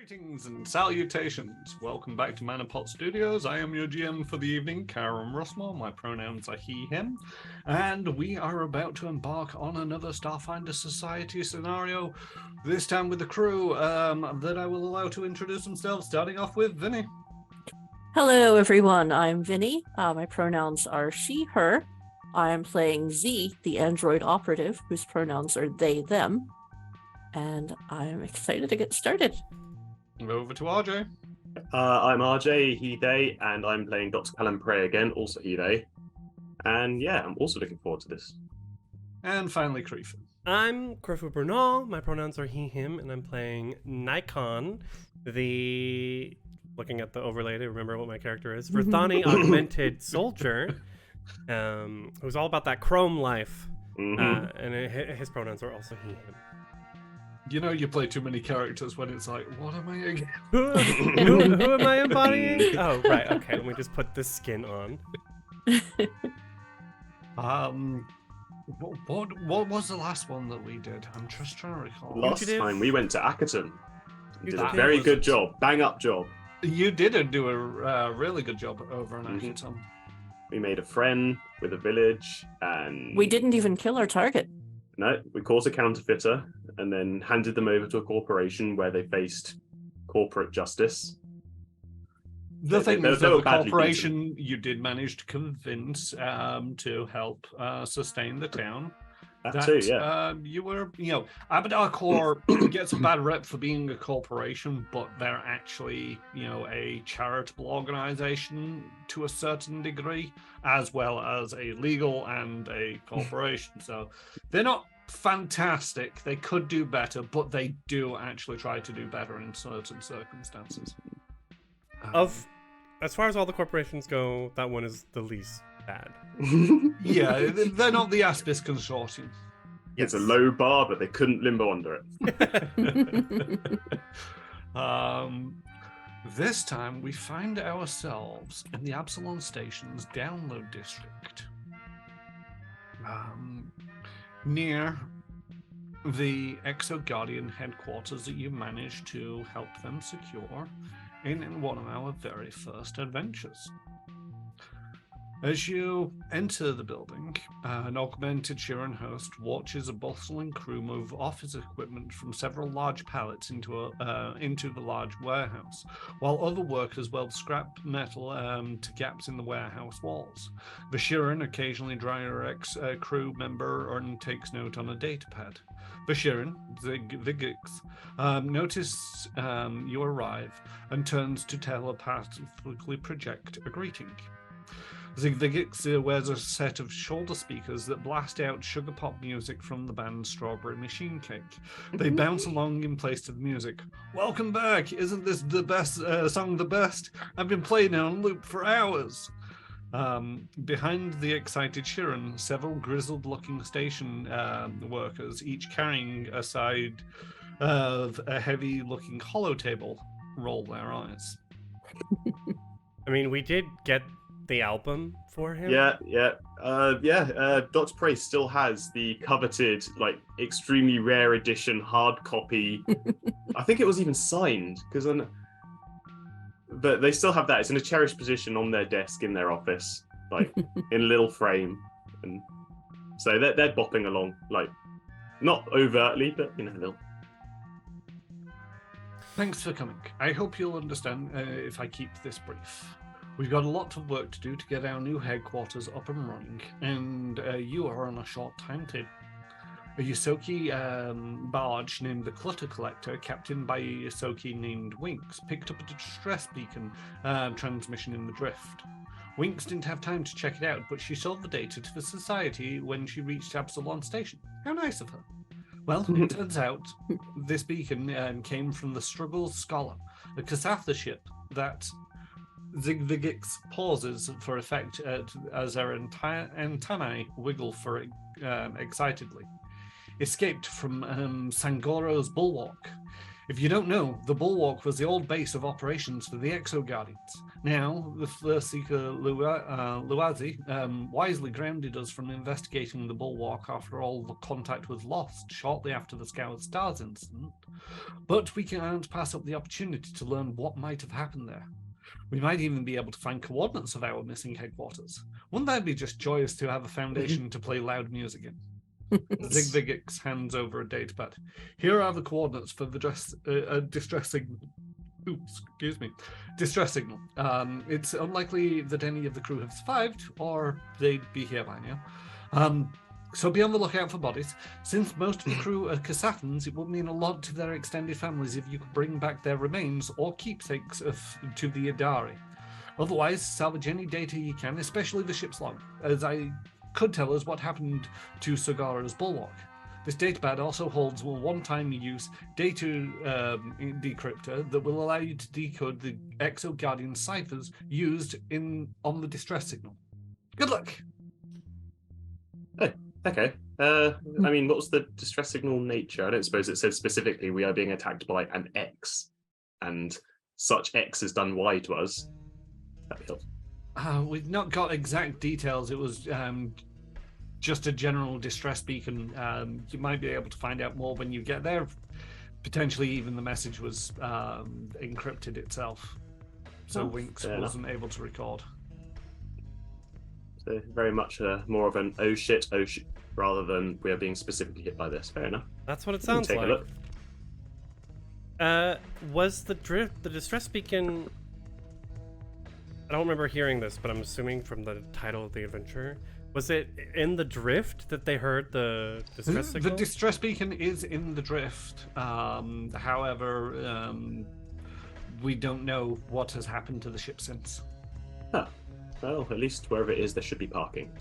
Greetings and salutations. Welcome back to Manapot Studios. I am your GM for the evening, Karen Russmore. My pronouns are he, him. And we are about to embark on another Starfinder Society scenario, this time with the crew that I will allow to introduce themselves, starting off with Vinny. Hello, everyone. I'm Vinny. My pronouns are she, her. I'm playing Z, the android operative, whose pronouns are they, them. And I'm excited to get started. Over to RJ. I'm RJ, he, they, and I'm playing Dr. Callum Prey again, also he, they. And yeah, I'm also looking forward to this. And finally, Creefin. I'm Corfu Bernal, my pronouns are he, him, and I'm playing Nikon, looking at the overlay to remember what my character is, Verthani Augmented Soldier, who's all about that chrome life, and his pronouns are also he, him. You know you play too many characters when it's like, what am I again? Who am I embodying? Oh, right, okay, let me just put this skin on. What was the last one that we did? I'm just trying to recall. Last time we went to Ackerton. You did a That very was good job. Bang up job. You did do a really good job over in Ackerton. We made a friend with a village and... We didn't even kill our target. No, we caught a counterfeiter and then handed them over to a corporation where they faced corporate justice. The thing is they that were the badly corporation you did manage to convince to help sustain the town. That too, yeah. Abadar Corps gets a bad rep for being a corporation, but they're actually, a charitable organization to a certain degree, as well as a legal and a corporation. So they're not fantastic. They could do better, but they do actually try to do better in certain circumstances. As far as all the corporations go, that one is the least bad. Yeah, they're not the Aspis Consortium. It's a low bar, but they couldn't limbo under it. This time we find ourselves in the Absalon Station's download district, near the Exo Guardian headquarters that you managed to help them secure in one of our very first adventures. As you enter the building, an augmented Shiran host watches a bustling crew move office equipment from several large pallets into the large warehouse, while other workers weld scrap metal to gaps in the warehouse walls. Vashiran occasionally directs a crew member and takes note on a datapad. Vashiran, the Gix, notices you arrive and turns to telepathically project a greeting. The Gix wears a set of shoulder speakers that blast out sugar pop music from the band Strawberry Machine Cake. They bounce along in place to the music. Welcome back! Isn't this the best song the best? I've been playing it on loop for hours. Behind the excited Shiran, several grizzled-looking station workers, each carrying a side of a heavy-looking hollow table, roll their eyes. I mean, we did get the album for him. Dr. Prey still has the coveted, extremely rare edition hard copy. I think it was even signed, but they still have that. It's in a cherished position on their desk in their office, in a little frame, and so they're bopping along, not overtly, but a little. Thanks for coming. I hope you'll understand if I keep this brief. We've got a lot of work to do to get our new headquarters up and running, and you are on a short timetable. A Yosoki barge named the Clutter Collector, captained by a Yosoki named Winks, picked up a distress beacon transmission in the drift. Winks didn't have time to check it out, but she sold the data to the Society when she reached Absalon Station. How nice of her. Well, it turns out this beacon came from the Struggles Scholar, a Kasatha ship that Zigvigix pauses for effect as her antennae wiggle excitedly. Escaped from Sangoro's bulwark. If you don't know, the Bulwark was the old base of operations for the Exo Guardians. Now, the First Seeker Luazi wisely grounded us from investigating the Bulwark after all the contact was lost shortly after the Scoured Stars incident. But we can't pass up the opportunity to learn what might have happened there. We might even be able to find coordinates of our missing headquarters. Wouldn't that be just joyous to have a foundation to play loud music in? Zigvigix hands over a datapad. Here are the coordinates for the distress signal. Distress signal. It's unlikely that any of the crew have survived, or they'd be here by now. So be on the lookout for bodies. Since most of the crew are Kasathans, it would mean a lot to their extended families if you could bring back their remains or keepsakes to the Idari. Otherwise, salvage any data you can, especially the ship's log, as I could tell us what happened to Sagara's Bulwark. This datapad also holds a one-time use data decryptor that will allow you to decode the Exo Guardian ciphers used on the distress signal. Good luck! Oh, okay. I mean, what was the distress signal nature? I don't suppose it said specifically we are being attacked by an X, and such X has done Y to us. That'd be helpful. We've not got exact details. It was just a general distress beacon. You might be able to find out more when you get there. Potentially even the message was encrypted itself. So Winx wasn't able to record. So very much more of an oh shit, rather than we are being specifically hit by this. Fair enough. That's what it sounds Take like. A look. Was the distress beacon... I don't remember hearing this, but I'm assuming from the title of the adventure. Was it in the drift that they heard the distress signal? The distress beacon is in the drift. However, we don't know what has happened to the ship since. Huh. Well, at least wherever it is, there should be parking.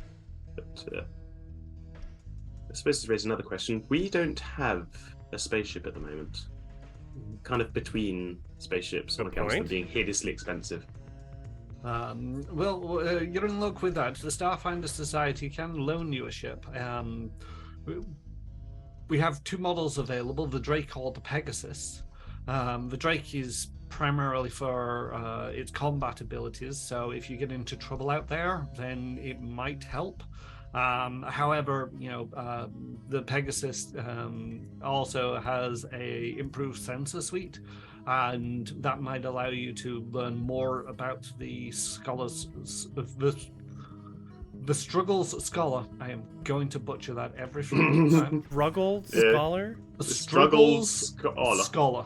But I suppose this raises another question. We don't have a spaceship at the moment. Kind of between spaceships when it comes to being hideously expensive. You're in luck with that. The Starfinder Society can loan you a ship. We have two models available, the Drake or the Pegasus. The Drake is primarily for its combat abilities, so if you get into trouble out there, then it might help. However, the Pegasus also has a improved sensor suite, and that might allow you to learn more about the scholars of the Struggles Scholar. I am going to butcher that every time. Struggle Scholar? Struggles Scholar.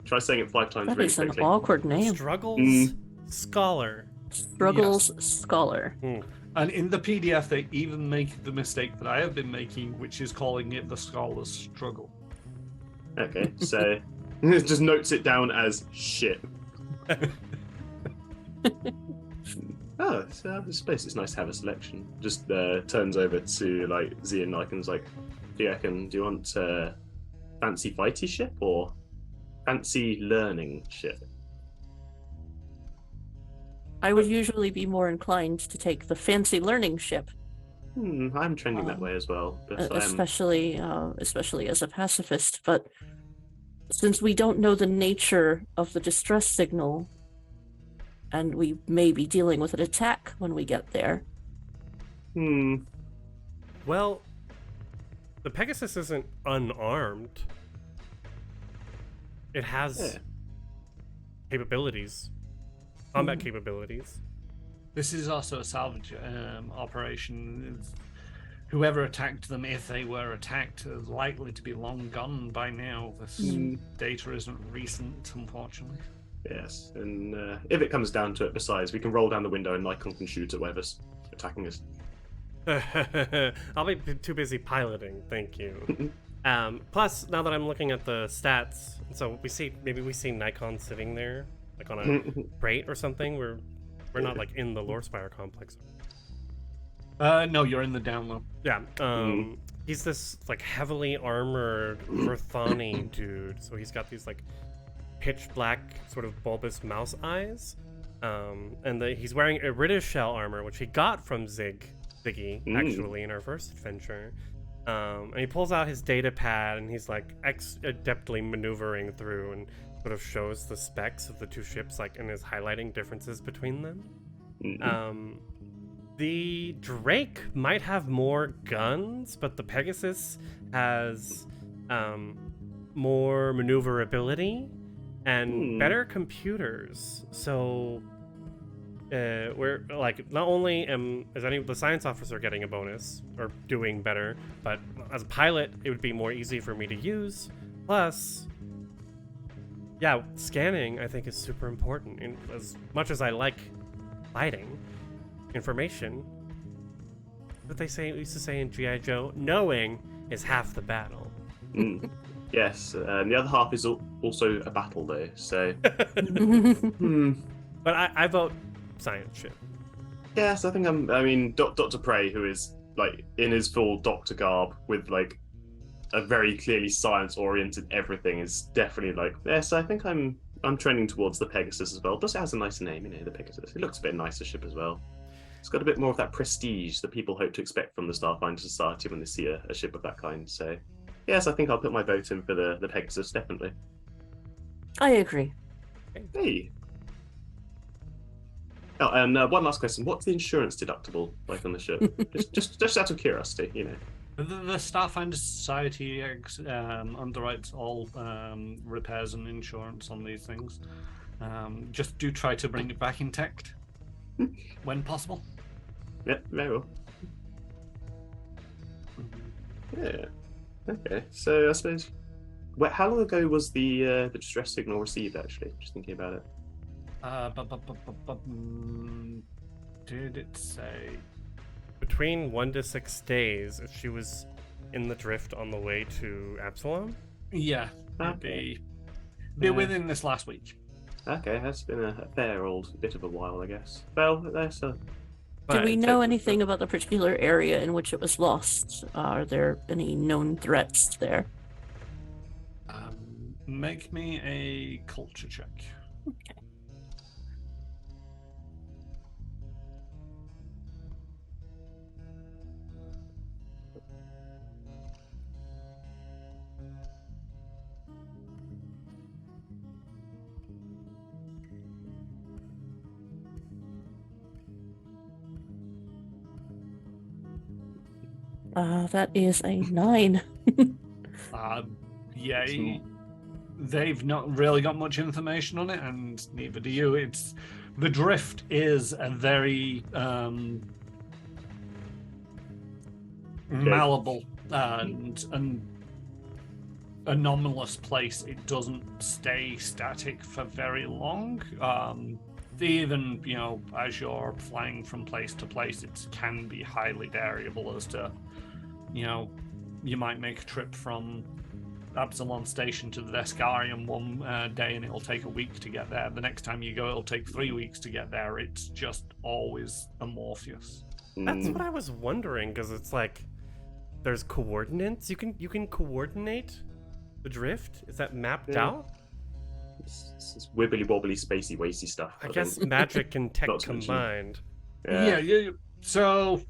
Try saying it 5 times That really is an quickly. awkward name. Struggles Scholar. Struggles Scholar. And in the PDF, they even make the mistake that I have been making, which is calling it the Scholar's Struggle. Okay, so it just notes it down as shit. Oh, so I suppose it's nice to have a selection. Just turns over to Z and Nikon's do you want fancy fighty ship or fancy learning ship? I would usually be more inclined to take the fancy learning ship. I'm trending that way as well. But especially as a pacifist. But since we don't know the nature of the distress signal, and we may be dealing with an attack when we get there. Well, the Pegasus isn't unarmed. It has capabilities. Combat capabilities. This is also a salvage operation. Whoever attacked them, if they were attacked, is likely to be long gone by now. This data isn't recent, unfortunately. Yes, and if it comes down to it, besides, we can roll down the window and Nikon can shoot at whoever's attacking us. I'll be too busy piloting, thank you. Plus, now that I'm looking at the stats, so maybe we see Nikon sitting there, on a crate or something. We're not in the Lorespire complex. No, you're in the down low. Yeah. He's this heavily armored Verthani dude. So he's got these pitch black sort of bulbous mouse eyes. And he's wearing Iridium shell armor, which he got from Ziggy actually in our first adventure. And he pulls out his data pad and he's like adeptly maneuvering through and sort of shows the specs of the two ships, like, and is highlighting differences between them. The Drake might have more guns, but the Pegasus has more maneuverability and better computers. So we're like, not only is the science officer getting a bonus or doing better, but as a pilot, it would be more easy for me to use. Plus, yeah, scanning I think is super important. And as much as I like fighting information, what they used to say in G.I. Joe, knowing is half the battle. Yes, and the other half is also a battle, though. So, But I vote science ship. Yes, I think I mean, Dr. Prey, who is like in his full doctor garb with like a very clearly science-oriented everything, is definitely like, yes, I think I'm trending towards the Pegasus as well. Plus, it has a nicer name, the Pegasus. It looks a bit nicer ship as well. It's got a bit more of that prestige that people hope to expect from the Starfinder Society when they see a ship of that kind. So, yes, I think I'll put my vote in for the Pegasus, definitely. I agree. Hey. Oh, and one last question: what's the insurance deductible like on the ship? just out of curiosity, The Starfinder Society underwrites all repairs and insurance on these things. Just do try to bring it back intact when possible. Yeah, very well. Yeah. Okay. So I suppose, how long ago was the distress signal received? Actually, just thinking about it. Did it say? Between 1 to 6 days, if she was in the drift on the way to Absalom? Yeah, it'd be within this last week. Okay, that's been a fair old bit of a while, I guess. Well, that's Do we know anything about the particular area in which it was lost? Are there any known threats there? Make me a culture check. Okay. That is a 9. Yeah, they've not really got much information on it, and neither do you. The drift is a very malleable and anomalous place. It doesn't stay static for very long. Even, as you're flying from place to place, it can be highly variable as to, you might make a trip from Absalom Station to the Vescarium one day and it'll take a week to get there. The next time you go, it'll take 3 weeks to get there. It's just always amorphous. That's what I was wondering, because it's like there's coordinates. You can coordinate the drift. Is that mapped out? It's wibbly wobbly, spacey, wasty stuff. I guess magic and tech combined. Yeah. So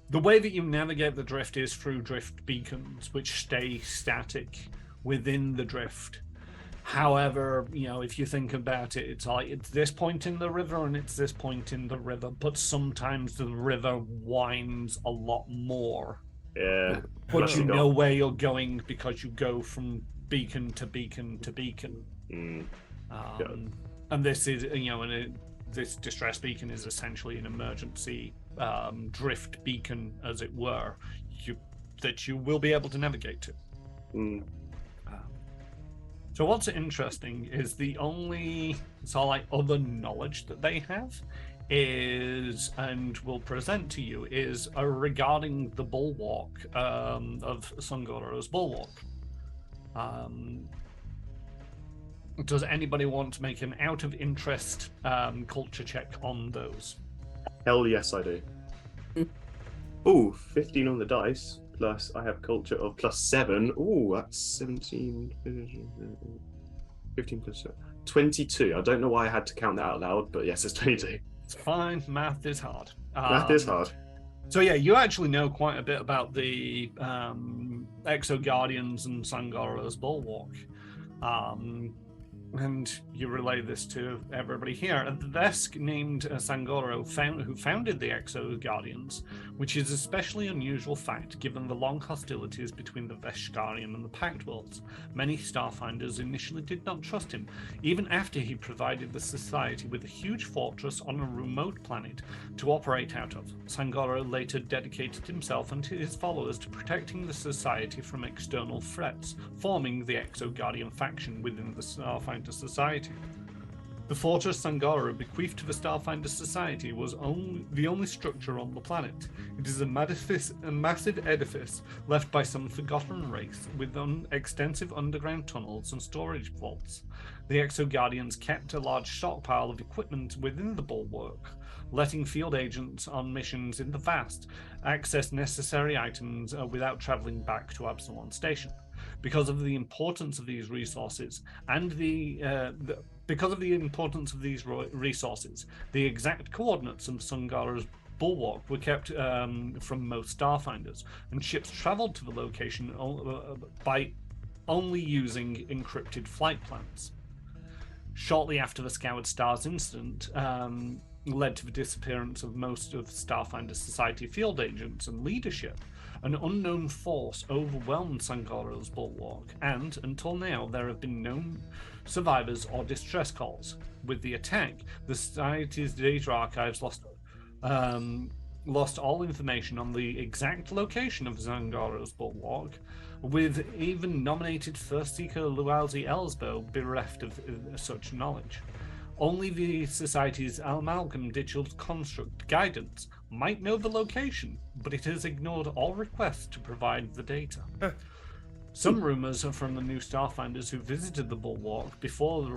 the way that you navigate the drift is through drift beacons, which stay static within the drift. However, if you think about it, it's like it's this point in the river and it's this point in the river, but sometimes the river winds a lot more. Yeah. But you know where you're going because you go from beacon to beacon to beacon. And this is, this distress beacon is essentially an emergency drift beacon, as it were, that you will be able to navigate to. So what's interesting is the only other knowledge that they have is, and will present to you, is regarding the bulwark of Sungoro's bulwark. Does anybody want to make an out of interest culture check on those? Hell yes, I do. Ooh, 15 on the dice. Plus, I have culture of +7. Ooh, that's 17. 15 plus 22. I don't know why I had to count that out loud, but yes, it's 22. It's fine. Math is hard. Math is hard. So yeah, you actually know quite a bit about the Exo Guardians and Sangoro's Bulwark. And you relay this to everybody here. At the desk named Sangoro, who founded the Exo Guardians, which is especially unusual fact given the long hostilities between the Veshkarian and the Pact Worlds. Many Starfinders initially did not trust him, even after he provided the Society with a huge fortress on a remote planet to operate out of. Sangoro later dedicated himself and his followers to protecting the Society from external threats, forming the Exo Guardian faction within the Starfinder Society. The fortress Sangoro bequeathed to the Starfinder Society was the only structure on the planet. It is a massive edifice left by some forgotten race with extensive underground tunnels and storage vaults. The Exo Guardians kept a large stockpile of equipment within the bulwark, letting field agents on missions in the vast access necessary items without traveling back to Absalon Station. Because of the importance of these resources the exact coordinates of Sangara's bulwark were kept from most Starfinders, and ships traveled to the location by only using encrypted flight plans. Shortly after the Scoured Stars incident led to the disappearance of most of Starfinder Society field agents and leadership, an unknown force overwhelmed Sangoro's bulwark, and until now there have been no survivors or distress calls. With the attack, the Society's data archives lost all information on the exact location of Sangoro's bulwark, with even nominated First Seeker Lualzi Elsbo bereft of such knowledge. Only the Society's Amalgam Digital Construct Guidance might know the location, but it has ignored all requests to provide the data. Some rumors are from the new Starfinders who visited the bulwark before the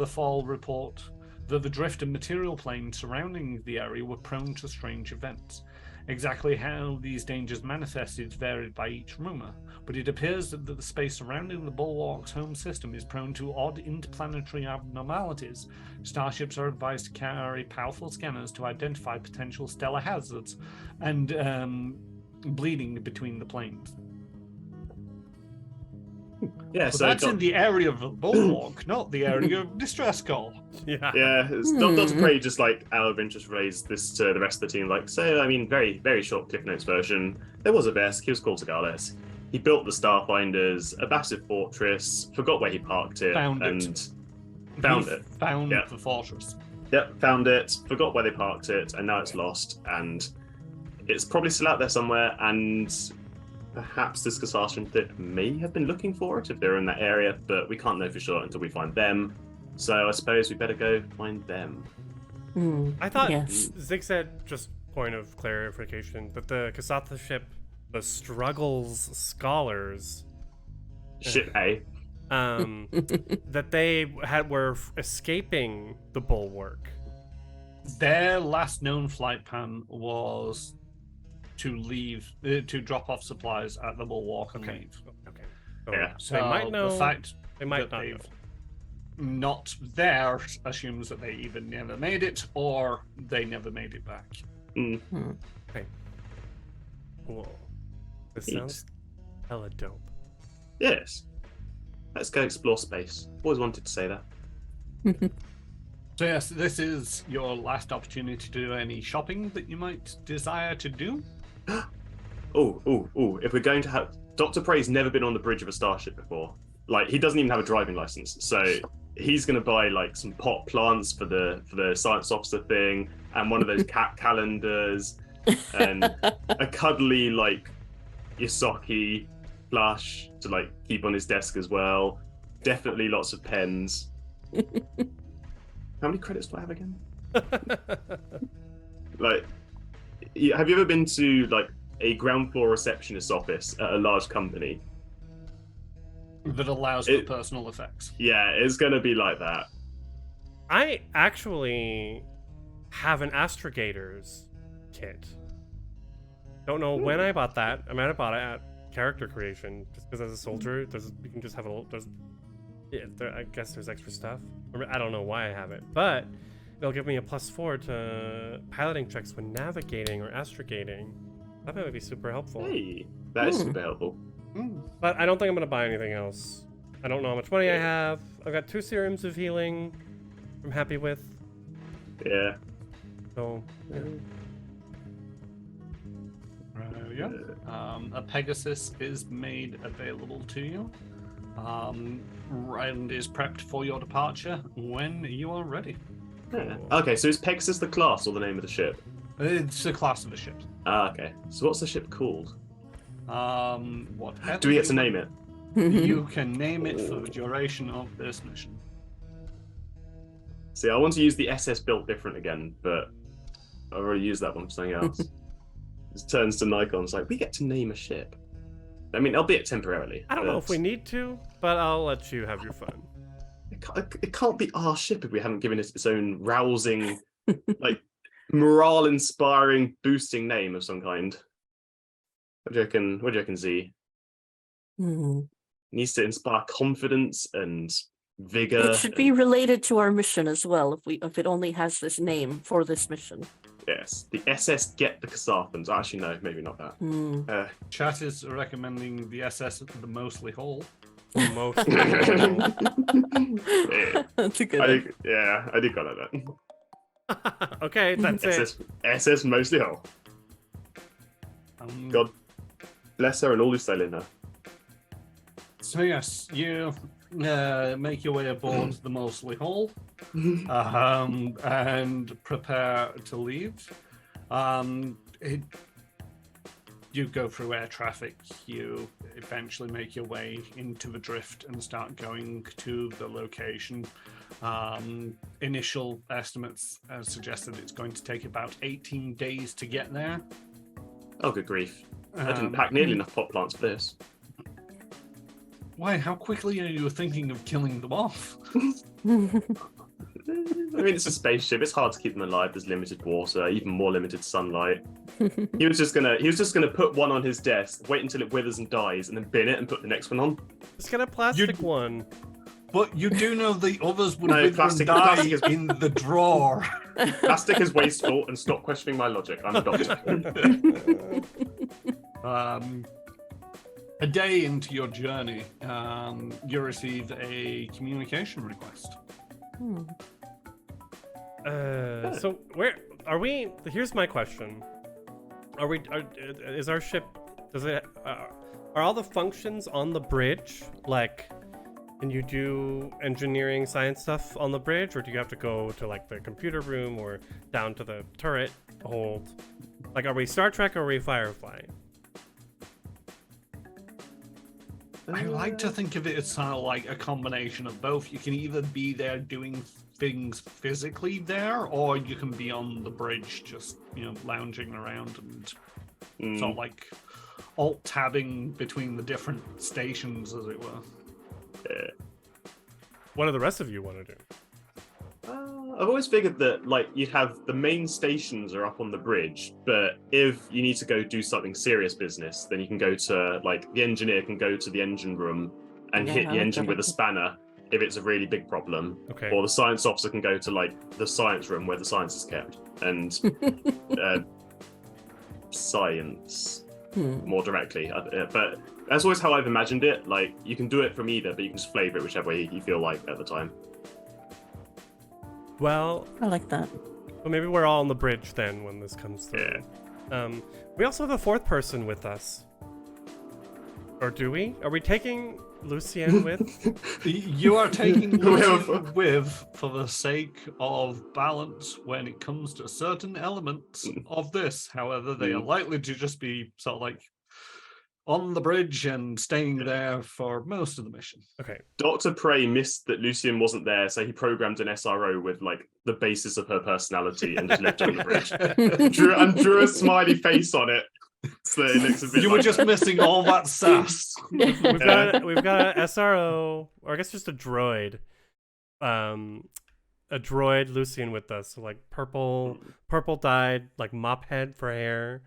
fall report that the drift and material planes surrounding the area were prone to strange events. Exactly how these dangers manifested varied by each rumor, but it appears that the space surrounding the bulwark's home system is prone to odd interplanetary abnormalities. Starships are advised to carry powerful scanners to identify potential stellar hazards and bleeding between the planes. Yeah, But so that's in the area of the bulwark, not the area of distress call. Yeah. Dr. Prey just like out of interest raised this to the rest of the team. Like, so I mean, very very short Cliff Notes version. There was a Vesk. He was called Tagales. He built the Starfinders, a massive fortress. Forgot where he parked it Found the fortress. Yep, found it. Forgot where they parked it, and now it's lost. And it's probably still out there somewhere. And perhaps this Starfinder may have been looking for it if they're in that area, but we can't know for sure until we find them. So I suppose we better go find them. I thought yes. Zig said, just point of clarification, that the Kasatha ship, the Struggles Scholars, Ship A. that they were escaping the bulwark. Their last known flight plan was to leave, to drop off supplies at the bulwark and leave. Okay. Yeah. So they might know. the fact They might that not know. they've not there assumes that they either never made it or they never made it back. Okay. Cool. This Neat. sounds hella dope. Yes. Let's go explore space. Always wanted to say that. So yes, this is your last opportunity to do any shopping that you might desire to do. If we're going to have... Dr. Prey's never been on the bridge of a starship before. Like, he doesn't even have a driving license. So he's going to buy, like, some pot plants for the science officer thing, and one of those cat calendars, and a cuddly, like, Yosaki plush to, like, keep on his desk as well. Definitely lots of pens. How many credits do I have again? Like, have you ever been to, like, a ground floor receptionist's office at a large company? That allows for personal effects. Yeah, it's going to be like that. I actually have an Astrogators kit. Don't know when I bought that. I might have bought it at character creation, just because as a soldier, you can just have I guess there's extra stuff. I don't know why I have it, but they'll give me a +4 to piloting checks when navigating or astrogating. That might be super helpful. Hey, that is super helpful. But I don't think I'm gonna buy anything else. I don't know how much money I have. I've got 2 serums of healing. I'm happy with. Yeah. So yeah. A Pegasus is made available to you, and is prepped for your departure when you are ready. Yeah. Okay, so is Pegasus the class or the name of the ship? It's the class of the ship. Okay. So what's the ship called? Whatever. Do we get to name it? You can name it for the duration of this mission. See, I want to use the SS built different again, but I've already used that one for something else. It turns to Nikon. It's like, we get to name a ship. I mean, albeit temporarily. I don't know if we need to, but I'll let you have your fun. It can't be our ship if we haven't given it its own rousing, like, morale-inspiring, boosting name of some kind. What do you reckon, Z? Needs to inspire confidence and vigor. It should be related to our mission as well, if it only has this name for this mission. Yes, the SS Get the Casathans. Actually, no, maybe not that. Chat is recommending the SS the Mostly Hull. Mostly. Yeah. That's a good I one. think, yeah, I did go like that. Okay, that's it. SS Mostly Hull. God bless her and all who sail in her. So yes, you make your way aboard the Mostly Hull, and prepare to leave. You go through air traffic, you eventually make your way into the drift and start going to the location. Initial estimates suggest that it's going to take about 18 days to get there. Oh, good grief. I didn't pack nearly enough pot plants for this. Why, how quickly are you thinking of killing them off? I mean, it's a spaceship. It's hard to keep them alive. There's limited water, even more limited sunlight. He was just gonna put one on his desk, wait until it withers and dies, and then bin it and put the next one on. Just get a plastic one. But you do know the others would No, wither plastic- and die plastic is- in the drawer. Plastic is wasteful, and stop questioning my logic. I'm a doctor. A day into your journey, you receive a communication request. So where are we? Here's my question: is our ship? Does it? Are all the functions on the bridge? Like, can you do engineering science stuff on the bridge, or do you have to go to like the computer room or down to the turret hold? Like, are we Star Trek or are we Firefly? I like to think of it as sort of like a combination of both. You can either be there doing things physically there, or you can be on the bridge just, lounging around and sort of like alt-tabbing between the different stations, as it were. Yeah. What do the rest of you want to do? I've always figured that, like, you'd have the main stations are up on the bridge, but if you need to go do something serious business, then you can go to, like, the engineer can go to the engine room and hit the engine with a spanner if it's a really big problem. Okay. Or the science officer can go to, like, the science room where the science is kept. And science more directly. But that's always how I've imagined it. Like, you can do it from either, but you can just flavor it whichever way you feel like at the time. Well, I like that. well, maybe we're all on the bridge then when this comes through. Yeah. We also have a fourth person with us. Or do we? Are we taking Lucien with? You are taking Lucien with for the sake of balance when it comes to certain elements of this. However, they are likely to just be sort of like on the bridge and staying there for most of the mission. Okay. Dr. Prey missed that Lucien wasn't there, so he programmed an SRO with, like, the basis of her personality and just left it on the bridge. drew a smiley face on it. So it looks a bit You were just missing all that sass. We've got a SRO, or I guess just a droid. A droid Lucien with us. So like purple dyed, like mop head for hair.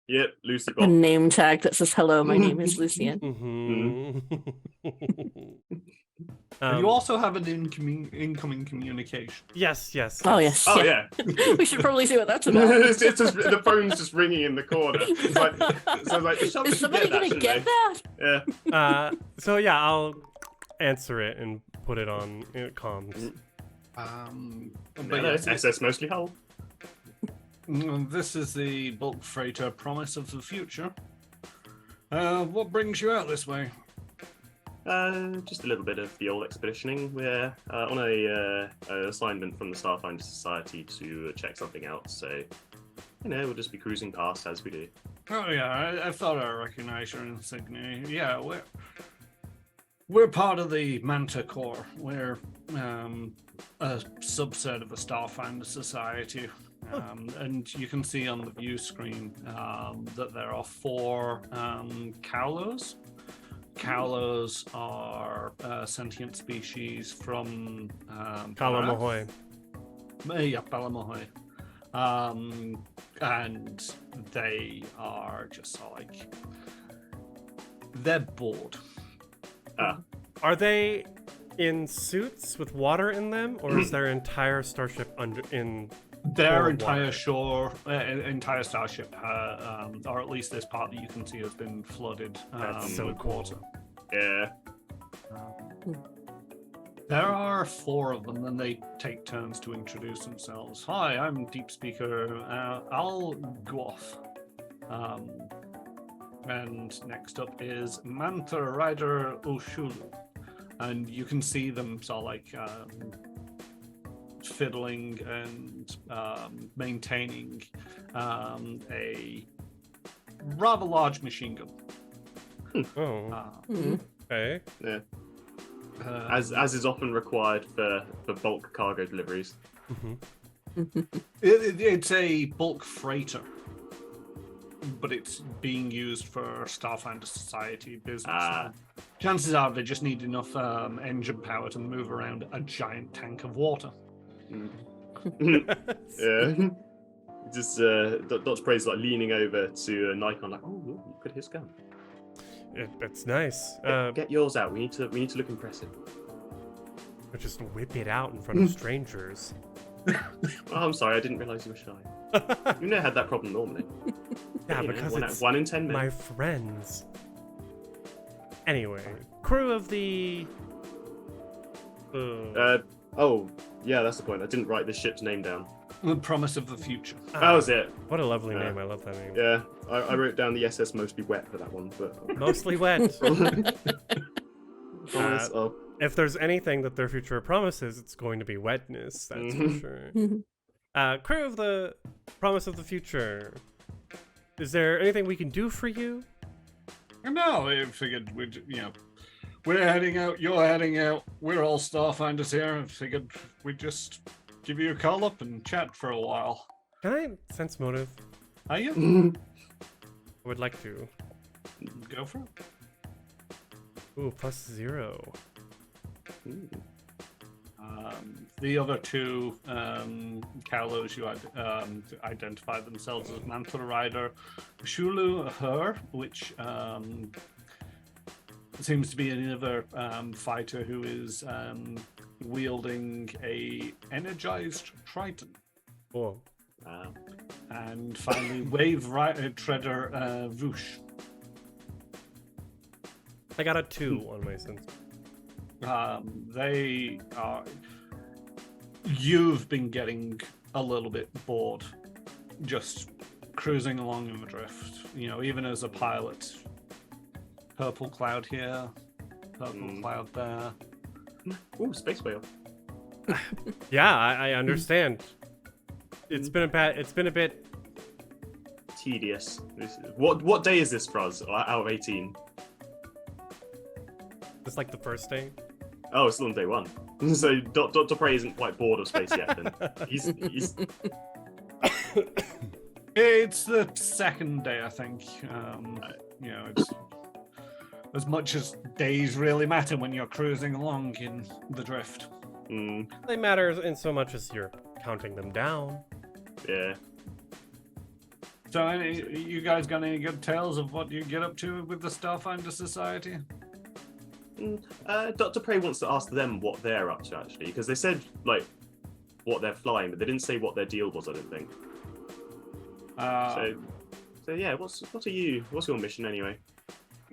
Yep, Lucy A name tag that says, "Hello, my name is Lucien." And you also have an incoming communication. Yes, yes. Oh yes. Oh yeah. We should probably see what that's about. It's just, the phone's just ringing in the corner. It's like, so like, Is somebody gonna get that? Yeah. So yeah, I'll answer it and put it on comms. But yeah, it's SS mostly Hull. This is the bulk freighter Promise of the Future. What brings you out this way? Just a little bit of the old expeditioning. We're on a assignment from the Starfinder Society to check something out, so we'll just be cruising past as we do. Oh yeah, I thought I recognized your insignia. Yeah, we're part of the Manta Corps. We're a subset of the Starfinder Society. And you can see on the view screen that there are 4 Cowlos. Cowlos are sentient species from Kalamahoy. Yeah, Palamahoy. And they are just like, they're bored. Are they in suits with water in them, or is their entire starship in? Their entire entire starship, or at least this part that you can see, has been flooded with water. Yeah. There are 4 of them, and they take turns to introduce themselves. Hi, I'm Deep Speaker Al Guoth. And next up is Manta Rider Ushulu. And you can see them sort of like fiddling and maintaining a rather large machine gun. Okay. Yeah. As is often required for bulk cargo deliveries. It's a bulk freighter, but it's being used for Starfinder Society business. Chances are they just need enough engine power to move around a giant tank of water. Yeah. Just Dr. Praise like leaning over to Nikon like, oh, look at his gun. It's nice. Get yours out. We need to look impressive. Or just whip it out in front of strangers. Oh, I'm sorry, I didn't realise you were shy. You never had that problem normally. Yeah, because it's one in 10 men. My friends. Anyway, crew of the. Oh, yeah, that's the point. I didn't write this ship's name down. The Promise of the Future. That was it. What a lovely name. I love that name. Yeah, I wrote down the SS Mostly Wet for that one, but Mostly wet. Promise of... If there's anything that their future promises, it's going to be wetness. That's for sure. Crew of the Promise of the Future. Is there anything we can do for you? No, I figured we're heading out, you're heading out, we're all Starfinders here, and figured we'd just give you a call up and chat for a while. Can I sense motive? Are you? I would like to. Go for it. Ooh, +0. The other 2 Cowlos you identify themselves as Manta Rider Shulu, her, which seems to be another fighter who is wielding a energized Triton. Cool. And finally, Wave Treader Voosh. I got a 2 on my sense. They are. You've been getting a little bit bored, just cruising along in the drift. Even as a pilot, purple cloud here, purple cloud there. Ooh, space whale. Yeah, I understand. It's been a bit tedious. What day is this for us? Out of 18. It's like the first day. Oh, it's still on day 1. So Dr. Prey isn't quite bored of space yet. Then he's... It's the second day, I think. It's as much as days really matter when you're cruising along in the drift. They matter in so much as you're counting them down. Yeah. So, you guys got any good tales of what you get up to with the Starfinder Society? Dr. Prey wants to ask them what they're up to, actually, because they said, like, what they're flying, but they didn't say what their deal was, I don't think. So yeah, what's your mission, anyway?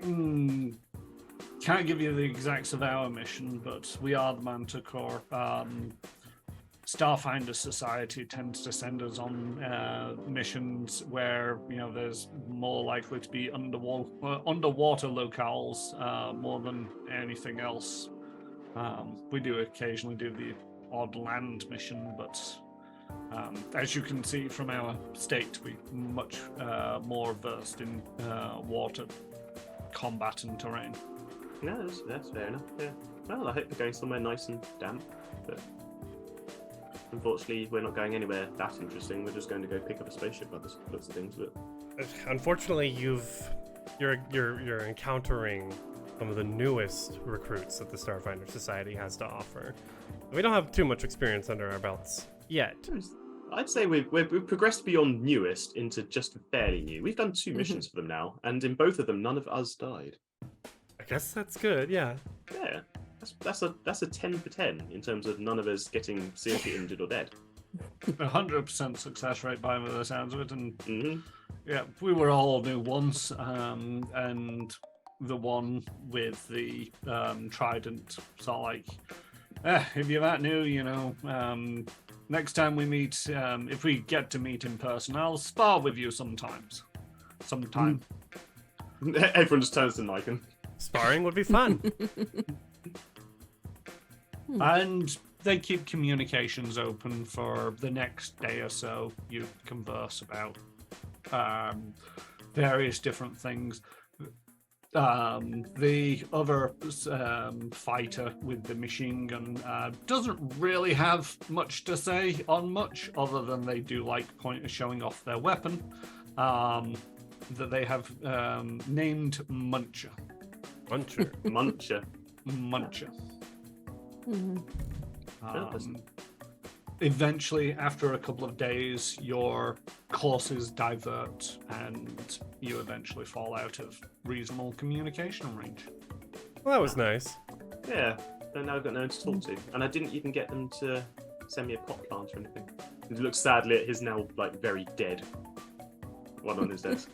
Can't give you the exacts of our mission, but we are the Manticore. Starfinder Society tends to send us on missions where there's more likely to be underwater locales more than anything else. We do occasionally do the odd land mission, but as you can see from our state, we're much more versed in water combat and terrain. No, that's fair enough. Yeah. Well, I hope you're going somewhere nice and damp, but. Unfortunately, we're not going anywhere that interesting. We're just going to go pick up a spaceship by the looks of things. But unfortunately, you're encountering some of the newest recruits that the Starfinder Society has to offer. We don't have too much experience under our belts yet. I'd say we've progressed beyond newest into just fairly new. We've done 2 missions for them now, and in both of them, none of us died. I guess that's good. Yeah. Yeah. That's a 10 for 10 in terms of none of us getting seriously injured or dead. 100% success rate by the sounds of it, and yeah, we were all new once, and the one with the trident sort of like, if you're that new, next time we meet, if we get to meet in person, I'll spar with you sometime. Everyone just turns to Nikon. Sparring would be fun. And they keep communications open for the next day or so. You converse about various different things. The other fighter with the machine gun doesn't really have much to say on much, other than they do like showing off their weapon that they have named Muncher. Muncher. Eventually, after a couple of days, your courses divert and you eventually fall out of reasonable communication range. Well, that was nice. Yeah, and now I've got no one to talk to. And I didn't even get them to send me a pot plant or anything. He looks sadly at his now, very dead one on his desk.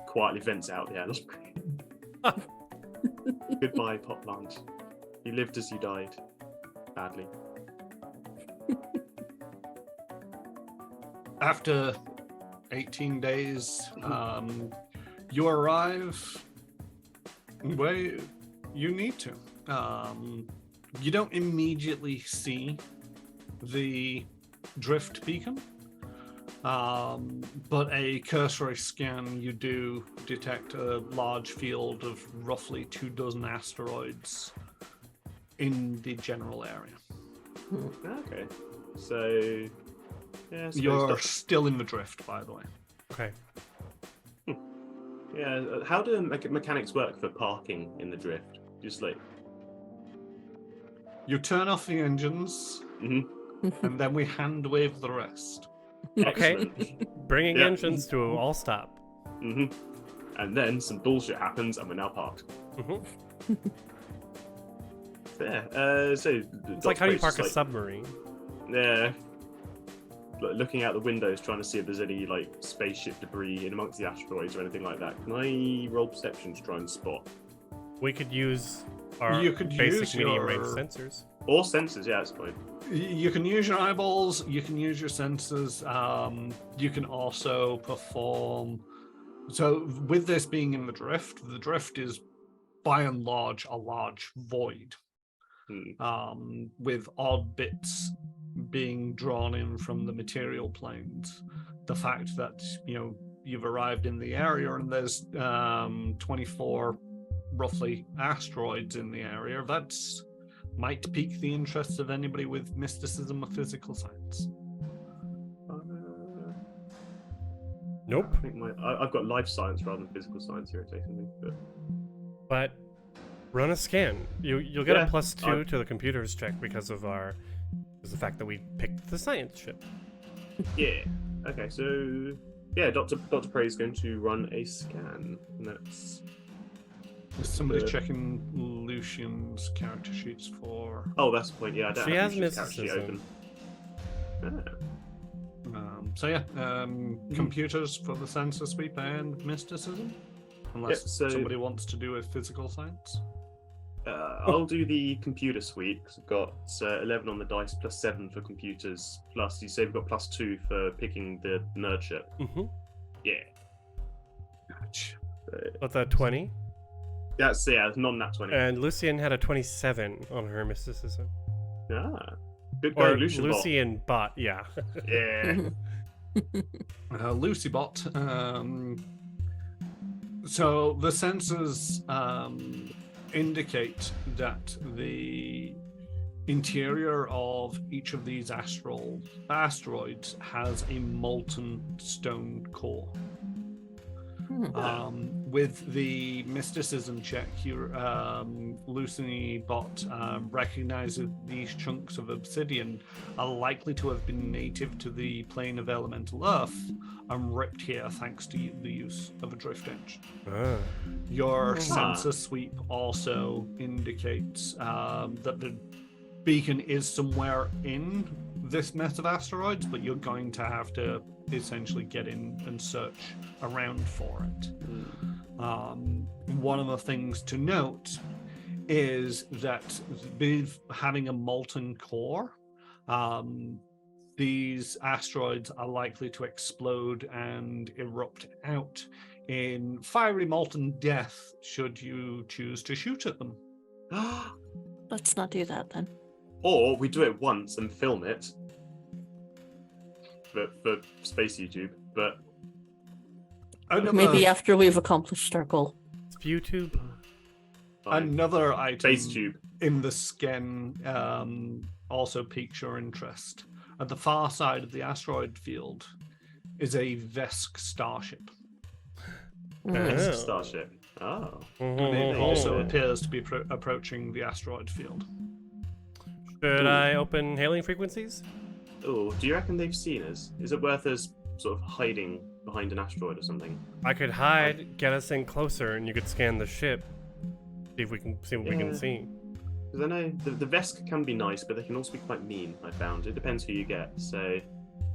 Quietly vents out the animal. Goodbye, pot plant. You lived as you died. Badly. After 18 days, you arrive where you need to. You don't immediately see the drift beacon, but a cursory scan, you do detect a large field of roughly 24 asteroids in the general area. Okay. So, yeah. You're still in the drift, by the way. Okay. Yeah. How do mechanics work for parking in the drift? Just you turn off the engines, and then we hand wave the rest. Okay. Bringing engines to all stop. And then some bullshit happens, and we're now parked. Yeah. So it's like how do you park a submarine? Yeah. Looking out the windows, trying to see if there's any spaceship debris in amongst the asteroids or anything like that. Can I roll perception to try and spot? We could use our basic medium range sensors. Or sensors, yeah, that's fine. You can use your eyeballs. You can use your sensors. You can also perform. So with this being in the drift is by and large a large void. With odd bits being drawn in from the material planes. The fact that you've arrived in the area and there's 24 roughly asteroids in the area, that's might pique the interest of anybody with mysticism or physical science. Nope. I think I've got life science rather than physical science irritating me. But run a scan. You'll get a +2 to the computer's check because of the fact that we picked the science ship. Yeah. Okay. So yeah, Dr. Prey is going to run a scan. And that's Is somebody checking Lucian's character sheets for? Oh, that's the point. Yeah, I don't She have has Lucian's character sheet mysticism. open. Computers for the sensor sweep and mysticism, unless Yep, so- somebody wants to do a physical science. I'll do the computer suite. Cause I've got 11 on the dice, plus 7 for computers. Plus, you say we've got plus 2 for picking the nerd ship. Mm-hmm. Yeah. What's that, 20? That's non-nat 20. And Lucian had a 27 on her mysticism. Good Or going, Lucian. Lucian bot, yeah. Yeah. Lucy Bot. So the sensors indicate that the interior of each of these asteroids has a molten stone core. With the mysticism check, Lucy Bot recognizes these chunks of obsidian are likely to have been native to the plane of elemental Earth and ripped here thanks to the use of a drift engine. Your sensor sweep also indicates that the beacon is somewhere in this net of asteroids, but you're going to have to essentially get in and search around for it. One of the things to note is that with having a molten core, these asteroids are likely to explode and erupt out in fiery molten death should you choose to shoot at them. Let's not do that then. Or we do it once and film it for Space YouTube, but Maybe after we've accomplished our goal. It's YouTube. Another item Space Tube. in the skin also piques your interest. At the far side of the asteroid field is a Vesk starship. It's a starship. Oh. And it also appears to be approaching the asteroid field. Should I open hailing frequencies? Oh, do you reckon they've seen us? Is it worth us sort of hiding behind an asteroid or something? I could hide, get us in closer, and you could scan the ship. See if we can see what we can see. Because I know the Vesk can be nice, but they can also be quite mean, I found. It depends who you get, so...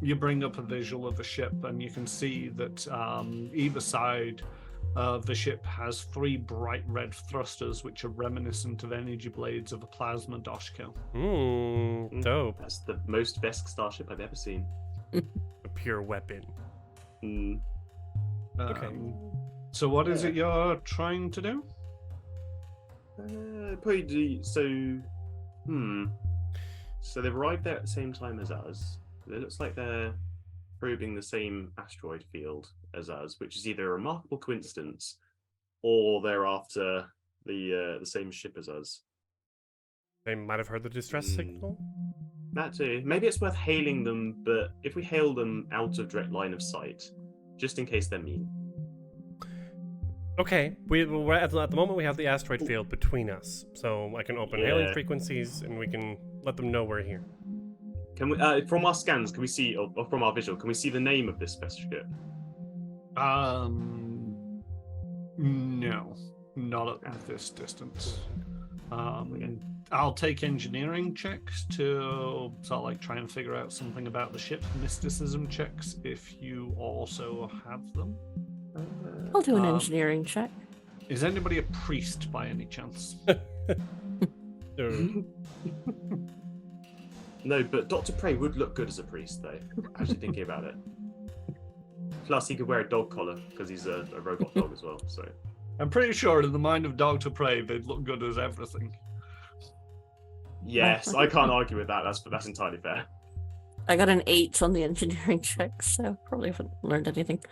You bring up a visual of the ship, and you can see that either side of the ship has 3 bright red thrusters, which are reminiscent of energy blades of a plasma Doshko. Dope. That's the most Vesk starship I've ever seen. A pure weapon. Okay. So what is it you're trying to do? Probably do... So they've arrived there at the same time as us. It looks like they're probing the same asteroid field as us, which is either a remarkable coincidence or they're after the same ship as us. They might have heard the distress signal. That too. Maybe it's worth hailing them, but if we hail them out of direct line of sight, just in case they're mean. Okay, we're at the moment we have the asteroid field between us, so I can open hailing frequencies and we can let them know we're here. Can we, from our scans, can we see, or from our visual, can we see the name of this spaceship? No, not at this distance. I'll take engineering checks to try and figure out something about the ship. Mysticism checks if you also have them. I'll do an engineering check. Is anybody a priest by any chance? No, but Dr. Prey would look good as a priest, though. Actually thinking about it. Plus, he could wear a dog collar because he's a robot dog as well. So I'm pretty sure in the mind of Dr. Prey, they'd look good as everything. yes, I can't argue with that. That's entirely fair. I got an 8 on the engineering check, so probably haven't learned anything.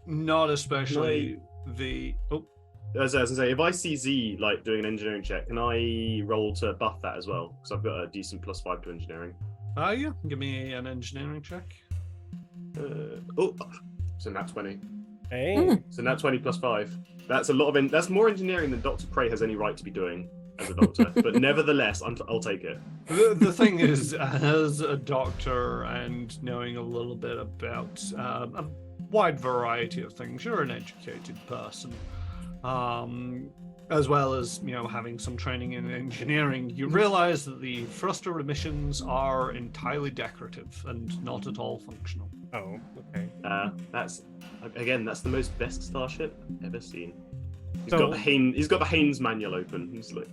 Not especially the. Oh, As I was gonna say, if I see Z doing an engineering check, can I roll to buff that as well? Because I've got a decent +5 to engineering. Yeah, give me an engineering check. So nat 20. Hey. So nat 20 +5. That's a lot of. That's more engineering than Dr. Prey has any right to be doing as a doctor. But nevertheless, I'll take it. The thing is, as a doctor and knowing a little bit about a wide variety of things, you're an educated person. as well as having some training in engineering, you realize that the thruster emissions are entirely decorative and not at all functional. Oh, okay. That's the most best starship I've ever seen. He's So- got the Haynes manual open. He's like,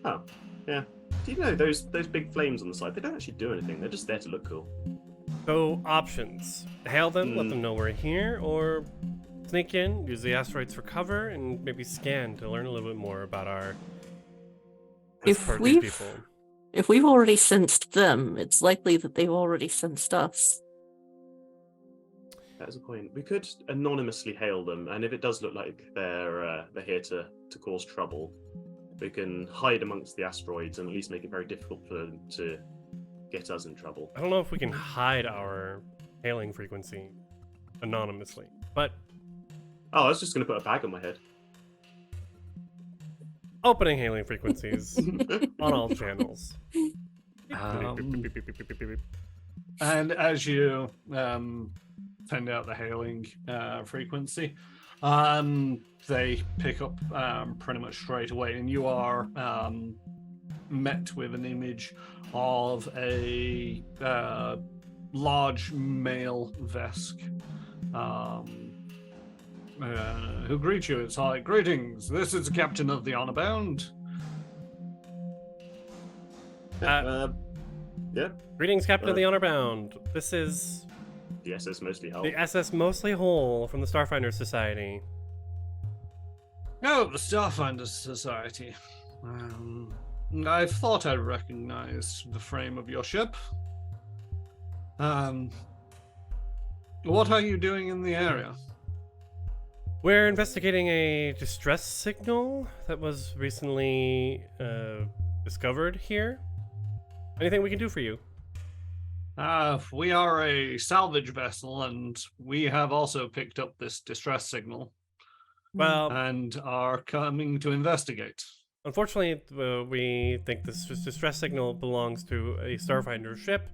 oh yeah. Do you know those big flames on the side? They don't actually do anything. They're just there to look cool. So options: hail them, let them know we're here, or sneak in, use the asteroids for cover, and maybe scan to learn a little bit more about our If these we've already sensed them, it's likely that they've already sensed us. That's a point. We could anonymously hail them, and if it does look like they're here to cause trouble, we can hide amongst the asteroids and at least make it very difficult for them to get us in trouble. I don't know if we can hide our hailing frequency anonymously, but Oh, I was just going to put a bag on my head. opening hailing frequencies on all channels. And as you send out the hailing frequency, they pick up pretty much straight away, and you are met with an image of a large male Vesk who greets you. It's like, greetings, this is the captain of the Honor Bound. Yeah. Greetings, Captain of the Honor Bound. This is The SS Mostly Hull. the SS Mostly Whole from the Starfinder Society. Oh, the Starfinders Society. I thought I recognized the frame of your ship. What are you doing in the area? We're investigating a distress signal that was recently discovered here. Anything we can do for you? We are a salvage vessel, and we have also picked up this distress signal Well, and are coming to investigate. unfortunately, we think this distress signal belongs to a Starfinder ship.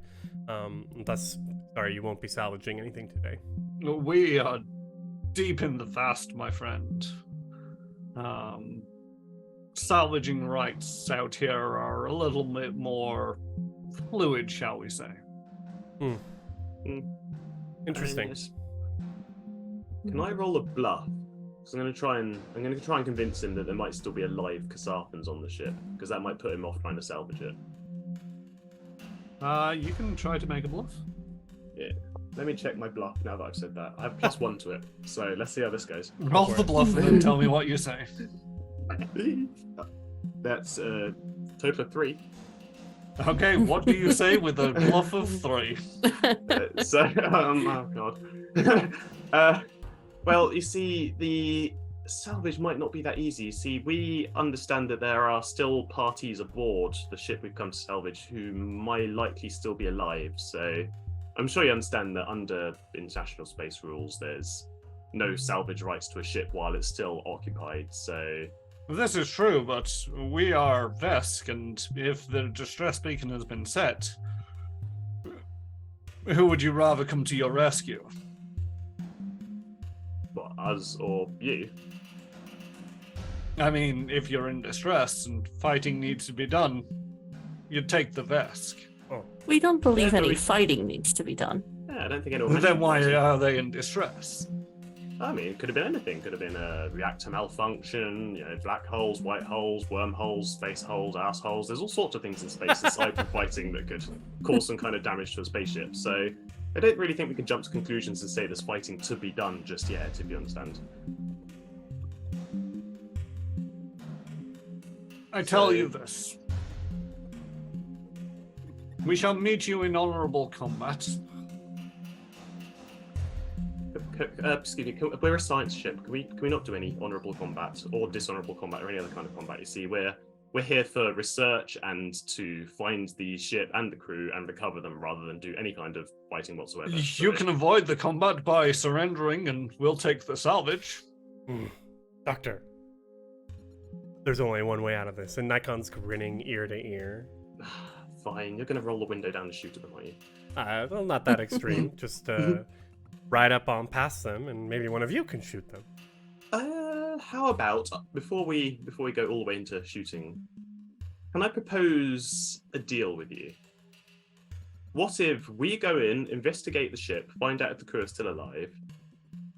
Thus, sorry, you won't be salvaging anything today. We are deep in the vast, my friend. Salvaging rights out here are a little bit more fluid, shall we say. Interesting. Can I roll a bluff? Because I'm going to try and convince him that there might still be alive Kasarthans on the ship, because that might put him off trying to salvage it. You can try to make a bluff. Yeah. Let me check my bluff now that I've said that. I have +1 to it, so let's see how this goes. Roll the bluff and then tell me what you say. That's a total of 3. Okay, what do you say with a bluff of 3? Oh god. Well, you see, the salvage might not be that easy. You see, we understand that there are still parties aboard the ship we've come to salvage who might likely still be alive, so I'm sure you understand that under international space rules, there's no salvage rights to a ship while it's still occupied, so... This is true, but we are Vesk, and if the distress beacon has been set, who would you rather come to your rescue? What, us or you? I mean, if you're in distress and fighting needs to be done, you'd take the Vesk. We don't believe Yeah, any we- fighting needs to be done. Yeah, I don't think anyone... Then mentioned why that. are they in distress? I mean, it could have been anything. Could have been a reactor malfunction, black holes, white holes, wormholes, space holes, assholes. There's all sorts of things in space aside from fighting that could cause some kind of damage to a spaceship. So I don't really think we can jump to conclusions and say there's fighting to be done just yet, if you understand. I tell you this. We shall meet you in honorable combat. Excuse me, we're a science ship. Can we not do any honourable combat or dishonourable combat or any other kind of combat? You see, we're here for research and to find the ship and the crew and recover them rather than do any kind of fighting whatsoever. You can avoid the combat by surrendering, and we'll take the salvage. Doctor, there's only one way out of this, and Nikon's grinning ear to ear. Fine, you're going to roll the window down and shoot at them, are you? Well, not that extreme. Just ride up on past them, and maybe one of you can shoot them. how about before we go all the way into shooting, can I propose a deal with you? What if we go in, investigate the ship, find out if the crew are still alive?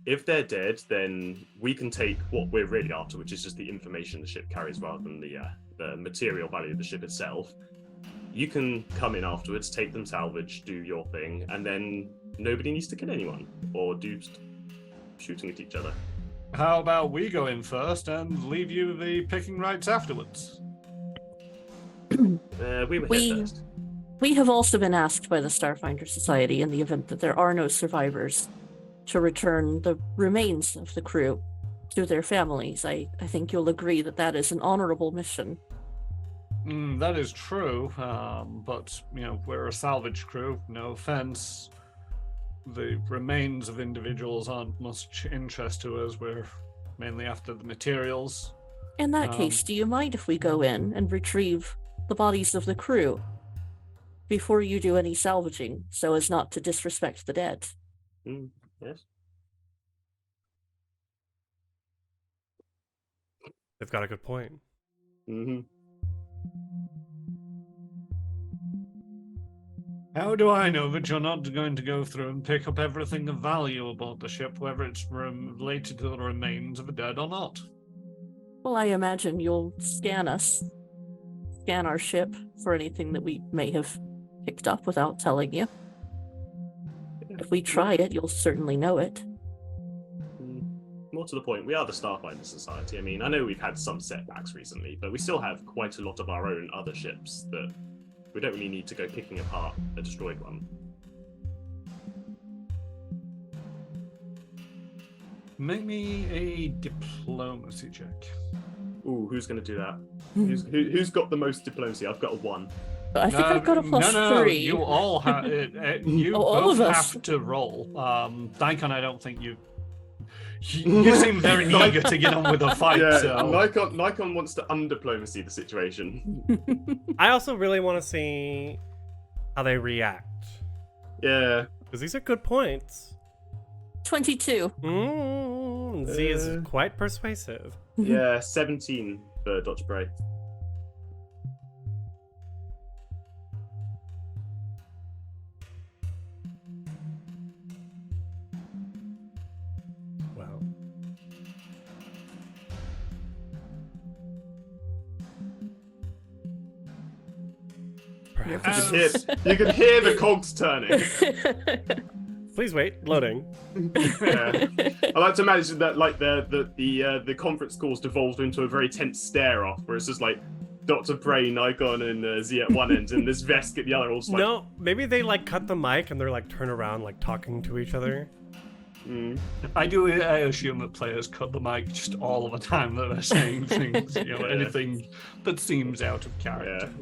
If they're dead, then we can take what we're really after, which is just the information the ship carries rather than the material value of the ship itself. You can come in afterwards, take them salvage, do your thing, and then nobody needs to kill anyone or do shooting at each other. How about we go in first and leave you the picking rights afterwards? We were here first. We have also been asked by the Starfinder Society, in the event that there are no survivors, to return the remains of the crew to their families. I think you'll agree that that is an honorable mission. That is true, but, we're a salvage crew, no offense. The remains of individuals aren't much interest to us. We're mainly after the materials. In that case, do you mind if we go in and retrieve the bodies of the crew before you do any salvaging, so as not to disrespect the dead? Yes. They've got a good point. Mm-hmm. How do I know that you're not going to go through and pick up everything of value aboard the ship, whether it's related to the remains of the dead or not? Well, I imagine you'll scan our ship for anything that we may have picked up without telling you. If we try it, you'll certainly know it. More to the point, we are the Starfinder Society. I mean, I know we've had some setbacks recently, but we still have quite a lot of our own other ships that we don't really need to go picking apart a destroyed one. Make me a diplomacy check. Ooh, who's going to do that? Who's got the most diplomacy? I've got a 1. I think I've got a +3. You all have you all both of us. have to roll. Daikon, I don't think you seem very eager to get on with a fight. Yeah, so. Nikon wants to undiplomacy the situation. I also really want to see how they react. Yeah. Because these are good points. 22. Z is quite persuasive. Yeah, 17 for Dr. Bray. Wow. Perhaps. You can hear the cogs turning. Please wait. Loading. Yeah. I like to imagine that like the conference calls devolved into a very tense stare off, where it's just like Dr. Bray, Nikon, and Z at one end, and this Vesk at the other. All just like, No, maybe they like cut the mic and they're like turn around like talking to each other. I assume that players cut the mic just all of the time that they're saying things, anything that seems out of character. Yeah.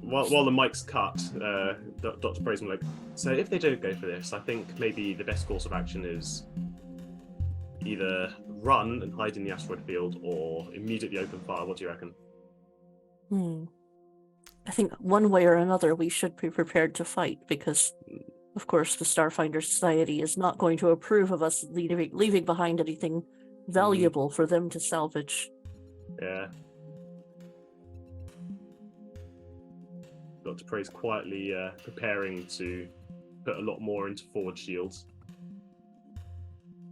While the mic's cut, Dr. Bray's like, so if they don't go for this, I think maybe the best course of action is either run and hide in the asteroid field or immediately open fire. What do you reckon? I think one way or another we should be prepared to fight, because of course the Starfinder Society is not going to approve of us leaving behind anything valuable for them to salvage. Yeah. Dr. Bray's quietly preparing to put a lot more into forward shields.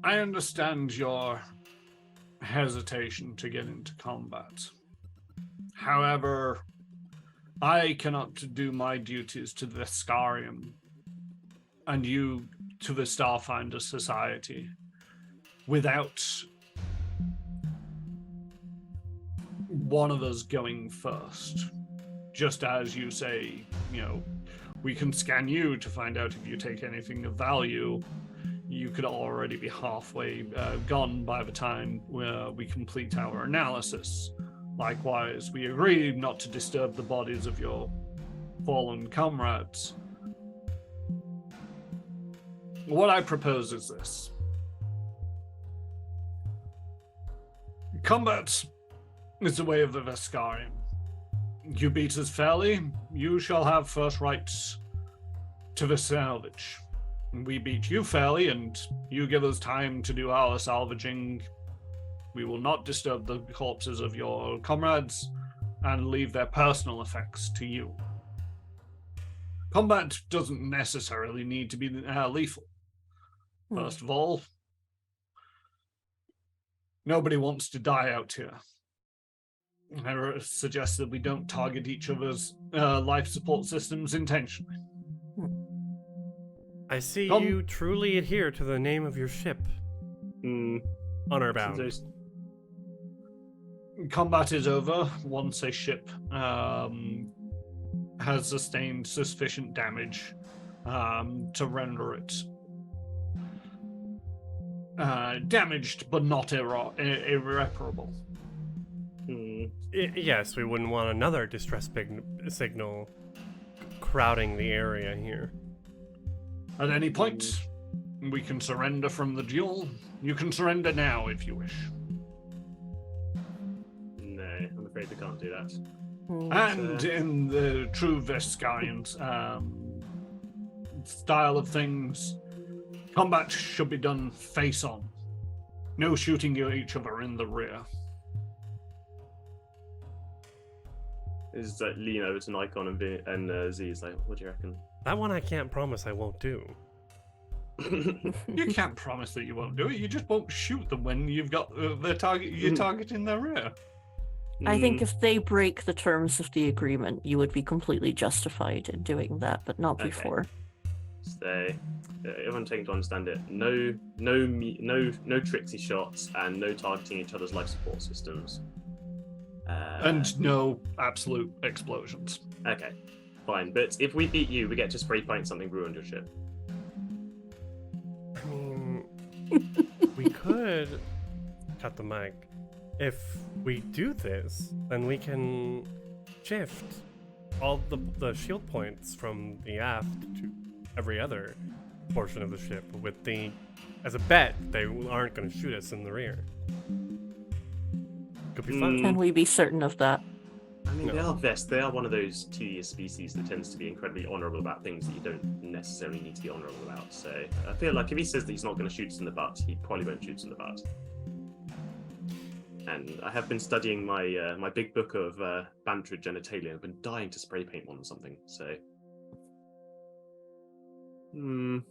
I understand your hesitation to get into combat. However, I cannot do my duties to the Veskarium and you to the Starfinder Society without one of us going first. Just as you say, we can scan you to find out if you take anything of value. You could already be halfway gone by the time we complete our analysis. Likewise, we agree not to disturb the bodies of your fallen comrades. What I propose is this. Combat is the way of the Veskarium. You beat us fairly, you shall have first rights to the salvage. We beat you fairly, and you give us time to do our salvaging. We will not disturb the corpses of your comrades and leave their personal effects to you. Combat doesn't necessarily need to be lethal. First of all, nobody wants to die out here. I suggest that we don't target each other's life support systems intentionally. I see you truly adhere to the name of your ship. Honor bound. Combat is over once a ship has sustained sufficient damage to render it damaged but not irreparable. Yes, we wouldn't want another distress signal crowding the area here. At any point, we can surrender from the duel. You can surrender now if you wish. No, I'm afraid we can't do that. And in the true Vescarian style of things, combat should be done face on. No shooting each other in the rear. Is that lean over to Nikon and Z is like, what do you reckon? That one I can't promise I won't do. You can't promise that you won't do it. You just won't shoot them when you've got the target. Your target in their rear. I think if they break the terms of the agreement, you would be completely justified in doing that, but not before. So, if I'm taking to understand it, no tricksy shots and no targeting each other's life support systems. And no absolute explosions. Okay, fine. But if we beat you, we get to spray paint something ruined your ship. I mean, we could cut the mic. If we do this, then we can shift all the shield points from the aft to every other portion of the ship as a bet they aren't going to shoot us in the rear. Could be fun. Can we be certain of that? I mean, they are Vest. They are one of those tedious species that tends to be incredibly honourable about things that you don't necessarily need to be honourable about. So I feel like if he says that he's not going to shoot us in the butt, he probably won't shoot us in the butt. And I have been studying my my big book of banter genitalia. I've been dying to spray paint one or something. So, I mean,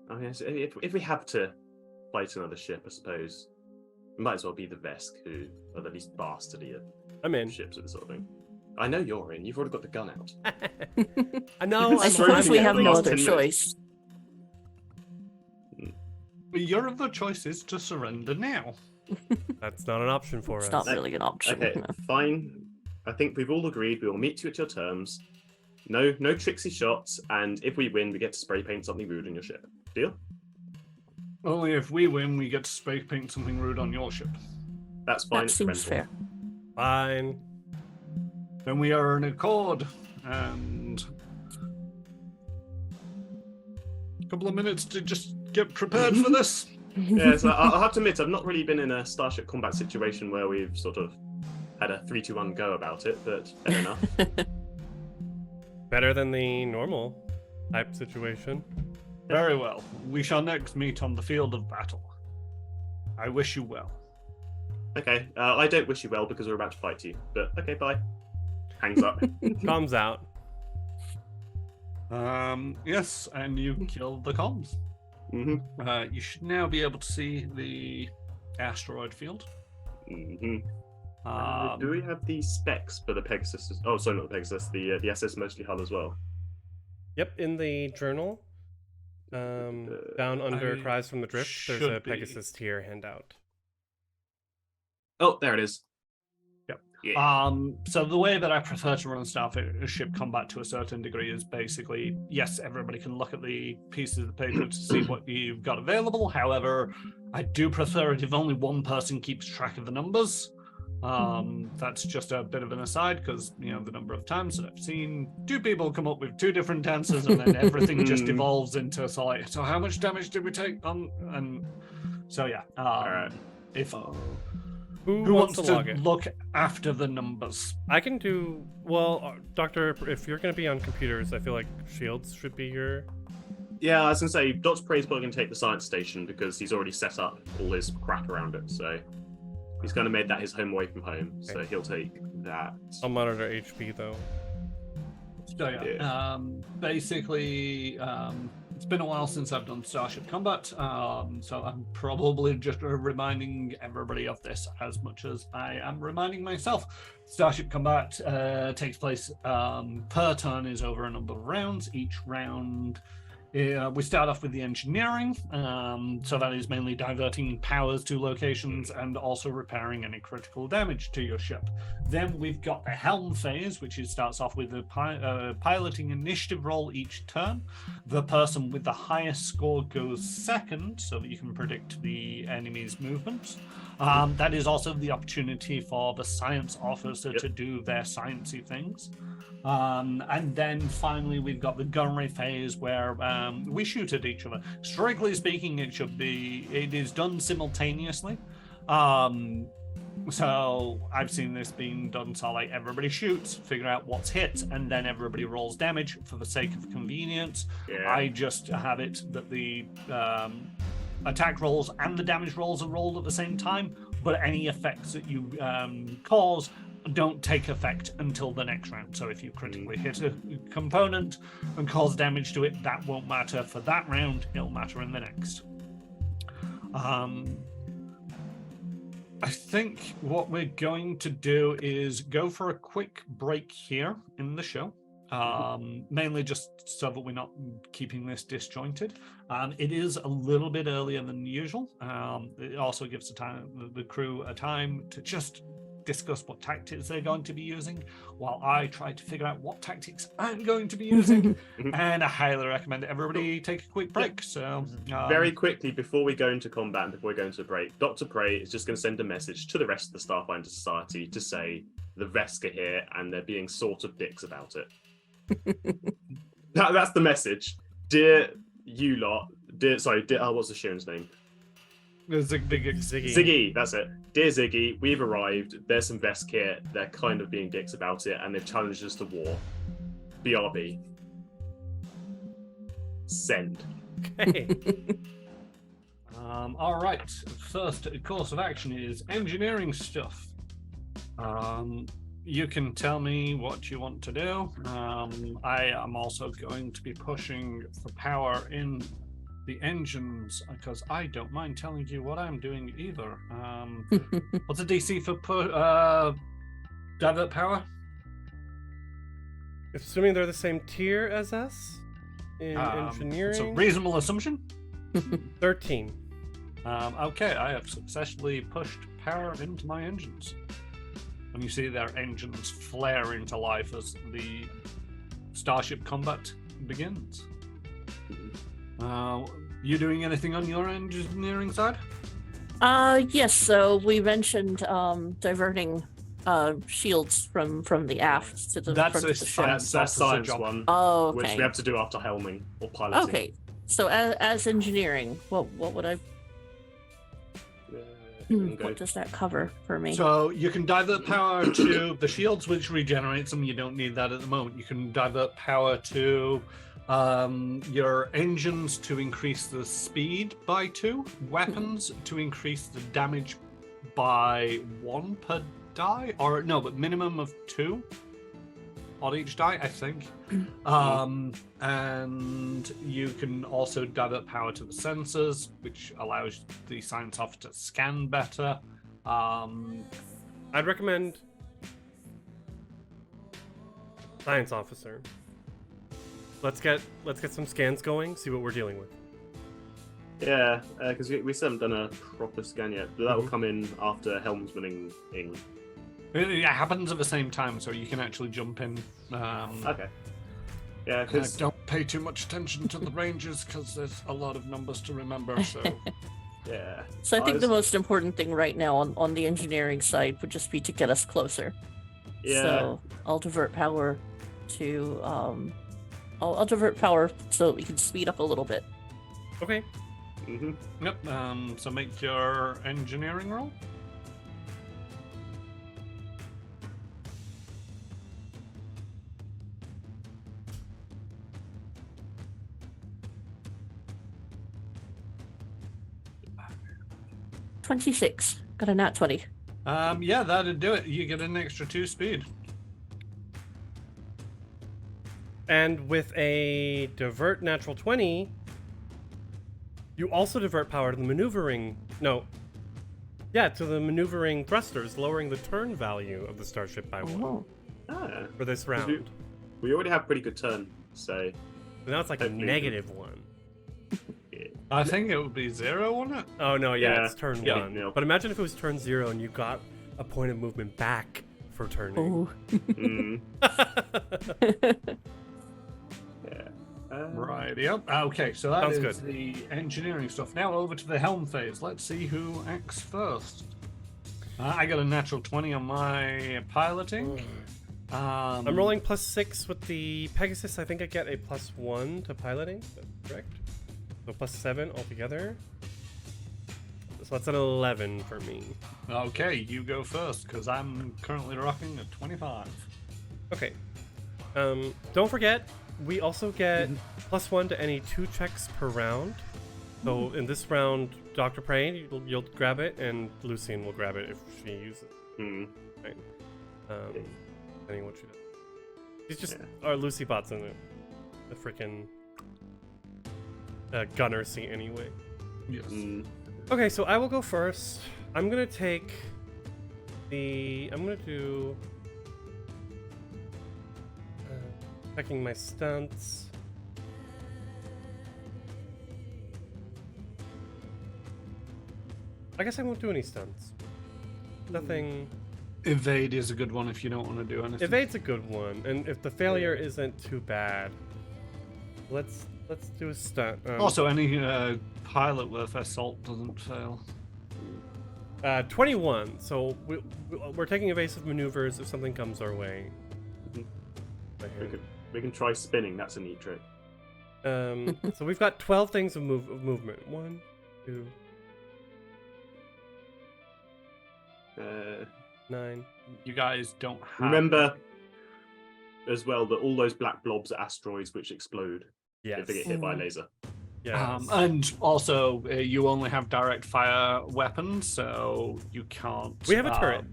if we have to fight another ship, I suppose it might as well be the Vesk, who are the least bastardy I'm in. ships with this sort of thing. I know you're in. You've already got the gun out. I know. I suppose we have no other choice. Your other choice is to surrender now. That's not an option for us. It's not really an option. Okay, No. fine. I think we've all agreed we will meet you at your terms. No tricksy shots, and if we win, we get to spray paint something rude on your ship. Deal? Only if we win, we get to spray paint something rude on your ship. That's fine. That seems fair. Fine. Then we are in accord, and a couple of minutes to just get prepared for this. Yeah, so I'll have to admit, I've not really been in a starship combat situation where we've sort of had a 3-2-1 go about it, but fair enough. Better than the normal type situation. Very well. We shall next meet on the field of battle. I wish you well. Okay, I don't wish you well because we're about to fight you, but okay, bye. Hangs up. Comms out. Yes, and you killed the comms. Mm-hmm. You should now be able to see the asteroid field. Mm-hmm. Do we have the specs for the Pegasus? Oh, sorry, not the Pegasus. The SS Mostly Hull as well. Yep, in the journal, down under Cries from the Drift, there's a Pegasus tier handout. Oh, there it is. Yep. Yeah. So the way that I prefer to run starship combat to a certain degree is basically, yes, everybody can look at the pieces of the paper to see what you've got available. However, I do prefer it if only one person keeps track of the numbers. That's just a bit of an aside because, you know, the number of times that I've seen two people come up with two different answers and then everything just evolves into, so how much damage did we take on? And so, yeah. If... Who wants to look after the numbers? I can do... Well, Doctor, if you're going to be on computers, I feel like Shields should be your... Yeah, I was going to say, Dr. Prey's probably going to take the science station because he's already set up all his crap around it, so... He's kind of made that his home away from home, so he'll take that. I'll monitor HP though. So yeah, basically, it's been a while since I've done Starship Combat, so I'm probably just reminding everybody of this as much as I am reminding myself. Starship Combat takes place per turn, is over a number of rounds. Each round, we start off with the engineering, so that is mainly diverting powers to locations and also repairing any critical damage to your ship. Then we've got the helm phase, which starts off with the piloting initiative roll each turn. The person with the highest score goes second, so that you can predict the enemy's movements. That is also the opportunity for the science officer to do their sciencey things. And then finally we've got the gunnery phase where we shoot at each other. Strictly speaking, it is done simultaneously. So I've seen this being done so like everybody shoots, figure out what's hit, and then everybody rolls damage for the sake of convenience. I just have it that the attack rolls and the damage rolls are rolled at the same time, but any effects that you cause don't take effect until the next round. So if you critically hit a component and cause damage to it, that won't matter for that round, it'll matter in the next. I think what we're going to do is go for a quick break here in the show, mainly just so that we're not keeping this disjointed. It is a little bit earlier than usual. It also gives the crew a time to just discuss what tactics they're going to be using, while I try to figure out what tactics I'm going to be using. And I highly recommend everybody take a quick break. So very quickly, before we go into combat and before we go into a break, Dr. Prey is just going to send a message to the rest of the Starfinder Society to say the Vesk are here and they're being sort of dicks about it. That's the message. Dear you lot, what's the Sharon's name? Ziggy, that's it. Dear Ziggy, we've arrived. There's some Vesk here. They're kind of being dicks about it, and they've challenged us to war. BRB. Send. Okay. All right. First course of action is engineering stuff. You can tell me what you want to do. I am also going to be pushing for power in the engines, because I don't mind telling you what I'm doing either. What's the DC for divert power? Assuming they're the same tier as us in engineering. It's a reasonable assumption. 13. Okay, I have successfully pushed power into my engines. And you see their engines flare into life as the Starship combat begins. You doing anything on your engineering side? Yes. So we mentioned diverting shields from the aft to the front of the ship. That's science one. Oh, okay. Which we have to do after helming or piloting. Okay. So as engineering, what would I? What does that cover for me? So you can divert power to the shields, which regenerates them. You don't need that at the moment. You can divert power to your engines to increase the speed by 2, weapons to increase the damage by 1 per die, or no, but minimum of 2 on each die, I think. And you can also divert power to the sensors, which allows the science officer to scan better. I'd recommend science officer. Let's get some scans going, see what we're dealing with. Yeah, because we still haven't done a proper scan yet, but that will come in after helmsmaning. It happens at the same time, so you can actually jump in. Okay. Yeah, because don't pay too much attention to the ranges because there's a lot of numbers to remember. So yeah. So I think the most important thing right now on the engineering side would just be to get us closer. Yeah. So I'll divert power to I'll divert power so we can speed up a little bit. Okay. Yep. So make your engineering roll. $26. Got a nat 20. Yeah, that'd do it. You get an extra 2 speed. And with a divert natural 20, you also divert power to the maneuvering. No. Yeah, to the maneuvering thrusters, lowering the turn value of the starship by 1 Oh. Ah, for this round. we already have pretty good turn, so So now it's like a hopefully- -1. yeah. I think it would be 0, wouldn't it? Oh no, yeah, Yeah. it's turn Yeah. 1. Yeah. But imagine if it was turn 0 and you got a point of movement back for turning. Oh. Mm, yeah. Right, yep. Okay, so that Sounds is good. the engineering stuff. Now over to the helm phase. Let's see who acts first. I got a natural 20 on my piloting. I'm rolling +6 with the Pegasus. I think I get a +1 to piloting. Is that correct? So +7 altogether. So that's an 11 for me. Okay, you go first, because I'm currently rocking a 25. Okay. Don't forget, we also get +1 to any 2 checks per round. So in this round, Dr. Prey, you'll grab it, and Lucian will grab it if she uses it. mm, Right? Depending what she does. She's just Yeah. our Lucy bot's in the freaking gunner seat anyway. Yes. mm. Okay, so I will go first. I'm gonna take the. I'm gonna do. Checking my stunts. I guess I won't do any stunts. Nothing. Evade is a good one if you don't want to do anything. Evade's a good one, and if the failure isn't too bad, let's do a stunt. Also, any pilot with assault doesn't fail. 21. So we're taking evasive maneuvers if something comes our way. We can try spinning. That's a neat trick. So we've got 12 things of movement. 1, 2, 9. You guys don't have. Remember as well that all those black blobs are asteroids which explode Yes. if they get hit by a laser. Yes. And also, you only have direct fire weapons, so you can't. We have a turret.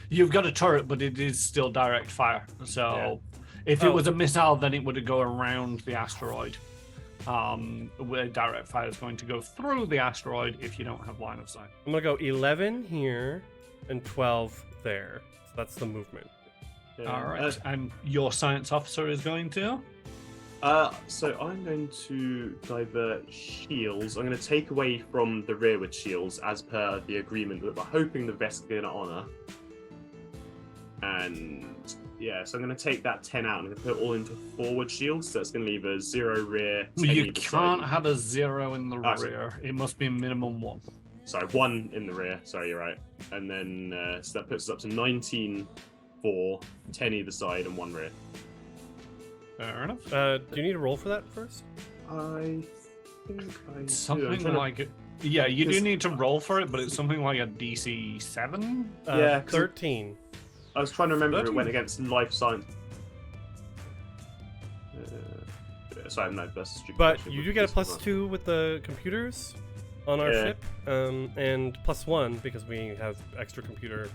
You've got a turret, but it is still direct fire. So, if it Oh. was a missile, then it would go around the asteroid. Where direct fire is going to go through the asteroid if you don't have line of sight. I'm gonna go 11 here and 12 there. So that's the movement. All right, and your science officer is going to. So I'm going to divert shields. I'm going to take away from the rearward shields as per the agreement that we're hoping the Vesk are going to honour. And yeah, so I'm going to take that 10 out and I'm going to put it all into forward shields. So it's going to leave a 0 rear. 10 You either can't side. have a 0 in the Ah, so- rear. It must be minimum 1. Sorry, 1 in the rear. Sorry, you're right. And then so that puts us up to 19 for 10 either side and 1 rear. Fair enough. Do you need to roll for that first? I think I do. I'm Something trying to- like. Yeah, you do Because- need to roll for it, but it's something like a DC 7. Yeah, 'cause 13. I was trying to remember if it 13. went against life science. Sorry, no, that's a stupid. But question, you do get a this is +2 with the computers on our Yeah. ship, and +1 because we have extra computer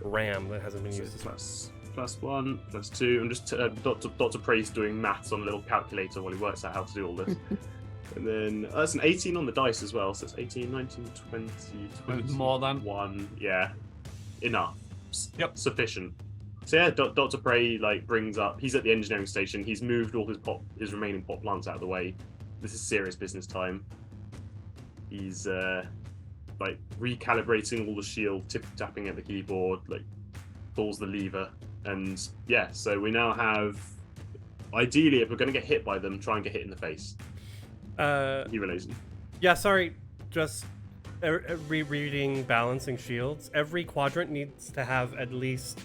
RAM that hasn't been So used as much. +1, +2. I'm just Dr. Praise doing maths on a little calculator while he works out how to do all this. And then that's an 18 on the dice as well. So it's 18, 19, 20, 21. More than. Yeah, enough. Yep. Sufficient. So yeah, Dr. Prey brings up. He's at the engineering station. He's moved all his remaining pot plants out of the way. This is serious business time. He's recalibrating all the shield, tapping at the keyboard, pulls the lever, and yeah. So we now have. Ideally, if we're going to get hit by them, try and get hit in the face. He relays. Yeah, sorry. Just rereading balancing shields. Every quadrant needs to have at least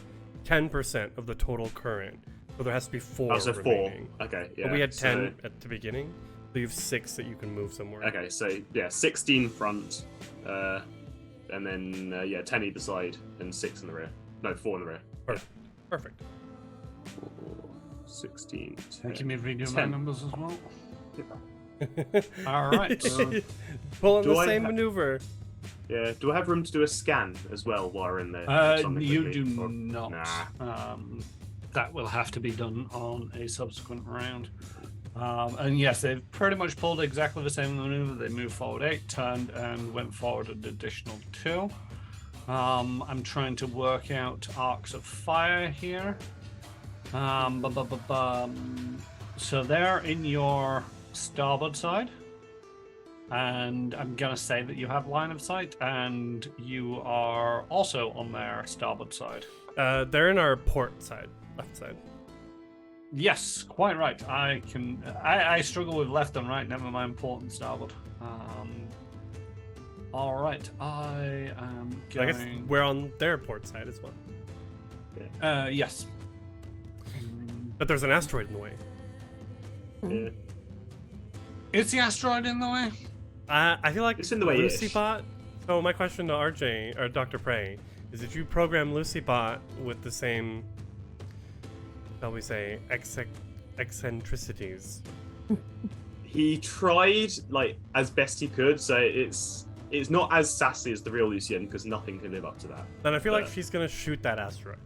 10% of the total current. So there has to be 4 Oh, so 4. remaining. Okay, yeah. But we had 10 So, at the beginning. So you have 6 that you can move somewhere. okay, so yeah, 16 front, and then 10 either side, and 6 in the rear. No, 4 in the rear. Perfect. 16. Thank you, me redo my 10. numbers as well. All right. Pulling Do the I same ha- maneuver. Yeah. Do I have room to do a scan as well while we're in there? You do Or- not. Nah. That will have to be done on a subsequent round. And yes, they've pretty much pulled exactly the same maneuver. They moved forward 8, turned, and went forward an additional 2. I'm trying to work out arcs of fire here. So they're in your starboard side. And I'm going to say that you have line of sight, and you are also on their starboard side. They're in our port side, left side. Yes, quite right. I struggle with left and right, never mind port and starboard. All right, I am going... I guess we're on their port side as well. Yes. But there's an asteroid in the way. Yeah. Is the asteroid in the way? I feel like It's in the way-ish. LucyBot. So my question to RJ or Dr. Prey is: did you program LucyBot with the same, shall we say, eccentricities? He tried like as best he could, so it's not as sassy as the real Lucien because nothing can live up to that. Then I feel like she's gonna shoot that asteroid.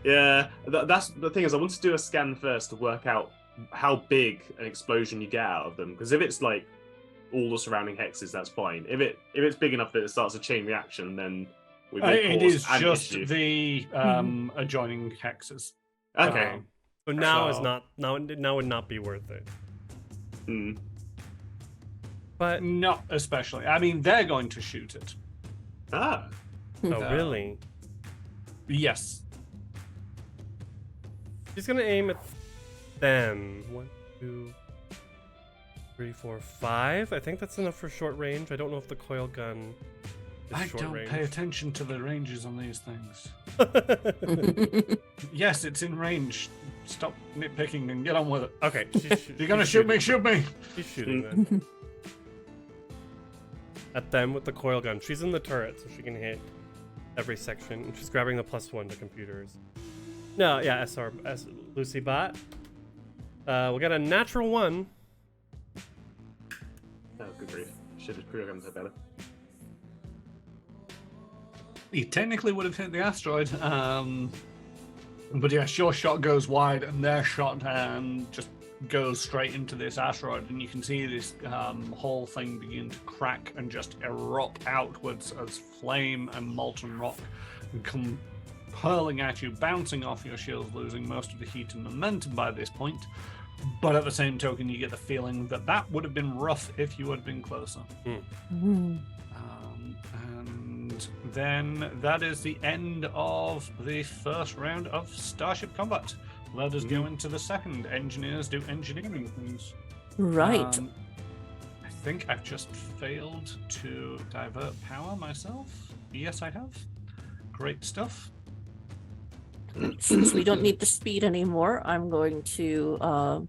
Yeah, that's the thing is I want to do a scan first to work out how big an explosion you get out of them. Because if it's like all the surrounding hexes, that's fine. If it's big enough that it starts a chain reaction, then we may It cause is an just issue. the adjoining hexes. Okay. So now is So- not now would not be worth it. Hmm. But Not especially. I mean, they're going to shoot it. Ah. oh really? Yes. She's gonna aim at them. 1, 2, 3, 4, 5. I think that's enough for short range. I don't know if the coil gun is I short don't range. pay attention to the ranges on these things. Yes, it's in range. Stop nitpicking and get on with it. Okay. If you're gonna shoot me, shoot me. She's shooting then. At them with the coil gun. She's in the turret, so she can hit every section. And she's grabbing the +1 to computers. No, yeah, LucyBot. We'll get a natural 1. Oh, good grief. Should have programmed her better. He technically would have hit the asteroid. But yes, your shot goes wide, and their shot just goes straight into this asteroid, and you can see this whole thing begin to crack and just erupt outwards as flame and molten rock come hurling at you, bouncing off your shields, losing most of the heat and momentum by this point. But at the same token, you get the feeling that that would have been rough if you had been closer. And then that is the end of the first round of Starship Combat. Let us go into the second. Engineers do engineering things. Right. I think I've just failed to divert power myself. Yes, I have. Great stuff. Since we don't need the speed anymore, I'm going to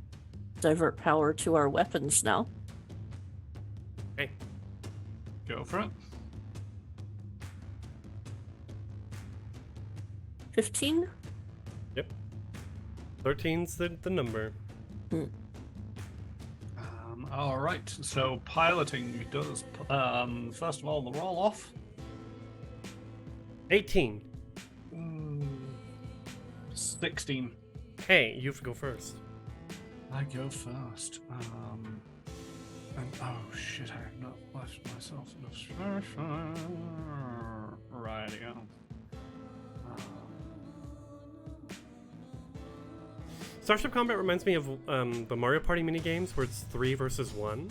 divert power to our weapons now. Okay. Go for it. 15? 13's the number. All right. So piloting does first of all the roll off. 18. 16. Hey, you go first. I go first. And oh shit, I have not left myself enough space. Rightio. Starship Combat reminds me of the Mario Party minigames where it's 3 versus 1.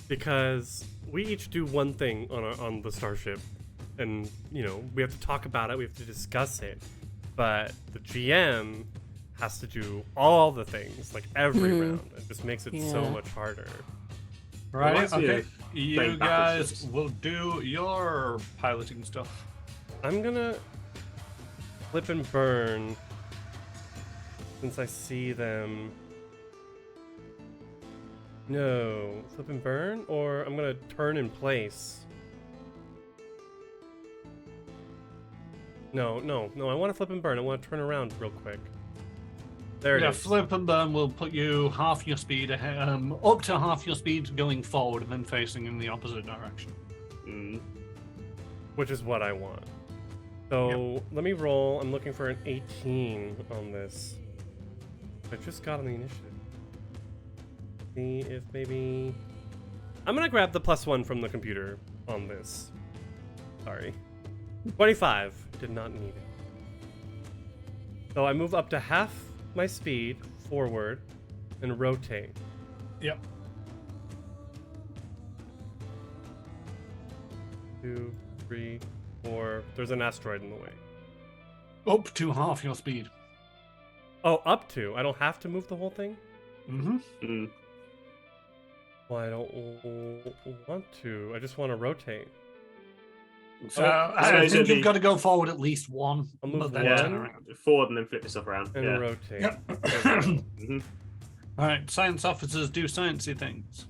Because we each do one thing on the starship, and we have to talk about it, we have to discuss it, but the GM has to do all the things, like every round. It just makes it so much harder. Right. Reminds me Okay. of You playing guys battleships. will do your piloting stuff. I'm gonna flip and burn since I see them. No, flip and burn, or I'm gonna turn in place. No, I want to flip and burn. I want to turn around real quick. There it Yeah, is. flip and burn will put you half your speed ahead, up to half your speed going forward and then facing in the opposite direction. which is what I want. So let me roll. I'm looking for an 18 on this. I just got on the initiative. See if maybe... I'm gonna grab the +1 from the computer on this. Sorry. 25. Did not need it. So I move up to half my speed forward and rotate. Yep. 2, 3, 4. There's an asteroid in the way. Up to half your speed. Oh, up to. I don't have to move the whole thing? Mm-hmm. Well, I don't want to. I just want to rotate. So I think you've got to go forward at least one. I'll move but then turn around. Forward and then flip yourself around. And rotate. Yep. Mhm. All right, science officers do sciencey things.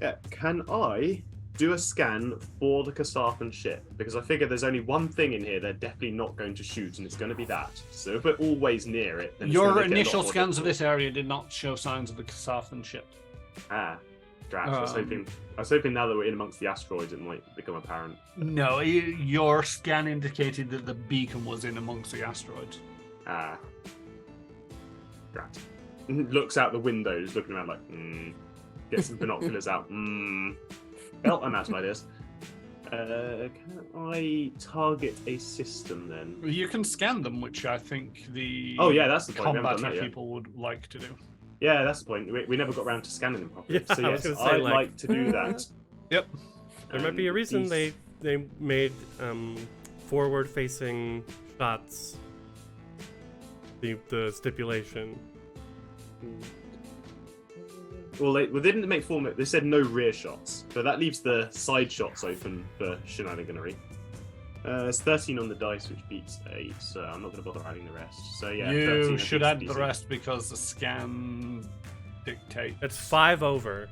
Yeah. Can I do a scan for the Kasathan ship? Because I figure there's only one thing in here they're definitely not going to shoot, and it's going to be that. So if we're always near it, then it's gonna Your make it a lot initial more scans of difficult. this area did not show signs of the Kasathan ship. Ah, drat. I was hoping now that we're in amongst the asteroids, it might become apparent. No, your scan indicated that the beacon was in amongst the asteroids. Ah, drat. Looks out the windows, looking around like, Get some binoculars out. Well, I'm out of ideas. Can I target a system then? You can scan them, which I think the Oh yeah, that's the point. We haven't done combat that yet. people would like to do. Yeah, that's the point. We never got around to scanning them properly. Yeah, So I was yes, gonna say, I'd like- like to do that. Yep. There might be a reason they made forward-facing shots the stipulation. Well, they didn't make form. They said no rear shots, so that leaves the side shots open for shenaniganery. It's 13 on the dice, which beats 8, so I'm not going to bother adding the rest. So yeah, 13 You against should add the DC. rest because the scan dictates. That's 5 over.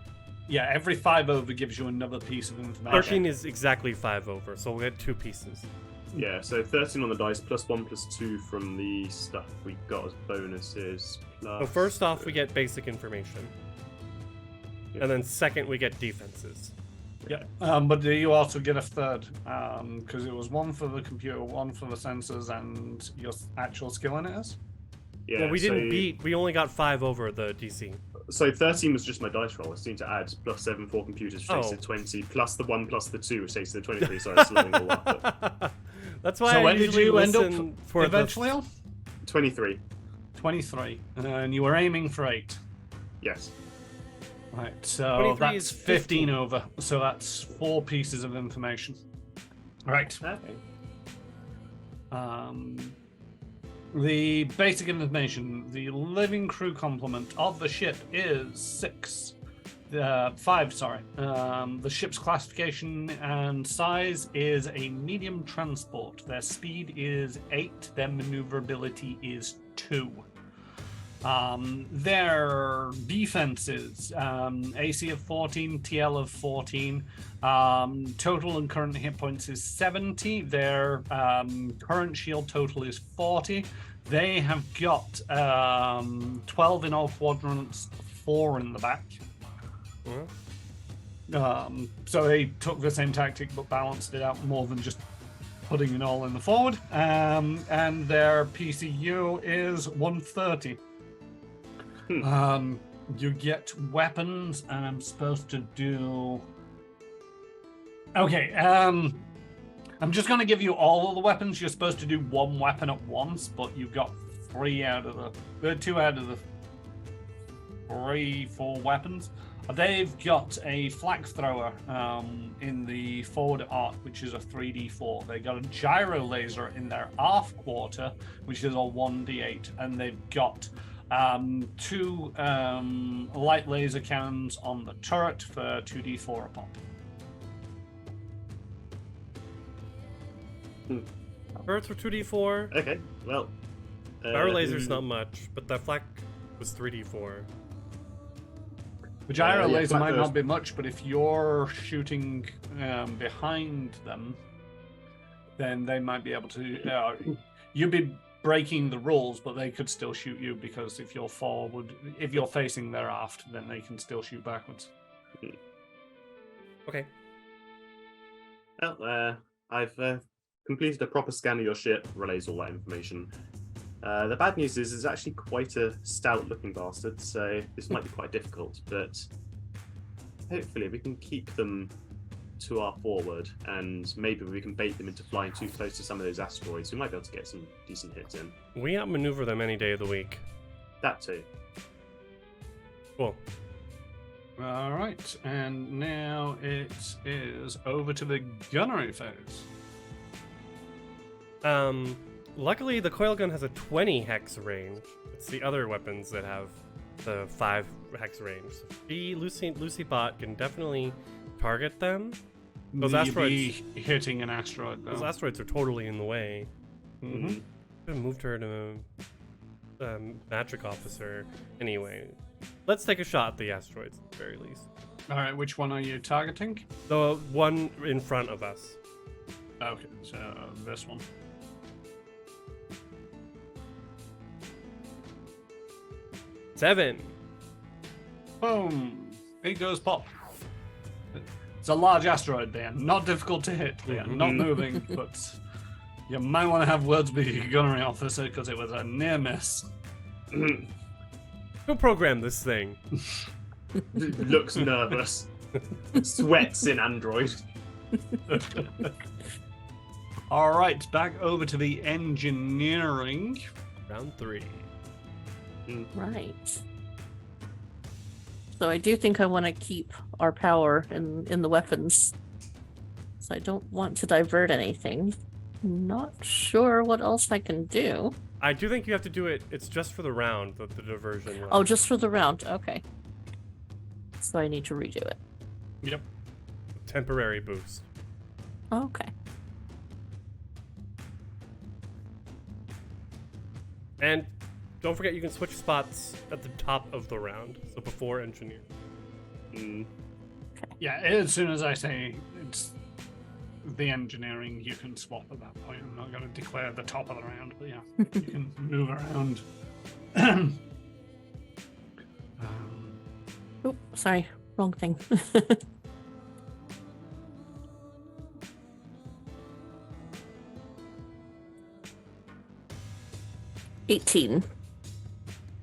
Yeah, every 5 over gives you another piece of information. 13 is exactly 5 over, so we'll get 2 pieces. Yeah, so 13 on the dice, +1, +2 from the stuff we got as bonuses. Plus... So first off, we get basic information. Yeah. And then second, we get defenses. Yeah, but you also get a third, because it was 1 for the computer, 1 for the sensors, and your actual skill in it is. Yeah, Well, we didn't so- beat. We only got 5 over the DC. So 13 was just my dice roll. I just need to add +7 for computers, which takes Oh. it 20, plus the 1 plus the 2, which takes it to 23. Sorry, it's loading all up. But That's why So I when did usually you end listen up for eventually? 23. 23, and you were aiming for 8. Yes. Right, so 23 that's is 15 over. So that's 4 pieces of information. Right. Okay. The basic information: the living crew complement of the ship is 5. Sorry. The ship's classification and size is a medium transport. Their speed is 8. Their maneuverability is 2. Their defenses, AC of 14, TL of 14, total and current hit points is 70. Their current shield total is 40. They have got 12 in all quadrants, 4 in the back. So they took the same tactic but balanced it out more than just putting it all in the forward. And their PCU is 130. You get weapons, and I'm supposed to do. Okay, I'm just going to give you all of the weapons. You're supposed to do 1 weapon at once, but you've got 2 out of the 3, 4 weapons. They've got a flak thrower in the forward arc, which is a 3d4. They got a gyro laser in their aft quarter, which is a 1d8, and they've got 2 light laser cannons on the turret for 2d4 a pop. Turrets were 2d4. Okay, well. Our laser's not much, but that flak was 3d4. The gyro Yeah, laser flak might those. not be much, but if you're shooting behind them, then they might be able to. You'd be breaking the rules, but they could still shoot you because if you're forward, if you're facing their aft, then they can still shoot backwards. Okay. Well, I've completed a proper scan of your ship, relays all that information. The bad news is it's actually quite a stout-looking bastard, so this might be quite difficult, but hopefully we can keep them to our forward, and maybe we can bait them into flying too close to some of those asteroids. We might be able to get some decent hits in. We outmaneuver them any day of the week. That too. Cool. All right, and now it is over to the gunnery phase. Luckily the coil gun has a 20 hex range. It's the other weapons that have the 5 hex range. So Lucy Bot can definitely target them. Those You'd asteroids. be hitting an asteroid, though. Those asteroids are totally in the way. Mm-hmm. Could have moved her to magic officer. Anyway, let's take a shot at the asteroids at the very least. All right, which one are you targeting? The one in front of us. Okay, so this one. Seven. Boom! It goes pop. It's a large asteroid. They are not difficult to hit. They are not moving, but you might want to have words with your gunnery officer because it was a near miss. Go program this thing. Looks nervous. Sweats in Android. All right, back over to the engineering. Round 3. Right. So I do think I want to keep our power in the weapons. So I don't want to divert anything. Not sure what else I can do. I do think you have to do it. It's just for the round, the diversion. Oh, just for the round. Okay. So I need to redo it. Yep. Temporary boost. Okay. And don't forget you can switch spots at the top of the round, so before engineer. Yeah, as soon as I say it's the engineering, you can swap at that point. I'm not going to declare the top of the round, but yeah, you can move around. Oh, sorry. Wrong thing. 18.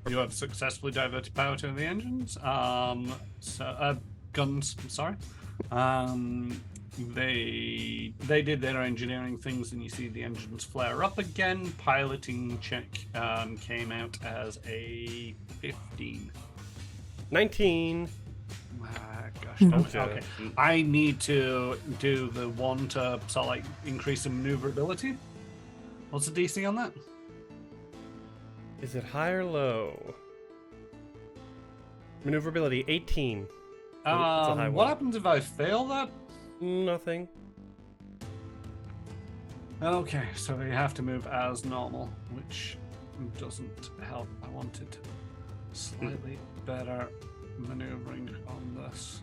You have successfully diverted power to the engines. Guns. I'm sorry. They did their engineering things, and you see the engines flare up again. Piloting check came out as a 15. 19. Gosh, damn it. Okay. Okay. I need to do the one to increase the maneuverability. What's the DC on that? Is it high or low? Maneuverability 18. It's a high What one. happens if I fail that? Nothing. Okay, so they have to move as normal, which doesn't help. I wanted slightly better maneuvering on this.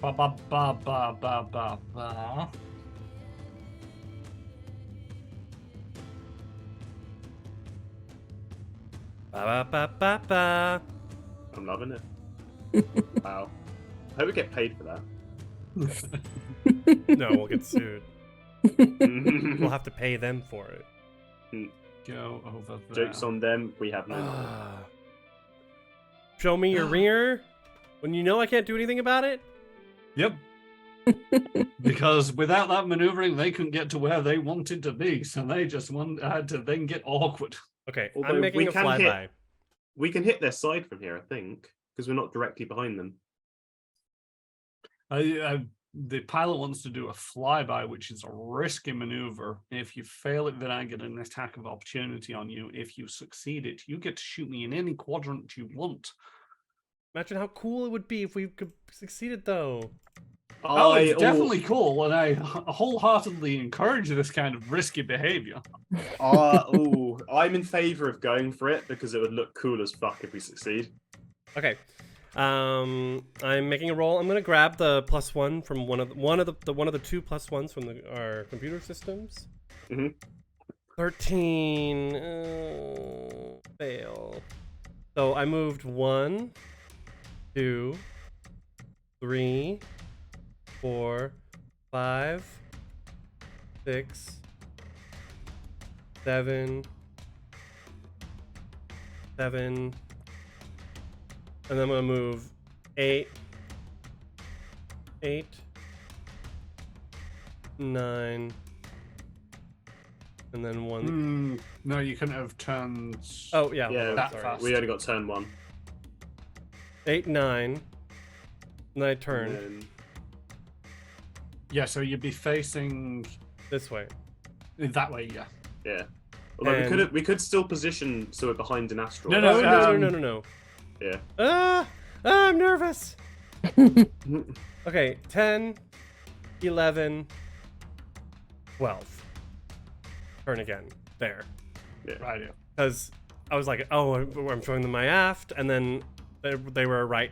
Ba ba ba ba ba ba ba. Ba ba ba ba ba. I'm loving it. Wow. I hope we get paid for that. No, we'll get sued. We'll have to pay them for it. Go over there. Jokes on them, we have no money. Show me your rear when you know I can't do anything about it. Yep. Because without that maneuvering, they couldn't get to where they wanted to be, so they just had to then get awkward. Okay, Although I'm making we a can flyby. We can hit their side from here, I think, because we're not directly behind them. The pilot wants to do a flyby, which is a risky maneuver. If you fail it, then I get an attack of opportunity on you. If you succeed it, you get to shoot me in any quadrant you want. Imagine how cool it would be if we could succeed it, though. Oh, it's definitely cool, and I wholeheartedly encourage this kind of risky behavior. I'm in favor of going for it because it would look cool as fuck if we succeed. Okay. I'm making a roll. I'm gonna grab the +1 from one of the 2 +1s from our computer systems. 13. Fail. So I moved 1, 2, 3, 4, 5, 6, 7, 7, and then I'm gonna move 8, 9, and then 1. No, you couldn't have turned. Oh yeah, Yeah, that sorry. fast. We only got turn 1. 8, 9, and I turn And then... Yeah, so you'd be facing this way. that way. Yeah. Yeah. Although And- we could still position so we're behind an asteroid. No, Oh, no. Yeah. I'm nervous. Okay, 10, 11, 12. Turn again. There. Right. Yeah. Because I was like, oh, I'm showing them my aft, and then they were right.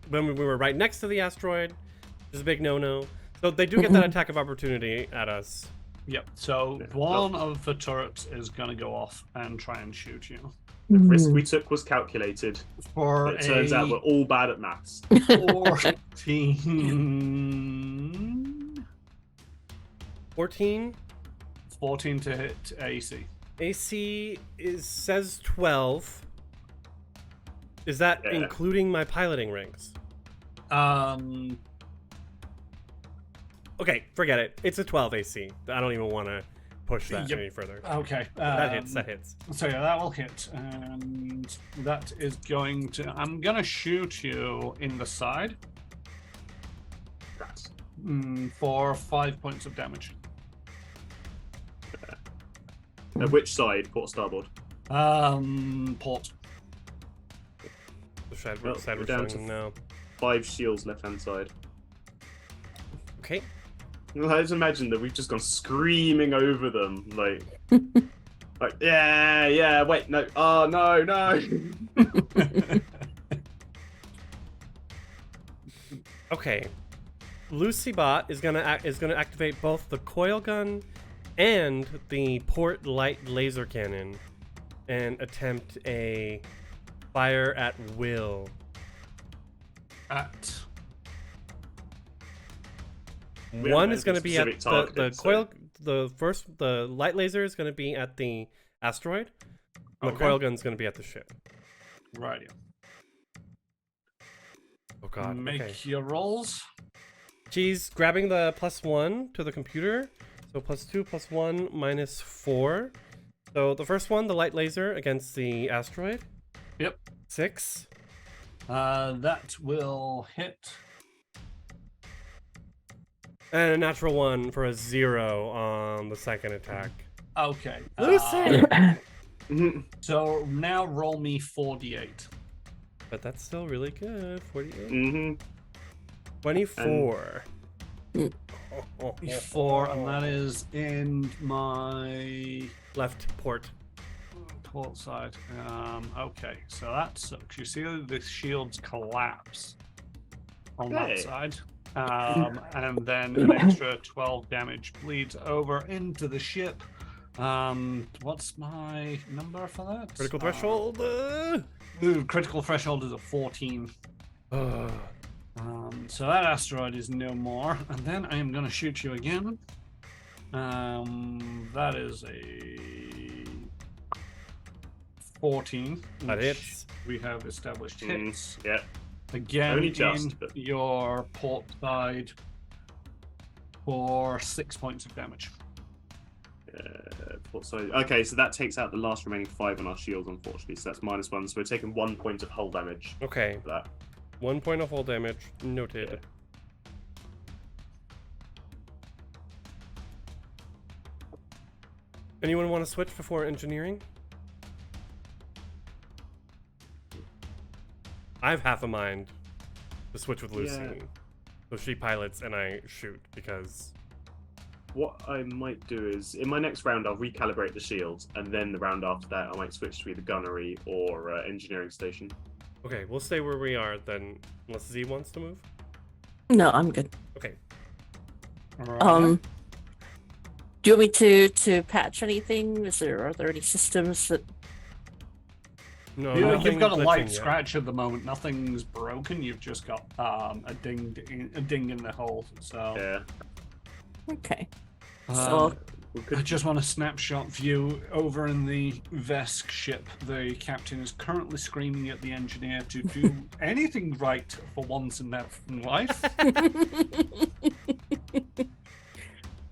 When we were right next to the asteroid, which is a big no-no. So they do get that attack of opportunity at us. Yep. So Yeah. one of the turrets is gonna go off and try and shoot you. The risk we took was calculated. For It turns out we're all bad at maths. 14. 14. 14 to hit AC. AC says 12. Is that Yeah. including my piloting rings? Okay, forget it. It's a 12 AC. I don't even want to push that Yep. any further. Okay. That hits. So yeah, that will hit, and that is going to. I'm gonna shoot you in the side Rats. for 5 points of damage. Which side? Port starboard. Port. The side, Well, side we're we're down showing to- now. 5 shields left hand side. Okay. I just imagine that we've just gone screaming over them, like, yeah. Wait, no. Oh no. Okay. LucyBot is gonna activate both the coil gun and the port light laser cannon and attempt a fire at will. At We One haven't is going to be at specific the target, so- coil. The light laser is going to be at the asteroid. And the Okay. coil gun is going to be at the ship. right. Oh god. Make Okay. your rolls. She's grabbing the +1 to the computer. So +2 +1 -4. So the first one, the light laser against the asteroid. Yep. 6. That will hit. And a natural 1 for a 0 on the second attack. Okay. Lucy! So now roll me 4d8. But that's still really good. 48. Mm-hmm. 24. 4, and that is in my Left port. port side. Okay, so that sucks. You see the shields collapse on that Hey. side. And then an extra 12 damage bleeds over into the ship. What's my number for that? Critical threshold. Ooh, critical threshold is a 14. So that asteroid is no more. And then I am going to shoot you again. That is a 14. That which hits. We have established hits. Yeah. Again, Only just, in but- your port side for 6 points of damage. Port side. Okay, so that takes out the last remaining 5 on our shields, unfortunately. So that's -1. So we're taking 1 point of hull damage Okay. for that. 1 point of hull damage. Noted. Yeah. Anyone want to switch before engineering? I have half a mind to switch with Lucy. Yeah. So she pilots and I shoot because... What I might do is, in my next round, I'll recalibrate the shields, and then the round after that, I might switch to either gunnery or engineering station. Okay, we'll stay where we are then, unless Z wants to move. No, I'm good. Okay. Right. Do you want me to patch anything? Are there any systems that? No, You've got a glitching light yet. scratch at the moment. Nothing's broken. You've just got a ding in the hole. So Yeah. Okay. um, So We I could just want a snapshot view over in the Vesk ship. The captain is currently screaming at the engineer to do anything right for once in their life.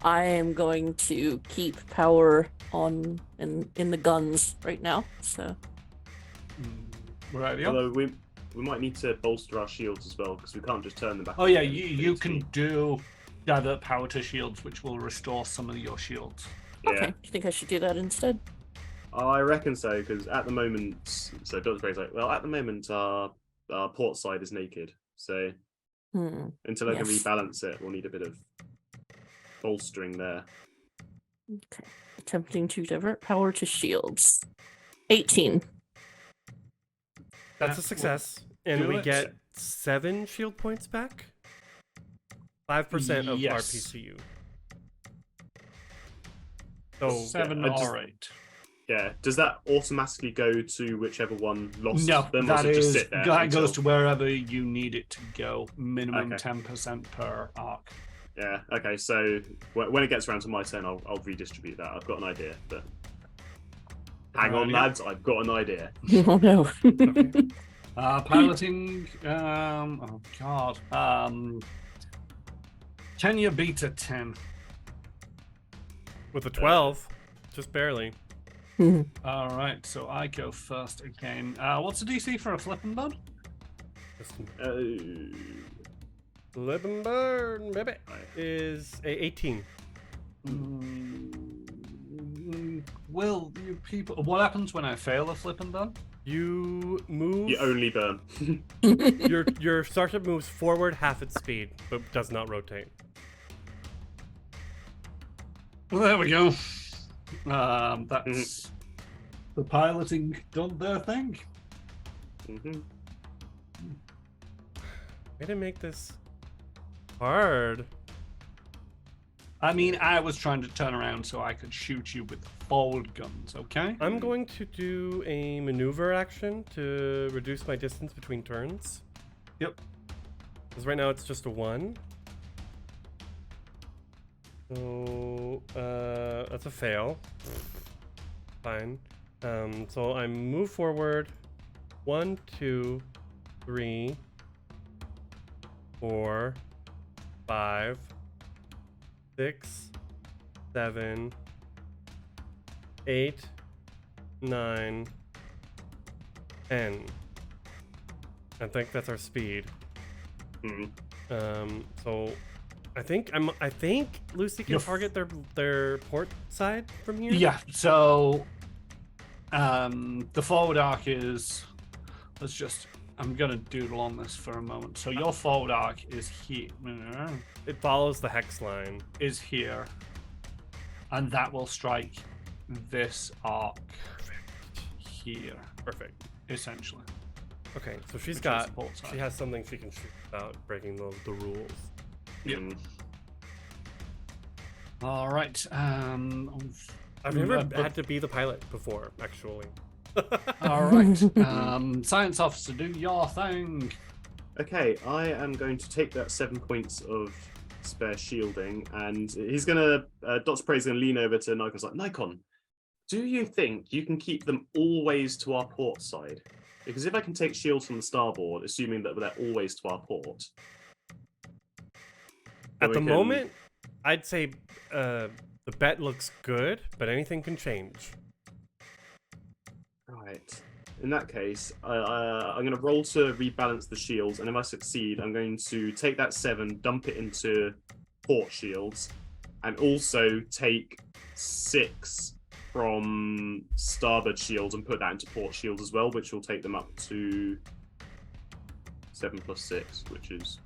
I am going to keep power on in the guns right now. So Right, Although we might need to bolster our shields as well because we can't just turn them back. Oh on yeah, again you for can XP. do divert power to shields, which will restore some of your shields. Yeah. okay, do you think I should do that instead? I reckon so because at the moment, so Dr. Gray's like, well, at the moment our port side is naked, so until I can Yes. rebalance it, we'll need a bit of bolstering there. Okay. Attempting to divert power to shields. 18. That's a That success, and do we it. get 7 shield points back. 5% of Yes. RPCU. So 7 I just- or 8. Yeah. Does that automatically go to whichever one lost No, them, or does that it just is sit there that until... goes to wherever you need it to go. Minimum Okay. 10% per arc. Yeah. Okay. So when it gets around to my turn, I'll redistribute that. I've got an idea, but hang on, Rightio. lads. I've got an idea. Oh no. Piloting. Oh god. Can you beat a 10? with a 12, just barely. All right, so I go first again. What's the DC for a flippin' bud? Just Uh, live and burn, baby. Right. Is a 18. Will you people? What happens when I fail a flippin' bud? You move. you only burn. Your starship moves forward half its speed, but does not rotate. Well, there we go. That's the piloting done their thing. Mhm. Way to make this hard. I mean, I was trying to turn around so I could shoot you with forward guns, okay? I'm going to do a maneuver action to reduce my distance between turns. Yep. Because right now it's just a 1. So, that's a fail. Fine. So I move forward 1, 2, 3, 4, 5, 6, 7, 8, 9, 10. I think that's our speed. Mhm. So I think Lucy can You're target their port side from here. Yeah, so the forward arc is I'm gonna doodle on this for a moment. So your forward arc is here, It follows the hex line. is here, and that will strike this arc here, Perfect. essentially. Okay, so she's Which got is the port side. she has something she can shoot without breaking the rules. Yep. Mm. All right. I've never but- had to be the pilot before, actually. All right. Science officer, do your thing. Okay, I am going to take that 7 points of spare shielding, and he's gonna. Dr. Prey's gonna lean over to Nikon. Like, Nikon, do you think you can keep them always to our port side? Because if I can take shields from the starboard, assuming that they're always to our port, then At the we can- moment, I'd say the bet looks good, but anything can change. Right. In that case, I'm going to roll to rebalance the shields, and if I succeed, I'm going to take that 7, dump it into port shields, and also take 6 from starboard shields and put that into port shields as well, which will take them up to 7 plus 6, which is,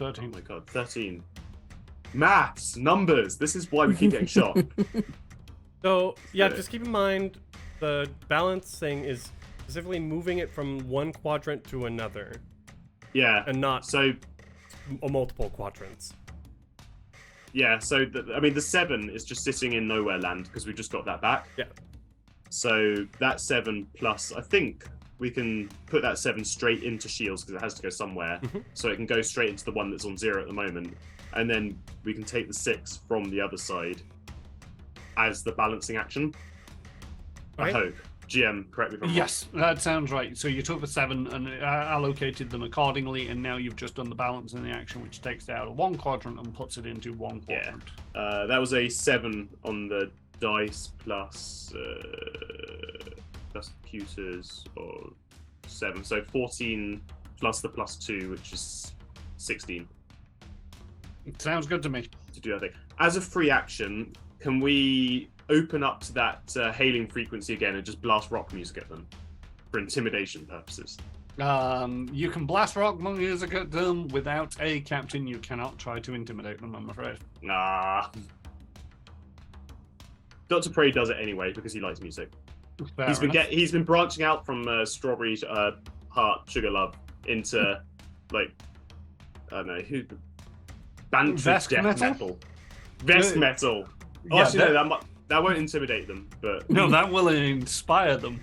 oh 13. my god, 13. Maths, numbers. This is why we keep getting shot. So yeah, So- just keep in mind the balancing is specifically moving it from one quadrant to another, Yeah. and not So multiple quadrants. Yeah, so the 7 is just sitting in nowhere land because we just got that back. Yeah. So that 7 plus, I think we can put that 7 straight into shields because it has to go somewhere. So it can go straight into the one that's on 0 at the moment. And then we can take the 6 from the other side as the balancing action. Right. I hope. GM, correct me if I'm wrong. Yes, that sounds right. So you took the 7 and allocated them accordingly, and now you've just done the balance in the action, which takes it out of one quadrant and puts it into one quadrant. That was a 7 on the dice plus computers or 7. So 14 plus the +2, which is 16. It sounds good to me. To do that thing. As a free action, can we open up to that hailing frequency again and just blast rock music at them for intimidation purposes? You can blast rock music at them without a captain. You cannot try to intimidate them, I'm afraid. Nah. Dr. Prey does it anyway because he likes music. He's been branching out from Strawberry Heart Sugar Love into like I don't know who Vesk metal. Vesk metal. Oh, Yeah, actually, no, that won't intimidate them, but no, that will inspire them.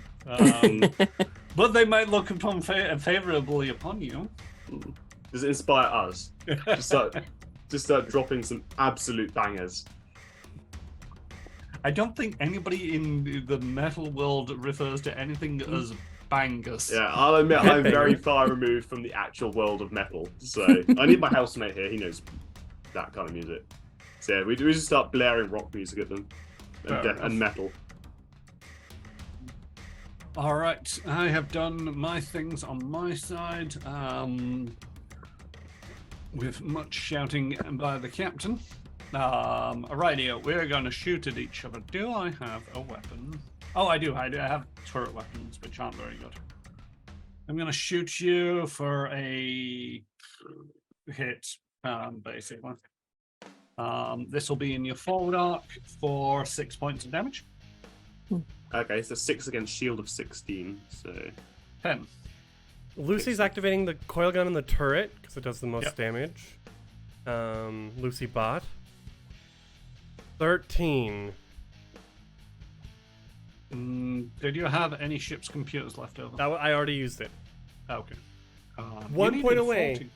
But they might look upon favorably upon you. does it inspire us? Just start dropping some absolute bangers. I don't think anybody in the metal world refers to anything as bangers. Yeah, I'll admit I'm very far removed from the actual world of metal, so I need my housemate here. He knows that kind of music. So yeah, we just start blaring rock music at them and metal. All right, I have done my things on my side. With much shouting by the captain. Rightio, we're going to shoot at each other. Do I have a weapon? Oh, I do. I have turret weapons, which aren't very good. I'm going to shoot you for a hit, basically. This will be in your forward arc for 6 points of damage. Okay, so 6 against shield of 16, so 10. Lucy's activating the coil gun in the turret because it does the most damage. Lucy bot. 13. Did you have any ship's computers left over? I already used it. Okay. 1 point away.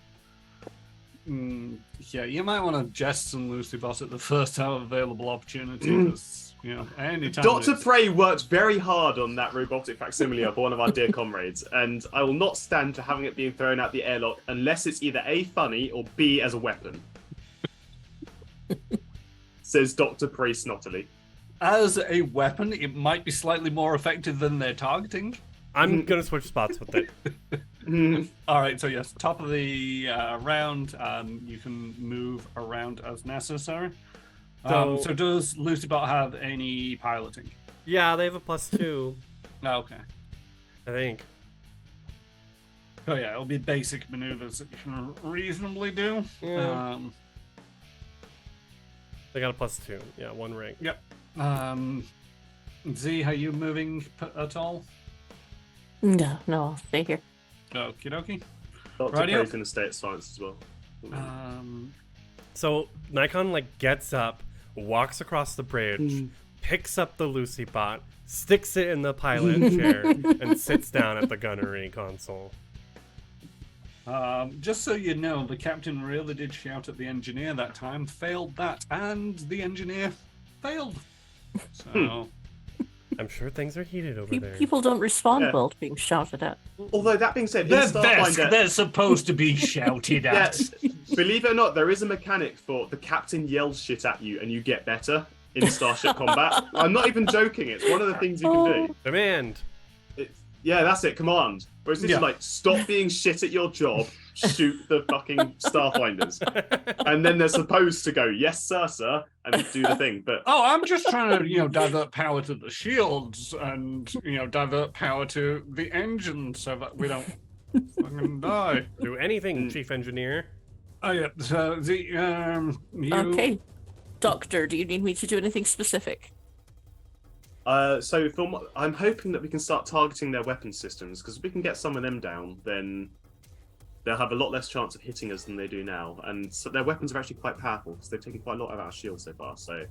Yeah, you might want to jettison Lucy Bot at the first available opportunity, because, anytime. Dr. Prey worked very hard on that robotic facsimile of one of our dear comrades, and I will not stand for having it being thrown out the airlock unless it's either A, funny, or B, as a weapon. Says Dr. Prey snottily. As a weapon, it might be slightly more effective than their targeting. I'm going to switch spots with it. All right, so yes, top of the round, you can move around as necessary. So does LucyBot have any piloting? Yeah, they have a +2. Okay. I think. Oh yeah, it'll be basic maneuvers that you can reasonably do. Yeah. They got a +2. Yeah, 1 rank. Yep. Z, are you moving at all? No, I'll stay here. Okie dokie. Dr. Prey's going to stay at science as well. So Nikon gets up, walks across the bridge, picks up the Lucy bot, sticks it in the pilot chair, and sits down at the gunnery console. Just so you know, the captain really did shout at the engineer that time, failed that, and the engineer failed. So I'm sure things are heated over there. People don't respond well to being shouted at. Although that being said, they're supposed to be shouted at. Believe it or not, there is a mechanic for the captain yells shit at you and you get better in Starship Combat. I'm not even joking. It's one of the things you can do. Demand. Yeah, that's it. Command. Whereas this is stop being shit at your job, shoot the fucking Starfinders. And then they're supposed to go, yes, sir, and do the thing. But I'm just trying to, divert power to the shields and, divert power to the engine so that we don't fucking die. Do anything, Chief Engineer. Oh, yeah. So, Okay. Doctor, do you need me to do anything specific? So I'm hoping that we can start targeting their weapon systems, because if we can get some of them down, then they'll have a lot less chance of hitting us than they do now. And so their weapons are actually quite powerful because they've taken quite a lot of our shield so far. So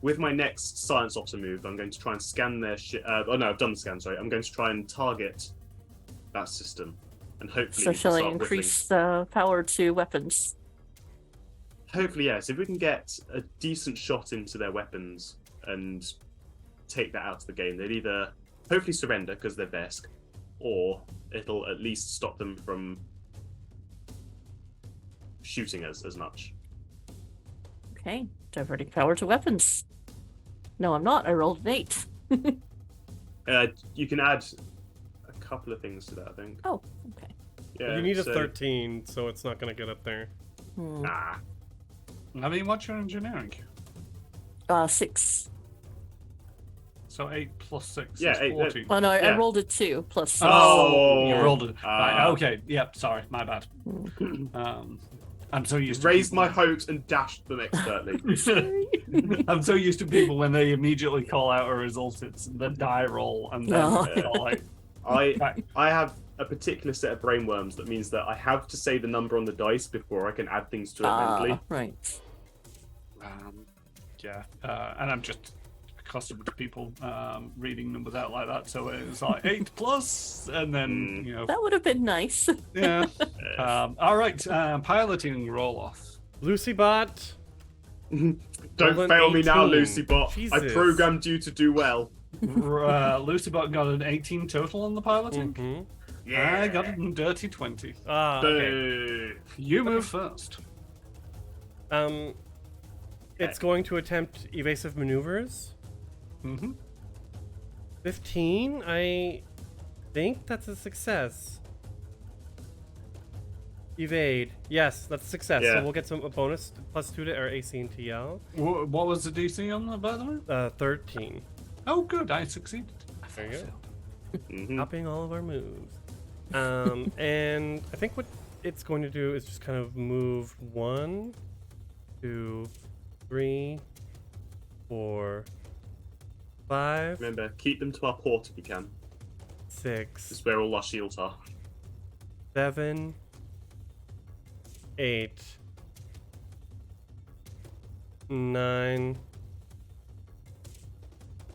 with my next science officer move, I'm going to try and scan their shit. Oh no, I've done the scan. Sorry, I'm going to try and target that system, and hopefully. So we can shall I start increase the power to weapons? Hopefully, yes. If we can get a decent shot into their weapons and take that out of the game, they'd either hopefully surrender because they're Vesk, or it'll at least stop them from shooting us as much. Okay, diverting power to weapons. No, I'm not. I rolled an 8. You can add a couple of things to that, I think. Oh, okay. Yeah, You need a 13, so it's not going to get up there. Ah, I mean, what's your engineering? 6. So 8 plus 6 Yeah, is 8, 14. Oh no, I Yeah. rolled a 2 plus 6. Oh, you rolled it. Right, ah. okay, yep, sorry, my bad. I'm so used to raised people- my hopes and dashed them expertly. I'm so used to people when they immediately call out a result, it's the die roll, and then Oh. they're like, I have a particular set of brainworms that means that I have to say the number on the dice before I can add things to it mentally. Right. yeah, and I'm just accustomed to people reading numbers out like that, so it's like 8 plus, and then, you know, That would have been nice. yeah. All right, piloting roll off. Lucy Bot. Don't Roll an fail me now, 18. Lucy Bot. I Jesus. programmed you to do well. Lucybot got an 18 total on the piloting. Mm-hmm. I got a dirty 20. Ah, okay. Boo. You move first. It's going to attempt evasive maneuvers. Mm-hmm. 15? I think that's a success. Evade. Yes, that's a success. Yeah. So we'll get a bonus +2 to our AC and TL. What was the DC on that, by the way? 13. Oh, good. I succeeded. There you go. Mhm. Copying all of our moves. And I think what it's going to do is just kind of move 1, 2, 3, 4, 5, Remember, keep them to our port if you can. 6, This is where all our shields are. 7, 8, 9,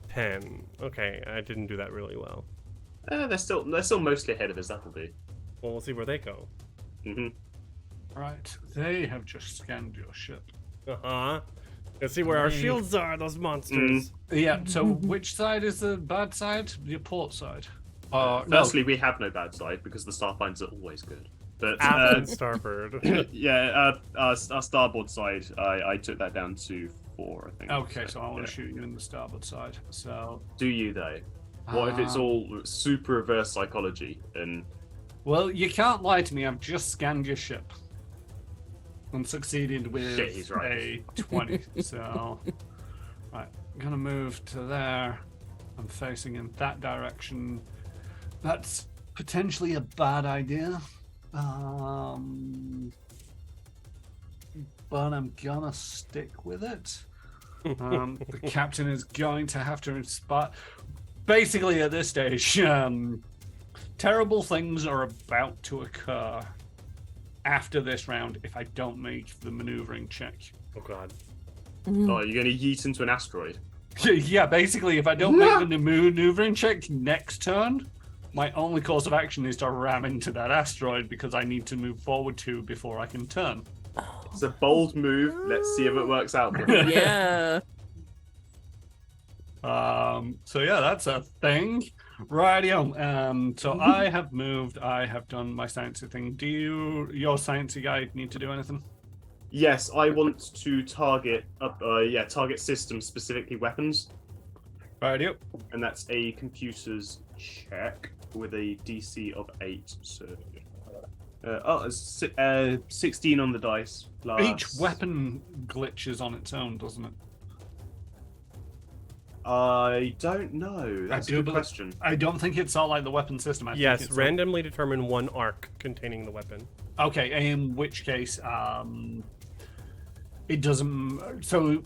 10. Okay, I didn't do that really well. They're still mostly ahead of us. That'll be. Well, we'll see where they go. hmm Right. They have just scanned your ship. Uh-huh. Let's see where our Hey. shields are, those monsters. Yeah, so which side is the bad side? The port side? No. Firstly, we have no bad side because the Starfinders are always good. But Aft and starboard. yeah, our starboard side, I took that down to 4, I think. Okay, so I want yeah. to shoot you in the starboard side. So, Do you though? What if it's all super reverse psychology and well, you can't lie to me. I've just scanned your ship and succeeded with Shit, he's right. a 20. So, right, I'm gonna move to there. I'm facing in that direction. That's potentially a bad idea. But I'm gonna stick with it. The captain is going to have to inspire. Basically, at this stage, terrible things are about to occur after this round if I don't make the maneuvering check. Oh god. oh, you're going to yeet into an asteroid? Yeah, basically, if I don't make the maneuvering check next turn, my only course of action is to ram into that asteroid because I need to move forward 2 before I can turn. It's a bold move. Let's see if it works out. For you. Yeah. So yeah, that's a thing. Rightio. So I have moved. I have done my sciencey thing. Do your sciencey guy need to do anything? Yes, I want to target target system, specifically weapons, Rightio. and that's a computer's check with a DC of 8. So, 16 on the dice. Plus... Each weapon glitches on its own, doesn't it? I don't know. That's a good believe- question. I don't think it's all like the weapon system. I think Yes, it's randomly determine one arc containing the weapon. Okay, in which case, it doesn't. So,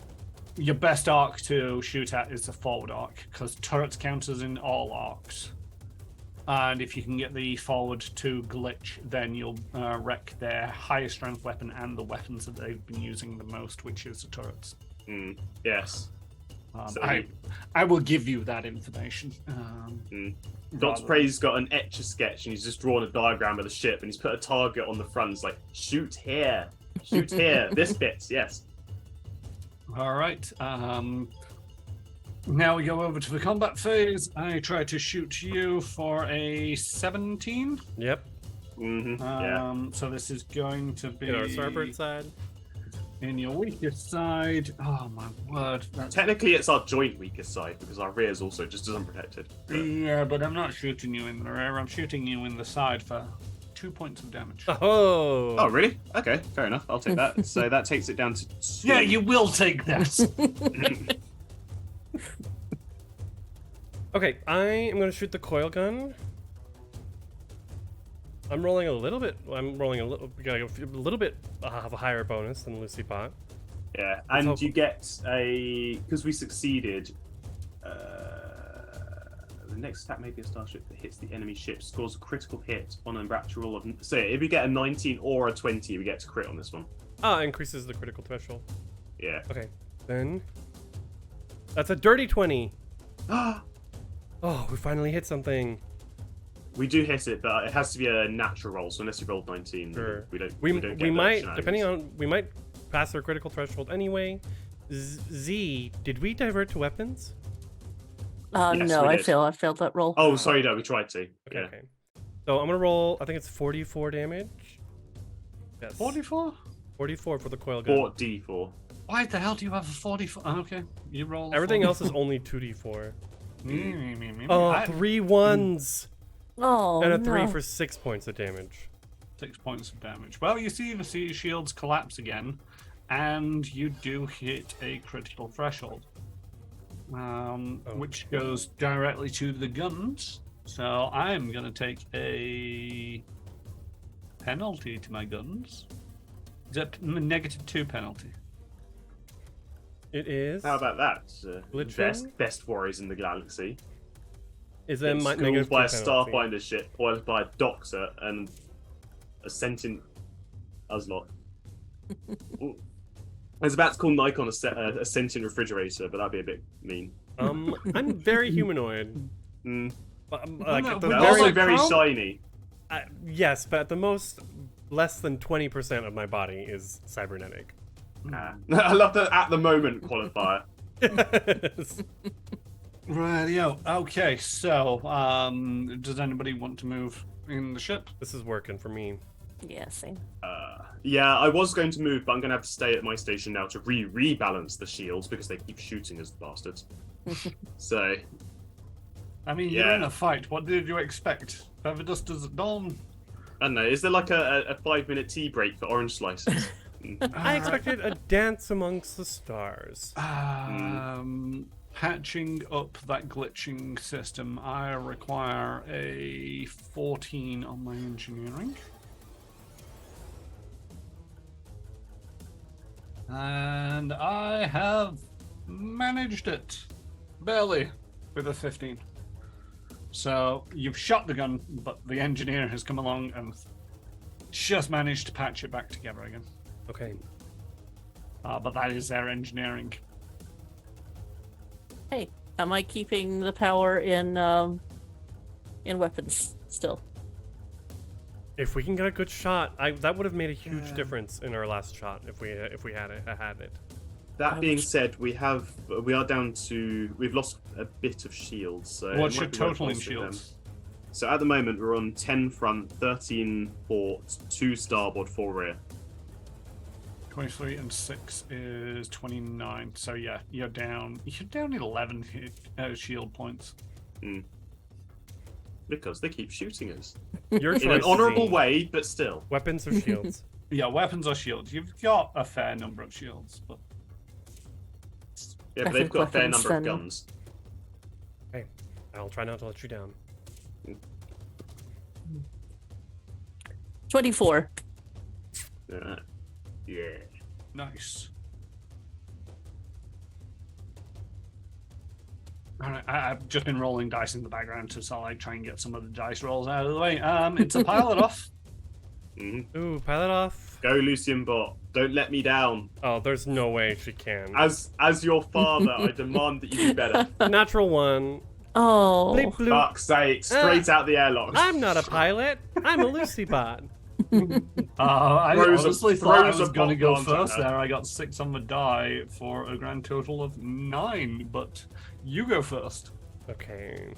your best arc to shoot at is the forward arc because turrets counters in all arcs. And if you can get the forward to glitch, then you'll wreck their highest strength weapon and the weapons that they've been using the most, which is the turrets. Yes. So I will give you that information. Dr. Prey's got an etch-a-sketch, and he's just drawn a diagram of the ship, and he's put a target on the front. It's like, shoot here, this bit, yes. All right. Now we go over to the combat phase. I try to shoot you for a 17. Yep. So this is going to be In our starboard side. in your weakest side. Oh my word! Technically, it's our joint weakest side because our rear is also just as unprotected. Yeah, but I'm not shooting you in the rear. I'm shooting you in the side for 2 points of damage. Oh, really? Okay, fair enough. I'll take that. So that takes it down to 2. Yeah, you will take that. Okay, I am going to shoot the coil gun. I'm rolling a little bit. We got a little bit of a higher bonus than Lucy Pot. Yeah, and you get because we succeeded. The next attack may be a starship that hits the enemy ship, scores a critical hit on a natural roll of. So if we get a 19 or a 20, we get to crit on this one. Increases the critical threshold. Yeah. Okay, then that's a dirty 20. Oh, we finally hit something. We do hit it, but it has to be a natural roll. So unless you rolled 19, Sure. we don't. We don't get might, those depending on, we might pass our critical threshold anyway. Z, did we divert to weapons? Yes, no, we I did. failed that roll. Oh, sorry, no, we tried to. Okay, Yeah. okay. So I'm gonna roll. I think it's 44 damage. Yes. 44? 44 for the coil gun. 4d4. Why the hell do you have a 44? Okay, you roll. Everything else is only 2d4. Me. Oh, 3 1s Oh, and a 3 no. for 6 points of damage. 6 points of damage. Well, you see the sea shields collapse again, and you do hit a critical threshold, which goes directly to the guns. So I'm going to take a penalty to my guns. Is that -2 penalty? It is. How about that? Glitching? Best warriors in the galaxy. Is that It's my schooled negative by a 2 penalty? Starfinder ship, piloted by a Doctor and a sentient Uzlot. I was about to call Nikon a sentient refrigerator, but that'd be a bit mean. I'm very humanoid. But, like, No, at the but They're also also very Chrome? shiny. yes, but at the most, less than 20% of my body is cybernetic. I love the at the moment qualifier. Yes. Rightio. Okay, so does anybody want to move in the ship? This is working for me. Yeah, same. Yeah, I was going to move, but I'm going to have to stay at my station now to rebalance the shields because they keep shooting us, the bastards. So, I mean, you're Yeah. in a fight. What did you expect? Feather dusters at dawn? I don't know. Is there like a 5-minute tea break for orange slices? I expected a dance amongst the stars. Patching up that glitching system, I require a 14 on my engineering. And I have managed it. Barely. With a 15. So you've shot the gun, but the engineer has come along and just managed to patch it back together again. Okay. But that is their engineering. Hey, am I keeping the power in weapons still? Mm-hmm. If we can get a good shot, that would have made a huge difference in our last shot if we had it. That being said, we've lost a bit of shields. So What's it your might be worth total in bolstering them. shields? So at the moment we're on 10 front, 13 port, 2 starboard, 4 rear. 23 and 6 is 29. So yeah, you're down 11 shield points. Because they keep shooting us. Your choice, In an honourable Z. way, but still. Weapons or shields? Yeah, weapons or shields. You've got a fair number of shields, but Yeah, I but they've think got a fair weapons number of then- guns. Hey, I'll try not to let you down. 24. Yeah. nice. All right, I've just been rolling dice in the background to sort of like try and get some of the dice rolls out of the way. It's a pilot off. Ooh, pilot off. Go, Lucian Bot. Don't let me down. Oh, there's no way she can. As your father, I demand that you do better. Natural one. Oh. Bleep, bloop. Fuck's sake, straight out the airlock. I'm not a pilot. I'm a Lucy bot. I Throws a- honestly thought I throws was a going to go popcorn first to her. there. I got 6 on the die for a grand total of 9, but you go first. Okay.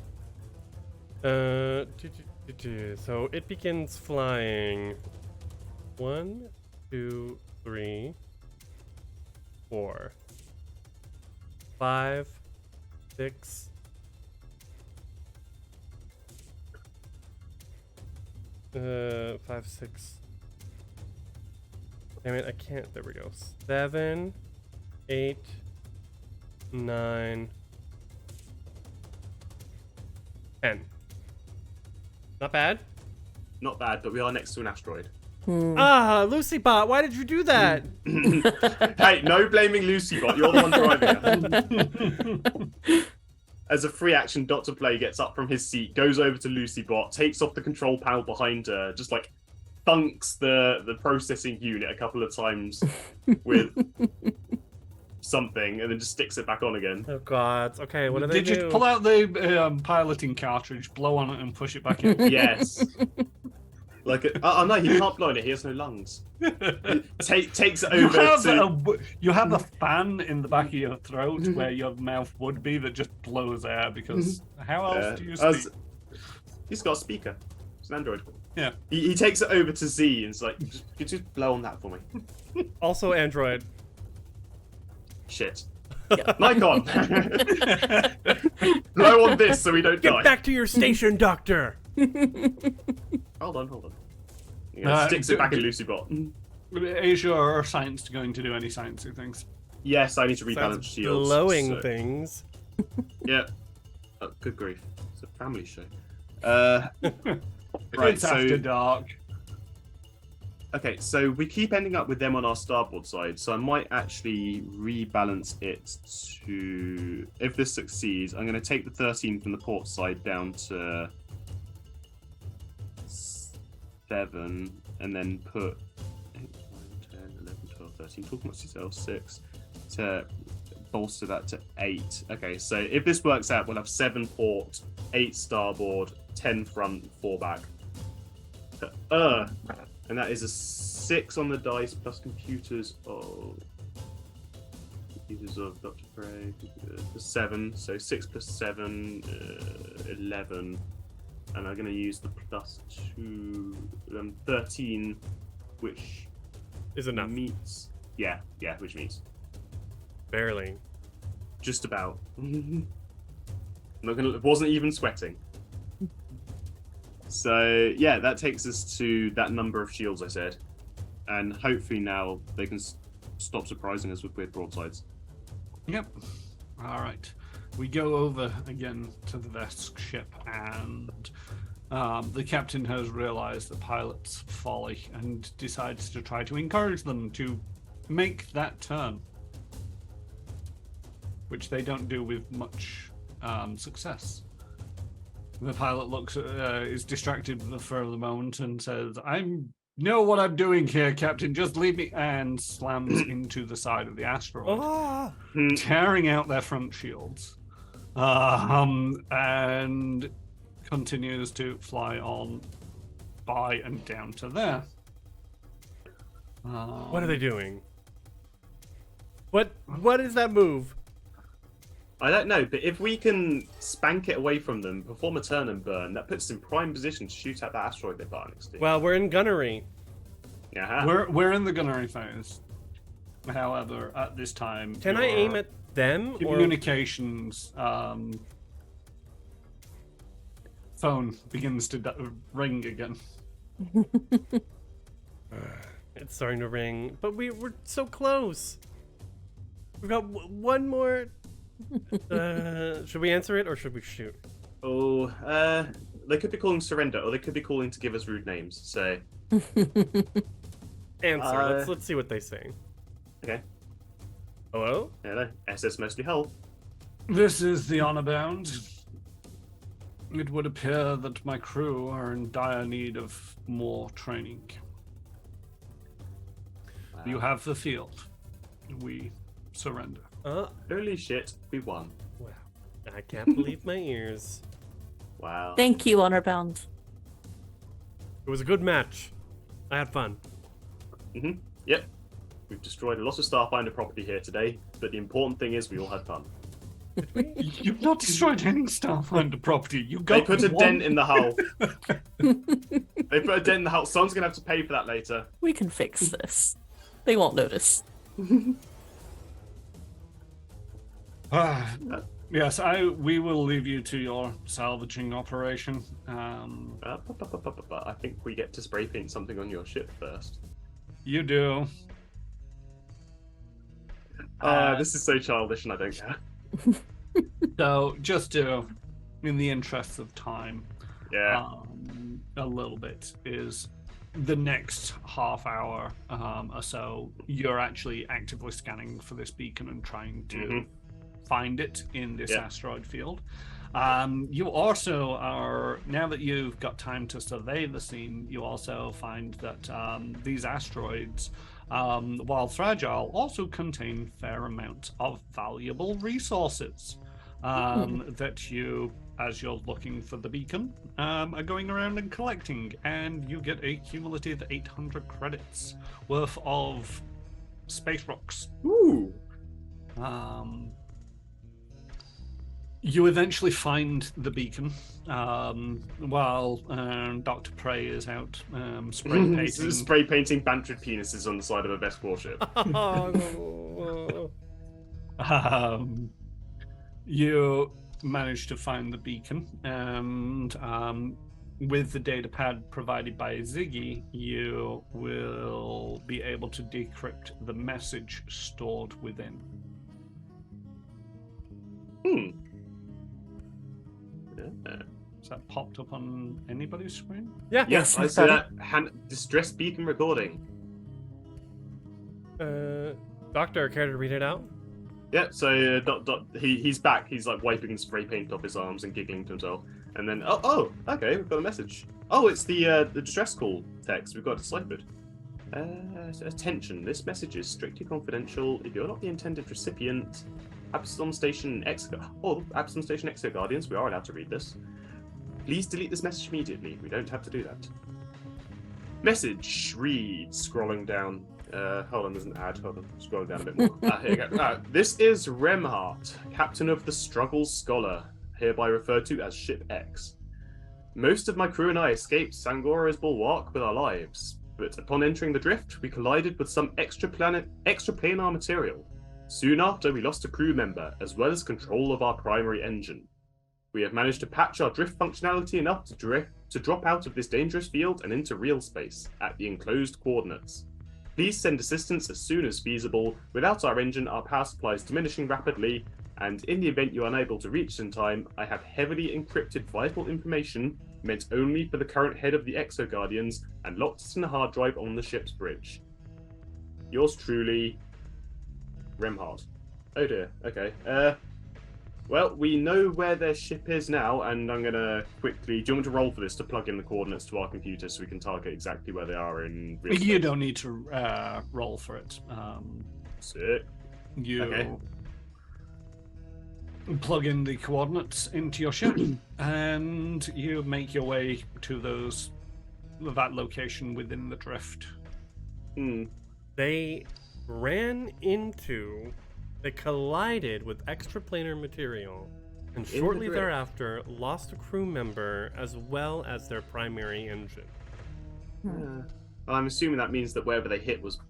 So it begins flying. 1, 2, 3, 4, 5, 6. Five, 6. Damn it, I can't. There we go. 7, 8, 9, 10. Not bad. Not bad, but we are next to an asteroid. Ah, Lucy Bot, why did you do that? Hey, no blaming Lucy Bot. You're the one driving her. As a free action, Dr. Play gets up from his seat, goes over to Lucy Bot, takes off the control panel behind her, just like thunks the processing unit a couple of times with something, and then just sticks it back on again. Oh god. Okay, what do they Did do? you pull out the piloting cartridge, blow on it, and push it back in? Yes. Like, oh no, he can't blow on it. He has no lungs. Takes it You over have, to. you have a fan in the back of your throat where your mouth would be that just blows air because how else do you speak? He's got a speaker. It's an android. Yeah. He takes it over to Z and is like, could you just blow on that for me? Also Android. Shit. Nikon! Blow on this so we don't Get die. back to your station, Doctor! Hold on. Yeah, sticks it back in Lucy Bot. Is your science going to do any sciencey things? Yes, I need to rebalance Sounds shields. blowing so- things. Yeah. Oh, good grief. It's a family show. Right, It's after dark. Okay, so we keep ending up with them on our starboard side, so I might actually rebalance it to... If this succeeds, I'm going to take the 13 from the port side down to 7, and then put 8, 9, 10, 11, 12, 13, talk much detail, 6, to bolster that to 8. Okay, so if this works out, we'll have 7 port, 8 starboard, 10 front, 4 back. And that is a 6 on the dice plus computers of Dr. Prey, 7. So 6 plus 7, 11. And I'm going to use the plus 2, 13, which Is enough. meets. Yeah, which meets Barely. just about. Wasn't even sweating. So yeah, that takes us to that number of shields I said, and hopefully now they can stop surprising us with weird broadsides. Yep. All right. We go over again to the Vesk ship, and the captain has realized the pilot's folly and decides to try to encourage them to make that turn, which they don't do with much success. The pilot is distracted for the moment and says, "I know what I'm doing here, Captain. Just leave me," and slams into the side of the asteroid, Ah! tearing out their front shields, and continues to fly on by and down to there. What are they doing? What is that move? I don't know, but if we can spank it away from them, perform a turn and burn, that puts us in prime position to shoot at that asteroid they're parked next to. Well, we're in gunnery. Yeah. We're in the gunnery phase. However, at this time, Can I aim at them? Or... communications phone begins to ring again. It's starting to ring, but we're so close. We've got one more. Should we answer it or should we shoot? Oh, they could be calling surrender, or they could be calling to give us rude names. So Answer. Let's see what they say. okay. Hello? Hello, SS mostly hull. This is the honor bound. It would appear that my crew are in dire need of more training. You have the field. We surrender. Holy shit, we won. Wow. I can't believe my ears. Wow. Thank you, Honor Bound. It was a good match. I had fun. Yep. We've destroyed a lot of Starfinder property here today, but the important thing is we all had fun. You've not destroyed any Starfinder property. You got They put a one. dent in the hull. They put a dent in the hull. Someone's going to have to pay for that later. We can fix this. They won't notice. Yes, we will leave you to your salvaging operation. I think we get to spray paint something on your ship first. You do. This is so childish and I don't care. So, just to, in the interests of time, Yeah. a little bit is the next half hour or so, you're actually actively scanning for this beacon and trying to find it in this asteroid field. You also are, now that you've got time to survey the scene, you also find that these asteroids, while fragile, also contain fair amount of valuable resources that you, as you're looking for the beacon, are going around and collecting, and you get a cumulative 800 credits worth of space rocks. Ooh. You eventually find the beacon while Dr. Prey is out spray painting. Spray painting bantered penises on the side of a best warship. You manage to find the beacon, and with the data pad provided by Ziggy, you will be able to decrypt the message stored within. Is that popped up on anybody's screen? Yeah. Yes, I see that. Distress beacon recording. Doctor, care to read it out? Yeah, so he's back. He's like wiping spray paint off his arms and giggling to himself. And then, okay, we've got a message. Oh, it's the distress call text. We've got it deciphered. Attention, this message is strictly confidential. If you're not the intended recipient, Absalom Station Exo Guardians, we are allowed to read this. Please delete this message immediately. We don't have to do that. Message reads, scrolling down. Hold on, there's an ad. Hold on, scrolling down a bit more. Here you go. This is Remhart, captain of the Struggle Scholar, hereby referred to as Ship X. Most of my crew and I escaped Sangora's bulwark with our lives, but upon entering the drift, we collided with some extraplanar material. Soon after, we lost a crew member, as well as control of our primary engine. We have managed to patch our drift functionality enough to drop out of this dangerous field and into real space, at the enclosed coordinates. Please send assistance as soon as feasible. Without our engine, our power supply is diminishing rapidly, and in the event you are unable to reach in time, I have heavily encrypted vital information meant only for the current head of the Exo Guardians and locked it in a hard drive on the ship's bridge. Yours truly, Remhard. Oh dear, okay. Well, we know where their ship is now, and I'm gonna quickly... Do you want me to roll for this to plug in the coordinates to our computer so we can target exactly where they are in real space? You don't need to roll for it. Sick. You plug in the coordinates into your ship, and you make your way to that location within the drift. They collided with extraplanar material, and shortly thereafter lost a crew member as well as their primary engine. Well, I'm assuming that means that wherever they hit was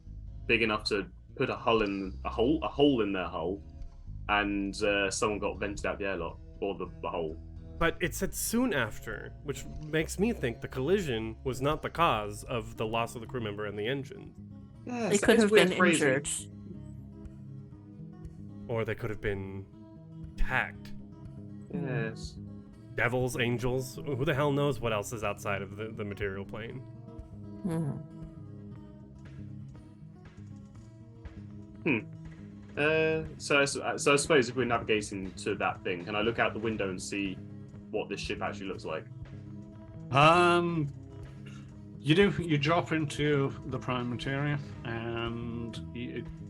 big enough to put a hole in their hull, and someone got vented out the airlock or the hole. But it said soon after, which makes me think the collision was not the cause of the loss of the crew member and the engine. Yes, They could have been injured. Or they could have been attacked. Yes. Devils, angels, who the hell knows what else is outside of the material plane. So I suppose if we're navigating to that thing, can I look out the window and see what this ship actually looks like? You do. You drop into the prime materia, and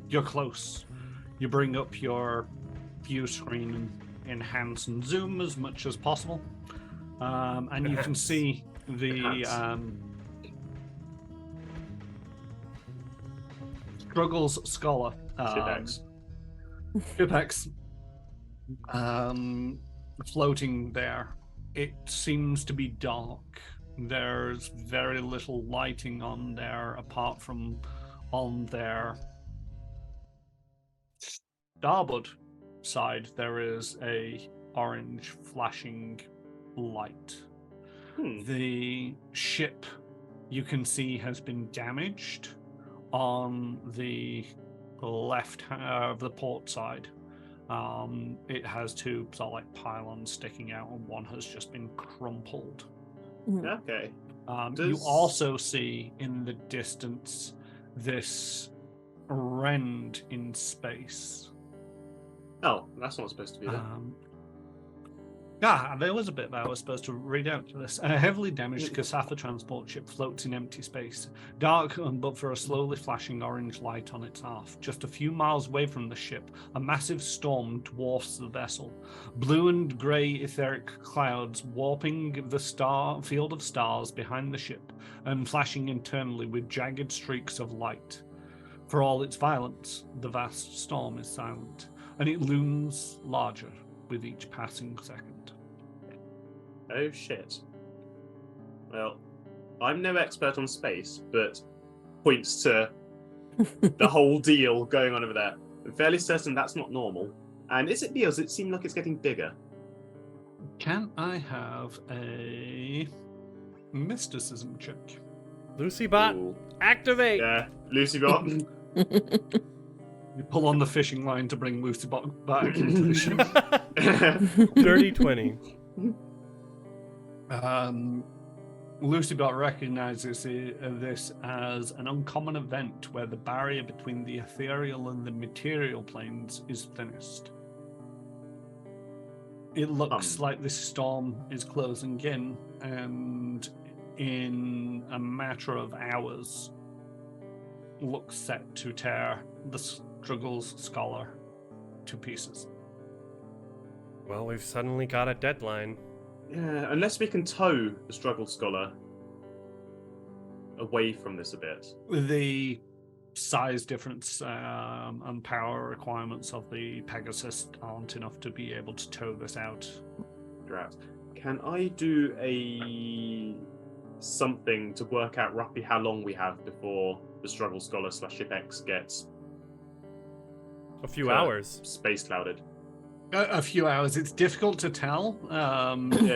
you're close. You bring up your view screen and enhance and zoom as much as possible, and you can see the Struggles Scholar. Shipex. Floating there. It seems to be dark. There's very little lighting on there apart from on their starboard side there is a orange flashing light. The ship you can see has been damaged on the left of the port side. It has two sort of like pylons sticking out, and one has just been crumpled. Okay. You also see in the distance this rend in space. Oh, that's not supposed to be there. There was a bit that I was supposed to read out to this. A heavily damaged Kasatha transport ship floats in empty space, dark but for a slowly flashing orange light on its aft. Just a few miles away from the ship, a massive storm dwarfs the vessel. Blue and grey etheric clouds warping the star field of stars behind the ship and flashing internally with jagged streaks of light. For all its violence, the vast storm is silent, and it looms larger with each passing second. Oh shit. Well, I'm no expert on space, but points to the whole deal going on over there. I'm fairly certain that's not normal. And is it Does it seem like it's getting bigger? Can I have a mysticism check? Lucy Bot, Ooh. activate! Yeah, Lucy Bot. You pull on the fishing line to bring Lucy back into the ship. Dirty 20. Lucybot recognizes this as an uncommon event where the barrier between the ethereal and the material planes is thinnest. It looks like this storm is closing in, and in a matter of hours, looks set to tear the Struggles Scholar to pieces. Well, we've suddenly got a deadline. Yeah, unless we can tow the Struggle Scholar away from this a bit. The size difference and power requirements of the Pegasus aren't enough to be able to tow this out. Can I do something to work out roughly how long we have before the Struggle Scholar / Ship X gets A few hours. Space clouded? A few hours. It's difficult to tell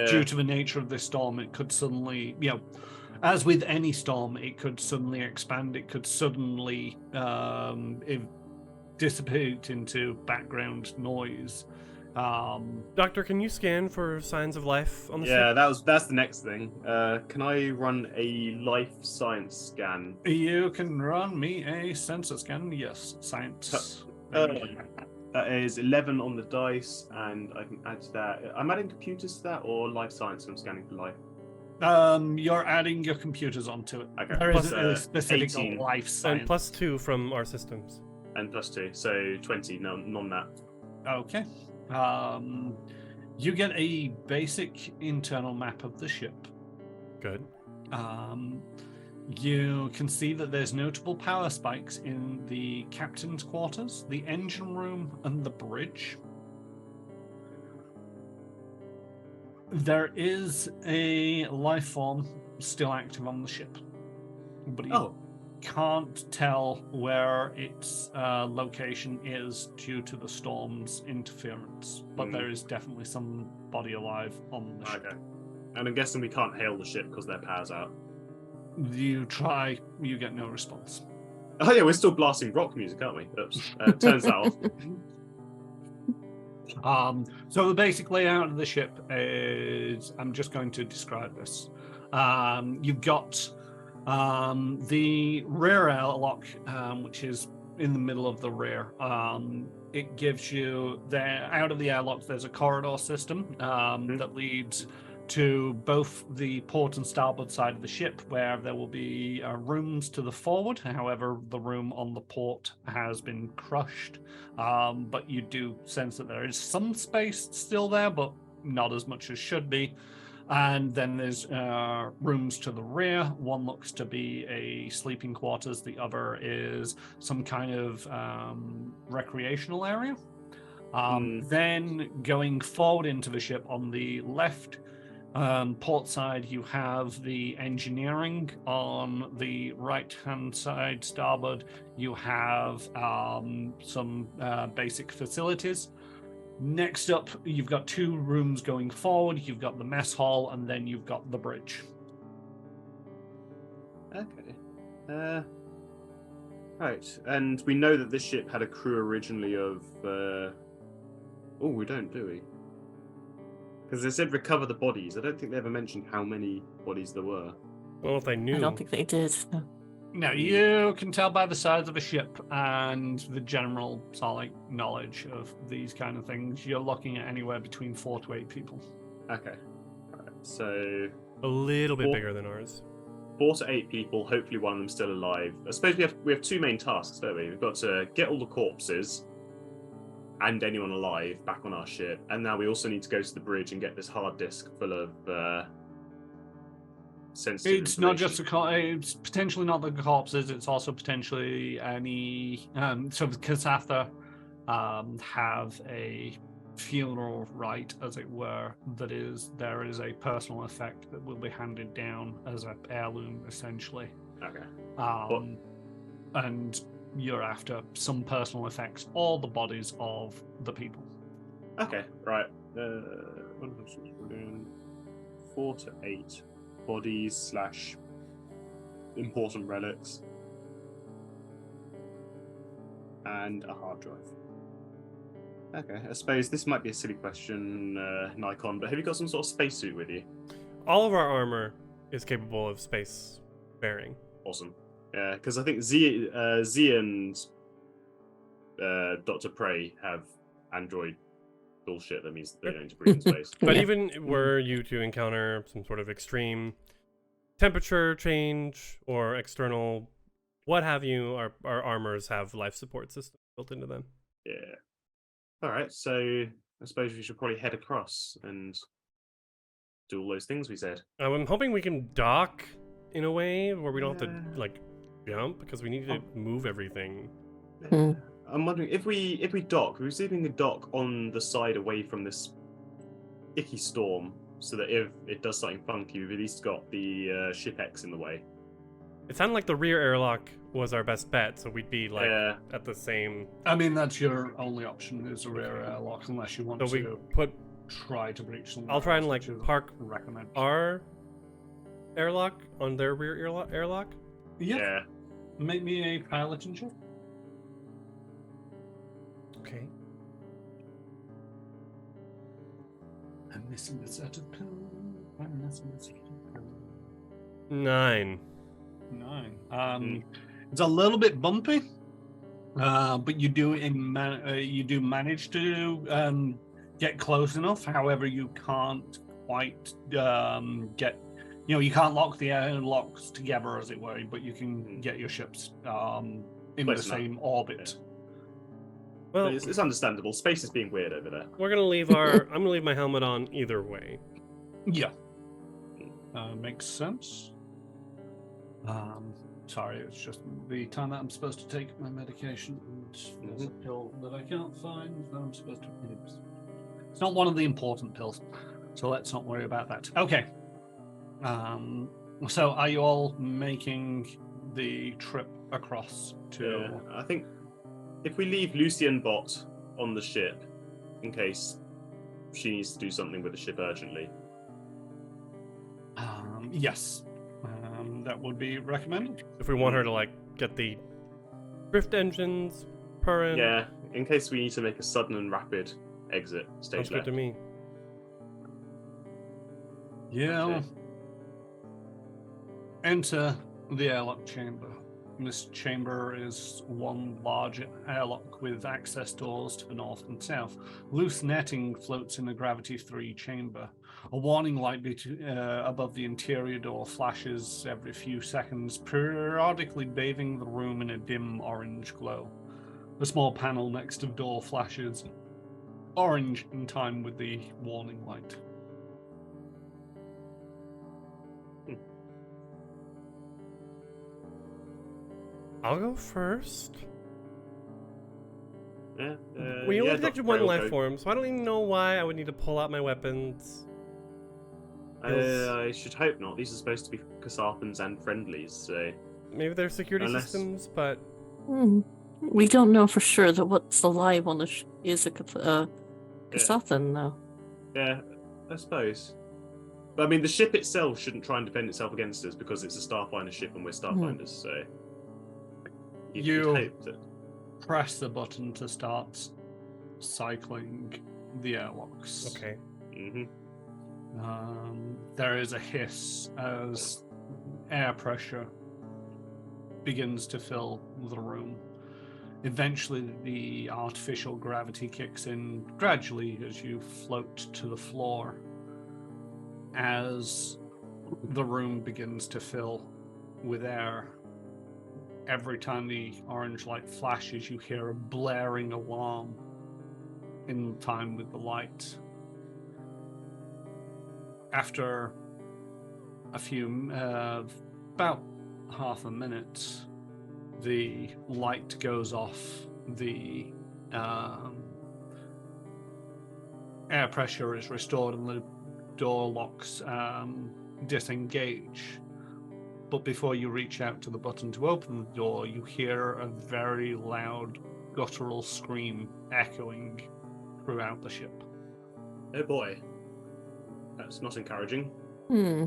due to the nature of this storm. It could suddenly, as with any storm, it could suddenly expand. It could suddenly dissipate into background noise. Doctor, can you scan for signs of life on the ship? Yeah, that's the next thing. Can I run a life science scan? You can run me a sensor scan. Yes, science. That is 11 on the dice, and I can add to that. I'm adding computers to that, or life science. I'm scanning for life. You're adding your computers onto it. Okay. There Plus, is a specific 18. life science. And +2 from our systems. And +2, so 20. No, none that. Okay. You get a basic internal map of the ship. Good. You can see that there's notable power spikes in the captain's quarters, the engine room, and the bridge. There is a life form still active on the ship, but you can't tell where its location is due to the storm's interference. But there is definitely somebody alive on the ship. Okay. And I'm guessing we can't hail the ship because their power's out. You try, you get no response. Oh yeah, we're still blasting rock music, aren't we? Oops. Turns that off. So the basic layout of the ship is, I'm just going to describe this. You've got the rear airlock, which is in the middle of the rear. It gives you there out of the airlock. There's a corridor system that leads to both the port and starboard side of the ship, where there will be rooms to the forward. However, the room on the port has been crushed, but you do sense that there is some space still there, but not as much as should be. And then there's rooms to the rear. One looks to be a sleeping quarters. The other is some kind of recreational area. Then going forward into the ship on the left port side, you have the engineering. On the right-hand side, starboard, you have some basic facilities. Next up, you've got 2 rooms going forward. You've got the mess hall, and then you've got the bridge. Okay. Right, and we know that this ship had a crew originally of... Oh, we don't, do we? Because they said recover the bodies. I don't think they ever mentioned how many bodies there were. Well, if they knew. I don't think they did. Now, you can tell by the size of a ship and the general knowledge of these kind of things, you're looking at anywhere between 4 to 8 people. Okay. Right, so... A little bit bigger than ours. 4 to 8 people, hopefully one of them still alive. I suppose we have 2 main tasks, don't we? We've got to get all the corpses and anyone alive back on our ship, and now we also need to go to the bridge and get this hard disk full of sensitive It's not just information. it's potentially not the corpses, it's also potentially any so the Kasatha have a funeral rite, as it were, there is a personal effect that will be handed down as an heirloom, essentially. Okay. And you're after some personal effects, all the bodies of the people. Okay, right. 4 to 8 bodies / important relics and a hard drive. Okay, I suppose this might be a silly question, Nikon, but have you got some sort of spacesuit with you? All of our armor is capable of space bearing. Awesome. Yeah, because I think Z and Dr. Prey have android bullshit that means they don't need to breathe in space. But even were you to encounter some sort of extreme temperature change or external what have you, our armors have life support systems built into them. Yeah. All right, so I suppose we should probably head across and do all those things we said. I'm hoping we can dock in a way where we don't have to like jump, because we need to move everything. I'm wondering if we dock, we're leaving the dock on the side away from this icky storm, so that if it does something funky, we've at least got the ship X in the way. It sounded like the rear airlock was our best bet, so we'd be like at the same. I mean, that's your only option is a rear airlock, unless you want So we to try to breach something. I'll try and like park recommend our airlock on their rear airlock. Yeah. Make me a piloting check. Okay. I'm missing a set of pills. I'm missing a set of pills. 9. It's a little bit bumpy, but you do manage to get close enough. However, you can't quite get. You can't lock the airlocks together, as it were, but you can get your ships in the same orbit. Yeah. Well, it's understandable. Space is being weird over there. We're gonna leave I'm gonna leave my helmet on either way. Yeah. Makes sense. Sorry, it's just the time that I'm supposed to take my medication, and there's a pill that I can't find that I'm supposed to. It's not one of the important pills, so let's not worry about that. Okay. So are you all making the trip across to... Yeah, I think if we leave Lucian Bot on the ship, in case she needs to do something with the ship urgently. Yes. That would be recommended. If we want her to like get the drift engines purring. Yeah, in case we need to make a sudden and rapid exit. Stage Sounds good to me. Yeah. Okay. Enter the airlock chamber. This chamber is one large airlock with access doors to the north and south. Loose netting floats in the gravity-free chamber. A warning light above the interior door flashes every few seconds, periodically bathing the room in a dim orange glow. A small panel next to the door flashes orange in time with the warning light. I'll go first. Yeah. We only yeah, detected Dr. one Prey will life go. form, so I don't even know why I would need to pull out my weapons. I should hope not. These are supposed to be Kasarthans and friendlies, so... Maybe they're security Unless- systems, but We don't know for sure that what's alive on the is a Kasathan, though. Yeah, I suppose. But I mean, the ship itself shouldn't try and defend itself against us because it's a Starfinder ship and we're Starfinders, so... You'd hope that... Press the button to start cycling the airlocks. okay. Mm-hmm. There is a hiss as air pressure begins to fill the room. Eventually, the artificial gravity kicks in gradually as you float to the floor. As the room begins to fill with air, every time the orange light flashes, you hear a blaring alarm in time with the light. After a few, about half a minute, the light goes off, the air pressure is restored, and the door locks disengage. But before you reach out to the button to open the door, you hear a very loud guttural scream echoing throughout the ship. Oh boy. That's not encouraging. Hmm.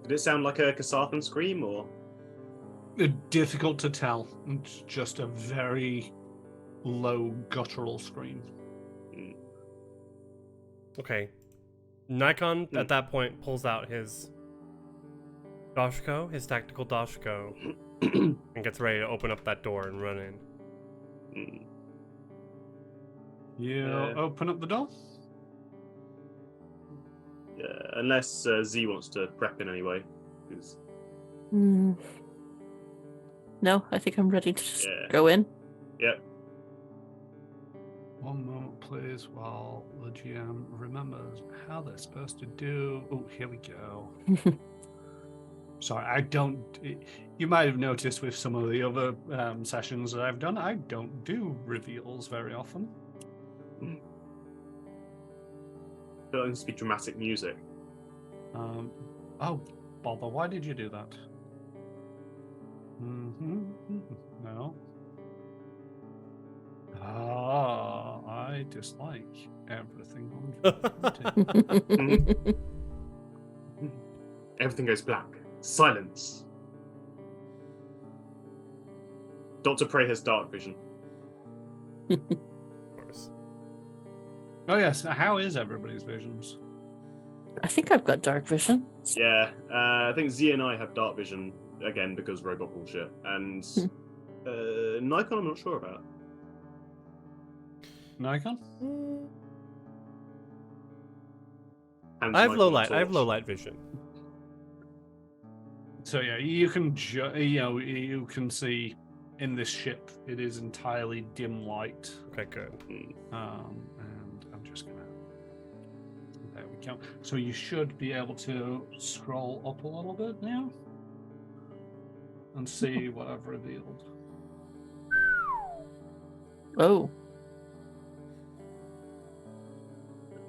Did it sound like a Kasarthan scream, or...? Difficult to tell. It's just a very low guttural scream. Okay. Nikon, at that point, pulls out his Dashko, his tactical Dashko, and gets ready to open up that door and run in. You open up the door? Yeah, unless Z wants to prep in anyway. 'Cause- No, I think I'm ready to just Yeah. go in. Yep. One moment, please, while the GM remembers how they're supposed to do. Oh, here we go. Sorry, I don't. You might have noticed with some of the other sessions that I've done, I don't do reveals very often. There needs to be dramatic music. Oh, bother! Why did you do that? No. I dislike everything on Everything goes black. Silence. Dr. Prey has dark vision. Of course. Oh yes, how is everybody's visions? I think I've got dark vision. Yeah, I think Z and I have dark vision, again, because robot bullshit. And Nikon, I'm not sure about. Nikon? And I have Nikon low light. I have torch. low light vision. So yeah, you can you can see in this ship it is entirely dim light. Okay, good. And I'm just gonna. There we go. So you should be able to scroll up a little bit now and see what I've revealed. Oh.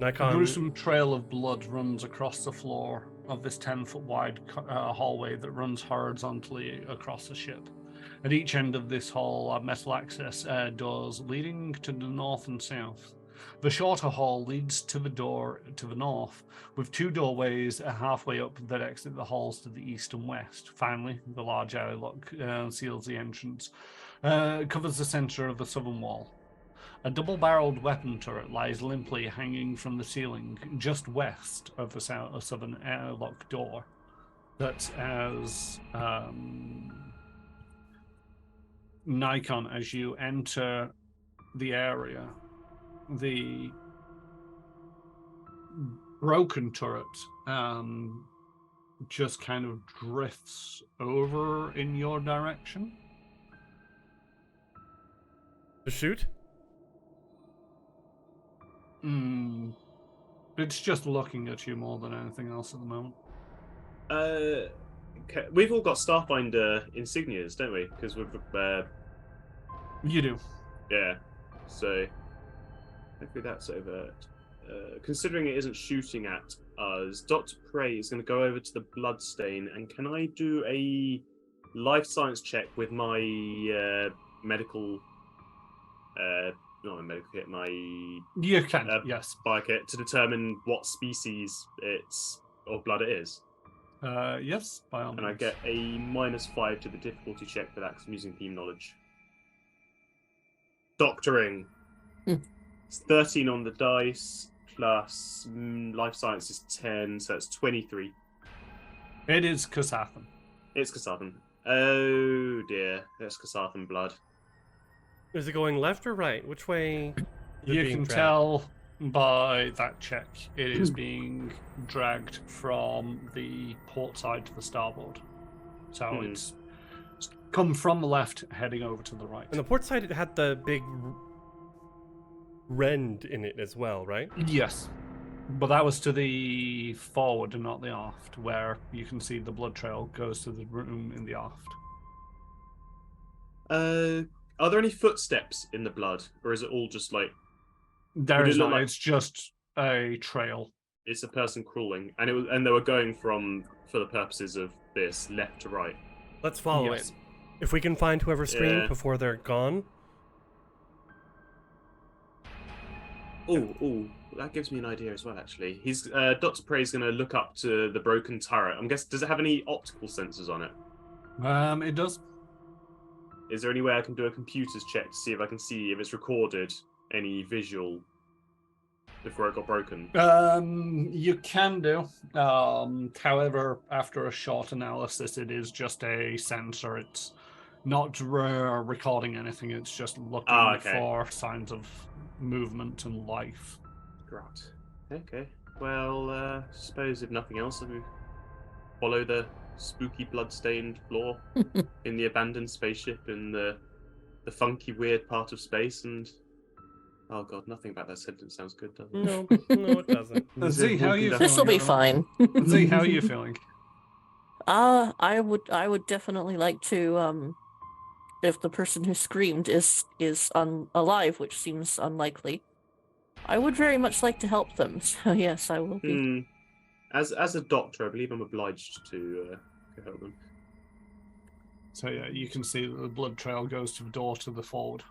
A Nikon. gruesome trail of blood runs across the floor of this 10-foot wide hallway that runs horizontally across the ship. At each end of this hall are metal access doors leading to the north and south. The shorter hall leads to the door to the north, with two doorways halfway up that exit the halls to the east and west. Finally, the large airlock seals the entrance, covers the center of the southern wall. A double-barreled weapon turret lies limply hanging from the ceiling just west of the southern airlock door that has Nikon, as you enter the area, the broken turret just kind of drifts over in your direction. To shoot? It's just looking at you more than anything else at the moment. Okay. We've all got Starfinder insignias, don't we? Because we've You do. yeah. So hopefully that's overt. Considering it isn't shooting at us, Dr. Prey is going to go over to the bloodstain, and can I do a life science check with my medical, not my medical kit, my You can, yes. bio kit to determine what species it's of blood it is? Yes, by all means. And I get a -5 to the difficulty check for that because I'm using theme knowledge. Doctoring. It's 13 on the dice, plus life science is 10, so it's 23. It is Kasathan. It's Kasathan. Oh dear, that's Kasathan blood. Is it going left or right? Which way? Is it You being can dragged? tell by that check it is being dragged from the port side to the starboard. So it's come from the left, heading over to the right. And the port side, it had the big rend in it as well, right? Yes. But that was to the forward and not the aft, where you can see the blood trail goes to the room in the aft. Are there any footsteps in the blood, or is it all just like There Would it is look not, like- it's just a trail. it's a person crawling, and they were going from, for the purposes of this, left to right? Let's follow Yes. it. If we can find whoever screamed Yeah. before they're gone. Oh, that gives me an idea as well. Actually, he's Dr. Prey's going to look up to the broken turret. I'm guessing, does it have any optical sensors on it? It does. Is there any way I can do a computer's check to see if I can see if it's recorded any visual before it got broken? You can do. However, after a short analysis, it is just a sensor. It's not recording anything. It's just looking okay. for signs of movement and life. Right. Okay. Well, suppose if nothing else, we follow the spooky blood-stained floor in the abandoned spaceship in the funky, weird part of space, and oh god, nothing about that sentence sounds good, does it? No, no, it doesn't. Z, how are you feeling? This'll be fine. Z, how are you feeling? I would definitely like to if the person who screamed is alive, which seems unlikely. I would very much like to help them. So yes, I will be. As a doctor, I believe I'm obliged to help them. So yeah, you can see that the blood trail goes to the door to the forward.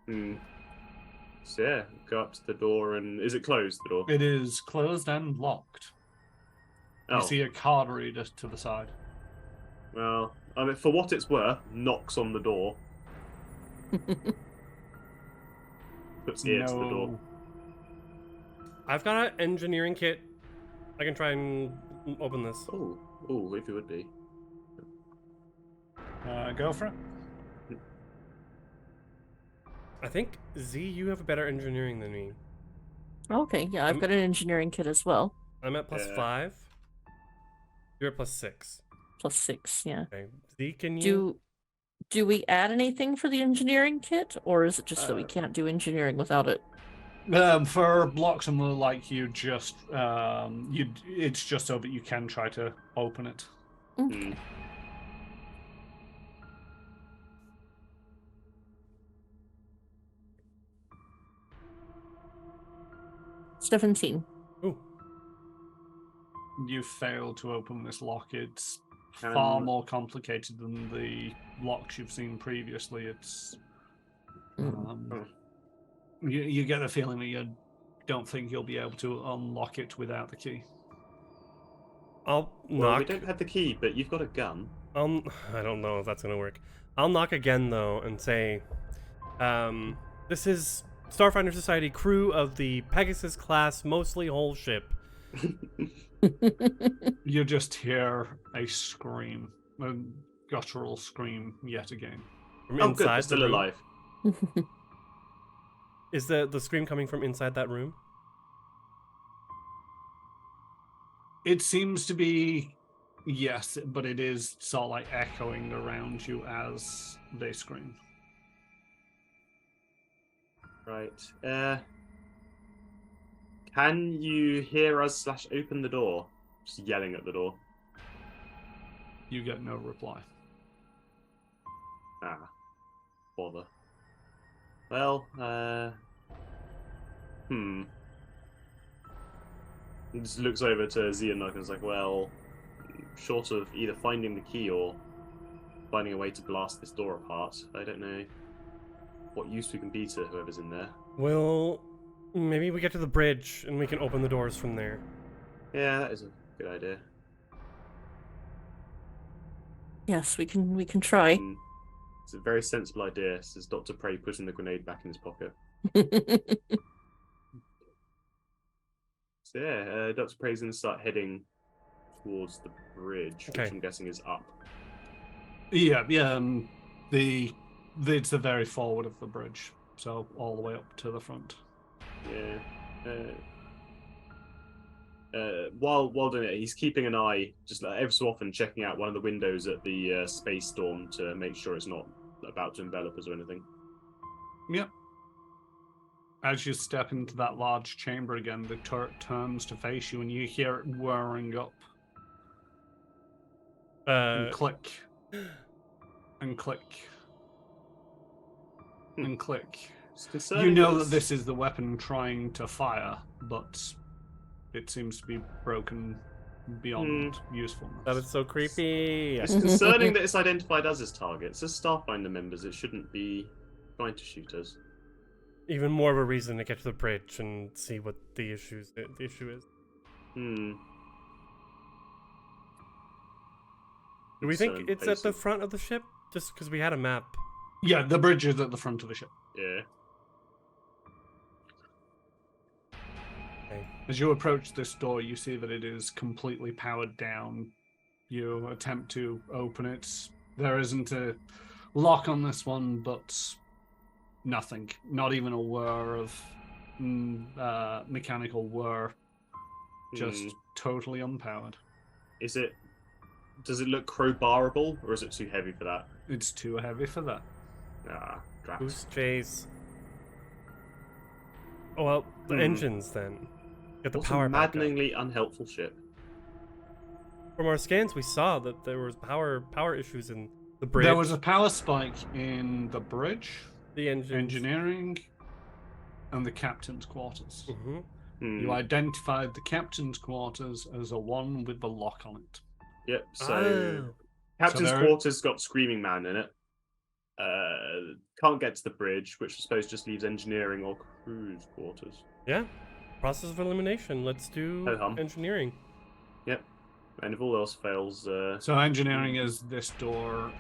So yeah, go up to the door, and is it closed, the door? It is closed and locked. Oh, You see a card reader to the side. well, I mean, for what it's worth, knocks on the door. Puts ear to the door. I've got an engineering kit. I can try and open this. Oh, if it would be. Go for it. I think, Z, you have a better engineering than me. Okay, yeah, I've got an engineering kit as well. I'm at +5. You're at +6. +6, yeah. Okay. Z, can you... Do we add anything for the engineering kit, or is it just that we can't do engineering without it? For blocks and the like, you just it's just so that you can try to open it. Okay. 17. Ooh. You failed to open this lock. It's far more complicated than the locks you've seen previously. It's you get the feeling that you don't think you'll be able to unlock it without the key. I'll Well, knock. we don't have the key, but you've got a gun. I don't know if that's gonna work. I'll knock again though and say, this is Starfinder Society crew of the Pegasus class, mostly whole ship. You just hear a scream, a guttural scream yet again. From Oh, good. They're inside the still room? alive. Is the scream coming from inside that room? It seems to be, yes, but it is sort of like echoing around you as they scream. Right. Can you hear us / open the door? Just yelling at the door. You get no reply. Ah, bother. Well, He just looks over to Xehanort and is like, well, short of either finding the key or finding a way to blast this door apart, I don't know what use we can be to whoever's in there. Well, maybe we get to the bridge and we can open the doors from there. Yeah, that is a good idea. Yes, we can try. It's a very sensible idea, says Dr. Prey, putting the grenade back in his pocket. So yeah, Dr. Prey's going to start heading towards the bridge, Okay. which I'm guessing is up. Yeah. It's the very forward of the bridge, so all the way up to the front. Yeah. While doing it, he's keeping an eye, just like every so often, checking out one of the windows at the space storm to make sure it's not about to envelop us or anything. Yep. As you step into that large chamber again, the turret turns to face you, and you hear it whirring up and click, and click, and click. It's concerning You know that that this is the weapon trying to fire, but it seems to be broken beyond usefulness. That is so creepy. It's concerning that it's identified us as targets. As Starfinder members, it shouldn't be trying to shoot us. Even more of a reason to get to the bridge and see what the issue is. Do we think it's at the front of the ship? Just because we had a map. Yeah, the bridge is at the front of the ship. Yeah. Okay. As you approach this door, you see that it is completely powered down. You attempt to open it. There isn't a lock on this one, but nothing. Not even a whir of mechanical whir. Just totally unpowered. Does it look crowbarable, or is it too heavy for that? It's too heavy for that. Ah, drats. Goose chase. Oh well, the engines then. Get the What power a back up. maddeningly unhelpful ship. From our scans, we saw that there was power issues in the bridge. There was a power spike in the bridge, the engines. engineering, and the captain's quarters. Mm-hmm. You identified the captain's quarters as a one with the lock on it. Yep, so Captain's quarters got Screaming Man in it. Can't get to the bridge, which I suppose just leaves engineering or crew's quarters. Yeah, process of elimination. Let's do engineering. Yep, and if all else fails... So engineering is this door.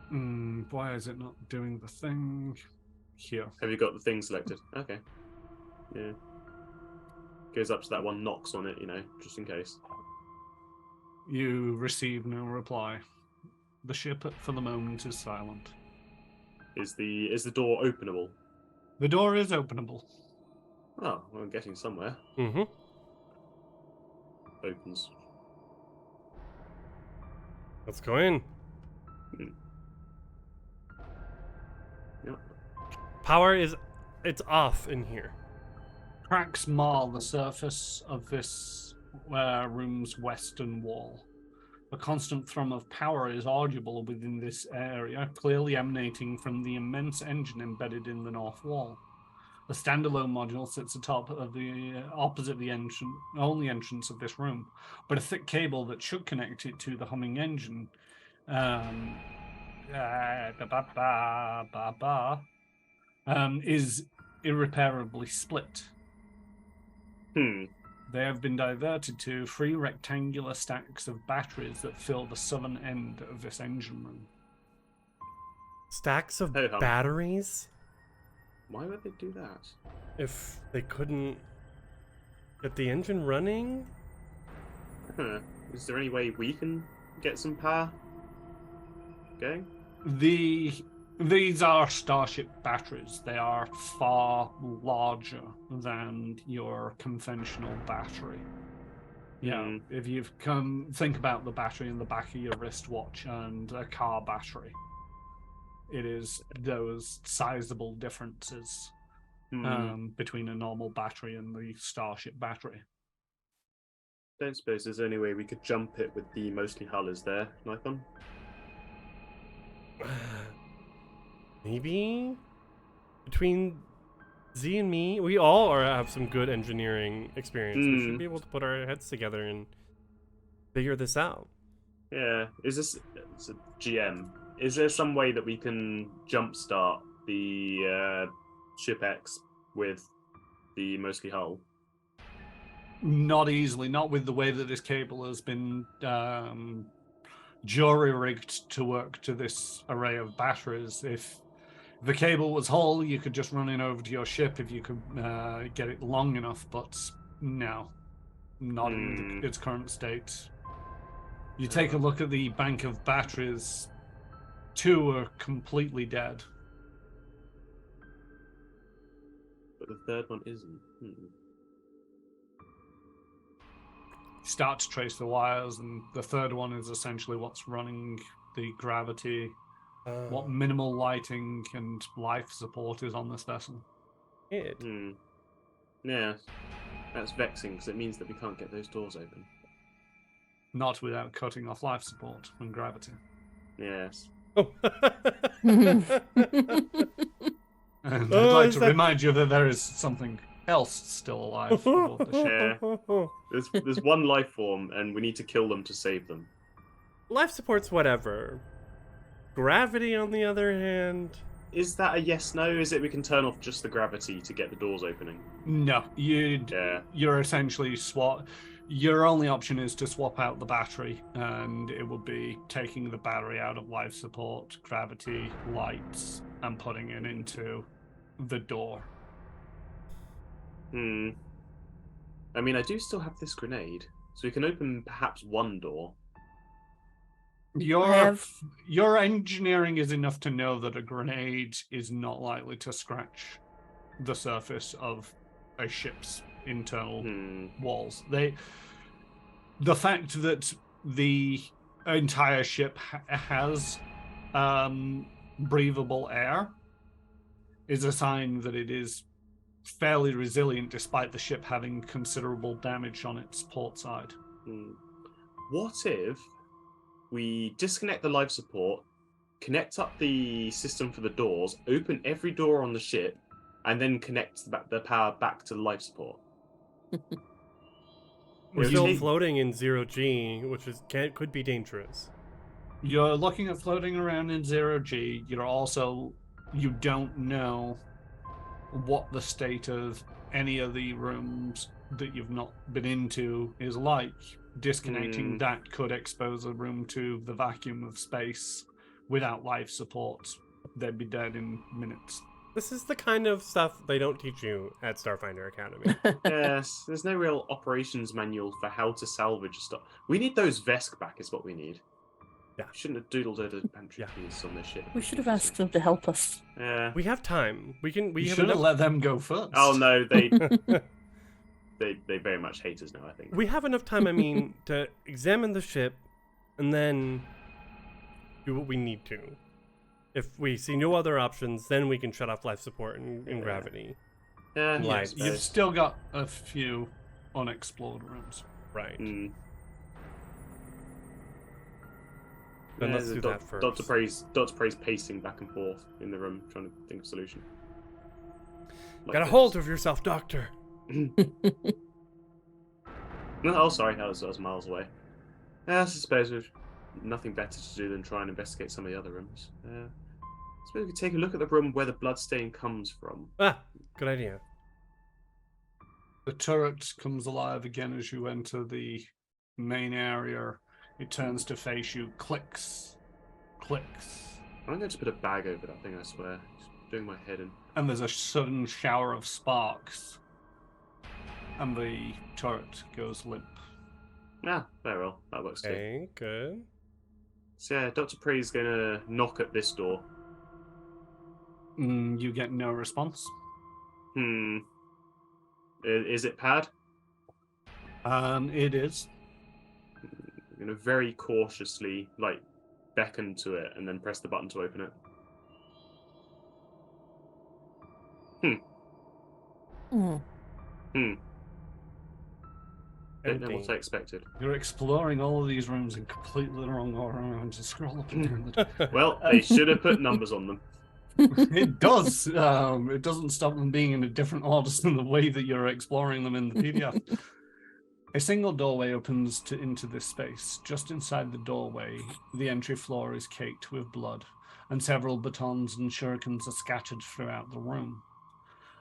Why is it not doing the thing? Here. Have you got the thing selected? Okay. Yeah. Goes up to that one, knocks on it, just in case. You receive no reply. The ship, for the moment, is silent. Is the door openable? The door is openable. Oh, well, I'm getting somewhere. Mm-hmm. Opens. Let's go in. Yep. Power it's off in here. Cracks mar the surface of this room's western wall. A constant thrum of power is audible within this area, clearly emanating from the immense engine embedded in the north wall. A standalone module sits atop of the opposite the only entrance of this room, but a thick cable that should connect it to the humming engine is irreparably split. They have been diverted to 3 rectangular stacks of batteries that fill the southern end of this engine room. Stacks of batteries? Why would they do that? If they couldn't get the engine running? Is there any way we can get some power going? These are Starship batteries. They are far larger than your conventional battery. Yeah, if you've think about the battery in the back of your wristwatch and a car battery, it is those sizable differences between a normal battery and the Starship battery. Don't suppose there's any way we could jump it with the mostly hull is there, Nikon? Maybe between Z and me, we all have some good engineering experience. We should be able to put our heads together and figure this out. Yeah. It's a GM? Is there some way that we can jumpstart the Ship X with the mostly hull? Not easily, not with the way that this cable has been jury-rigged to work to this array of batteries. If the cable was whole, you could just run it over to your ship if you could get it long enough, but no, not in its current state. You take a look at the bank of batteries, 2 are completely dead. But the third one isn't. Start to trace the wires, and the third one is essentially what's running the gravity, what minimal lighting and life support is on this vessel. Yeah, that's vexing because it means that we can't get those doors open. Not without cutting off life support and gravity. Yes. And I'd like to remind you that there is something else still alive aboard the ship. Yeah. There's one life form, and we need to kill them to save them. Life support's whatever. Gravity, on the other hand... Is that a yes-no? Is it we can turn off just the gravity to get the doors opening? No, you're essentially your only option is to swap out the battery, and it will be taking the battery out of life support, gravity, lights, and putting it into the door. I mean, I do still have this grenade, so we can open perhaps one door. Your engineering is enough to know that a grenade is not likely to scratch the surface of a ship's internal walls. The fact that the entire ship has breathable air is a sign that it is fairly resilient, despite the ship having considerable damage on its port side. What if we disconnect the life support, connect up the system for the doors, open every door on the ship, and then connect the power back to the life support? We're still floating in 0G, which could be dangerous. You're looking at floating around in 0G. You don't know what the state of any of the rooms that you've not been into is like. Disconnecting that could expose a room to the vacuum of space without life support. They'd be dead in minutes. This is the kind of stuff they don't teach you at Starfinder Academy. Yes, there's no real operations manual for how to salvage stuff. We need those Vesk back is what we need. Yeah. Shouldn't have doodled over the pantry keys on this ship. We should have asked them to help us. Yeah. We have time. We should have let them go first. Oh no, they very much hate us now, I think. We have enough time, to examine the ship and then do what we need to. If we see no other options, then we can shut off life support and gravity. Yeah, lights. You've still got a few unexplored rooms. Right. Mm. Then let's do that first. Dr. Praise pacing back and forth in the room, trying to think of a solution. Get a hold of yourself, Doctor. Oh, sorry, that was miles away. I suppose we've nothing better to do than try and investigate some of the other rooms. I suppose we could take a look at the room where the bloodstain comes from. Good idea. The turret comes alive again as you enter the main area. It turns to face you, clicks. I'm going to put a bag over that thing, I swear. Just doing my head in. And there's a sudden shower of sparks. And the turret goes limp. Very well. That works too. Okay, good. So yeah, Dr. Pre's gonna knock at this door. You get no response. Is it pad? It is. I'm gonna very cautiously beckon to it and then press the button to open it. Don't know what I expected. You're exploring all of these rooms in completely the wrong order. I'm just scroll up and down the. Well, they should have put numbers on them. It does. It doesn't stop them being in a different order than the way that you're exploring them in the PDF. A single doorway opens into this space. Just inside the doorway, the entry floor is caked with blood, and several batons and shurikens are scattered throughout the room.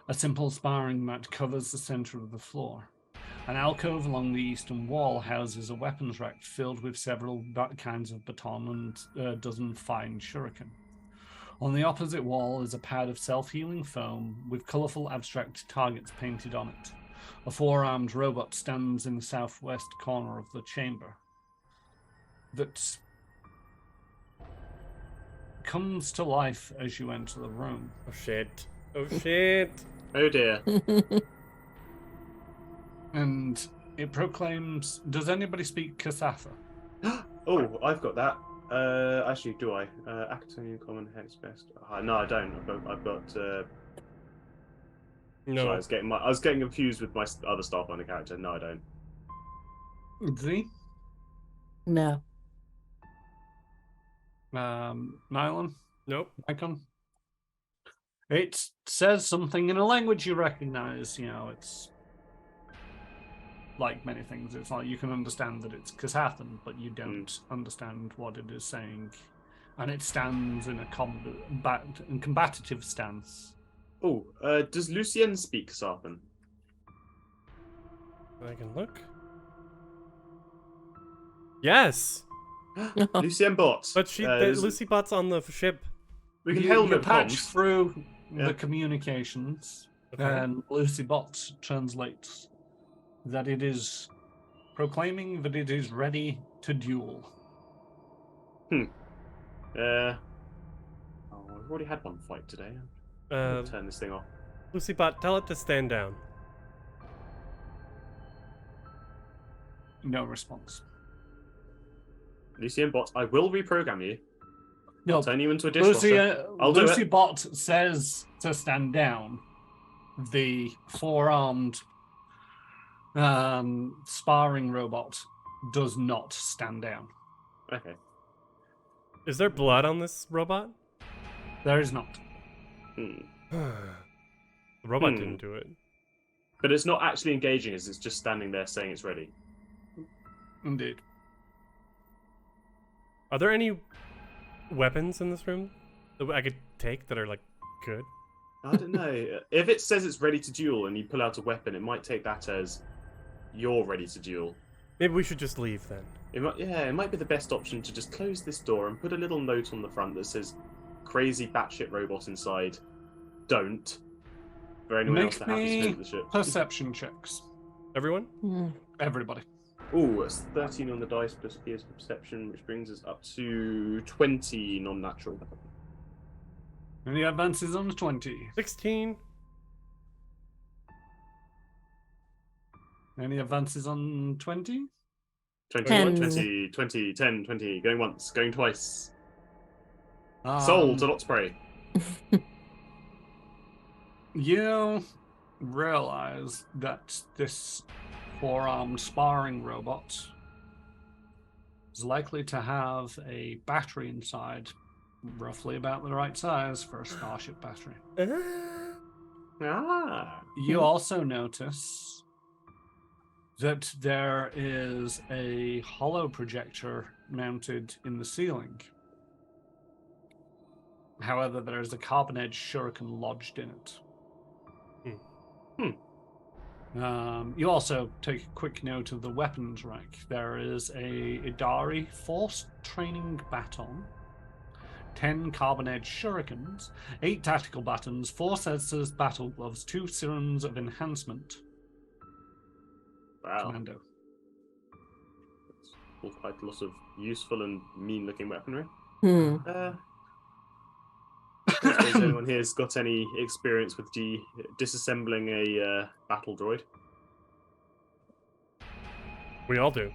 A simple sparring mat covers the center of the floor. An alcove along the eastern wall houses a weapons rack filled with several kinds of baton and a dozen fine shuriken. On the opposite wall is a pad of self-healing foam with colourful abstract targets painted on it. A four-armed robot stands in the southwest corner of the chamber that comes to life as you enter the room. Oh shit. Oh shit. Oh dear. And it proclaims, does anybody speak Kasatha? Oh, I've got that. Actually, do I? Acatonian Common Hex Best. No, I don't. I've got. No. Sorry, I was getting confused with my other Starfinder character. No, I don't. Z? No. Nylon? Nope. Icon? It says something in a language you recognize. It's like many things. It's like you can understand that it's Kasathan, but you don't understand what it is saying. And it stands in a combative stance. Oh, does Lucien speak Sarthan? I can look. Yes. Lucien Bot. But Lucy Bot's on the ship. We can you helmet patch comms. through Yeah. the communications, Okay. and Lucy Bot translates that it is proclaiming that it is ready to duel. We've already had one fight today. I'll turn this thing off. Lucy Bot, tell it to stand down. No response. Lucien Bot, I will reprogram you. No, I'll turn you into a dishwasher. I'll do Lucy it. Bot says to stand down. The four-armed sparring robot does not stand down. Okay. Is there blood on this robot? There is not. The robot didn't do it. But it's not actually engaging us, it's just standing there saying it's ready. Indeed. Are there any weapons in this room that I could take that are good? I don't know. If it says it's ready to duel and you pull out a weapon, it might take that as you're ready to duel. Maybe we should just leave then. It might be the best option to just close this door and put a little note on the front that says crazy batshit robot inside. Don't. For anyone else that happens to visit the ship. Perception checks. Everyone? Everybody. Ooh, it's 13 on the dice plus Piers perception, which brings us up to 20 non-natural. Any advances on the 20? 16. Any advances on 20? 21, 10. 20, 20, 10, 20. Going once, going twice. Um, Sold, not spray. You realize that this four-armed sparring robot is likely to have a battery inside, roughly about the right size for a Starship battery. You also notice that there is a hollow projector mounted in the ceiling. However, there is a carbon-edged shuriken lodged in it. You also take a quick note of the weapons rack. There is a Idari force training baton, 10 carbon-edged shurikens, 8 tactical batons, 4 sensors, battle gloves, 2 serums of enhancement. Wow. Commando. Or quite a lot of useful and mean-looking weaponry. Hmm. I don't suppose anyone here's got any experience with disassembling a battle droid. We all do.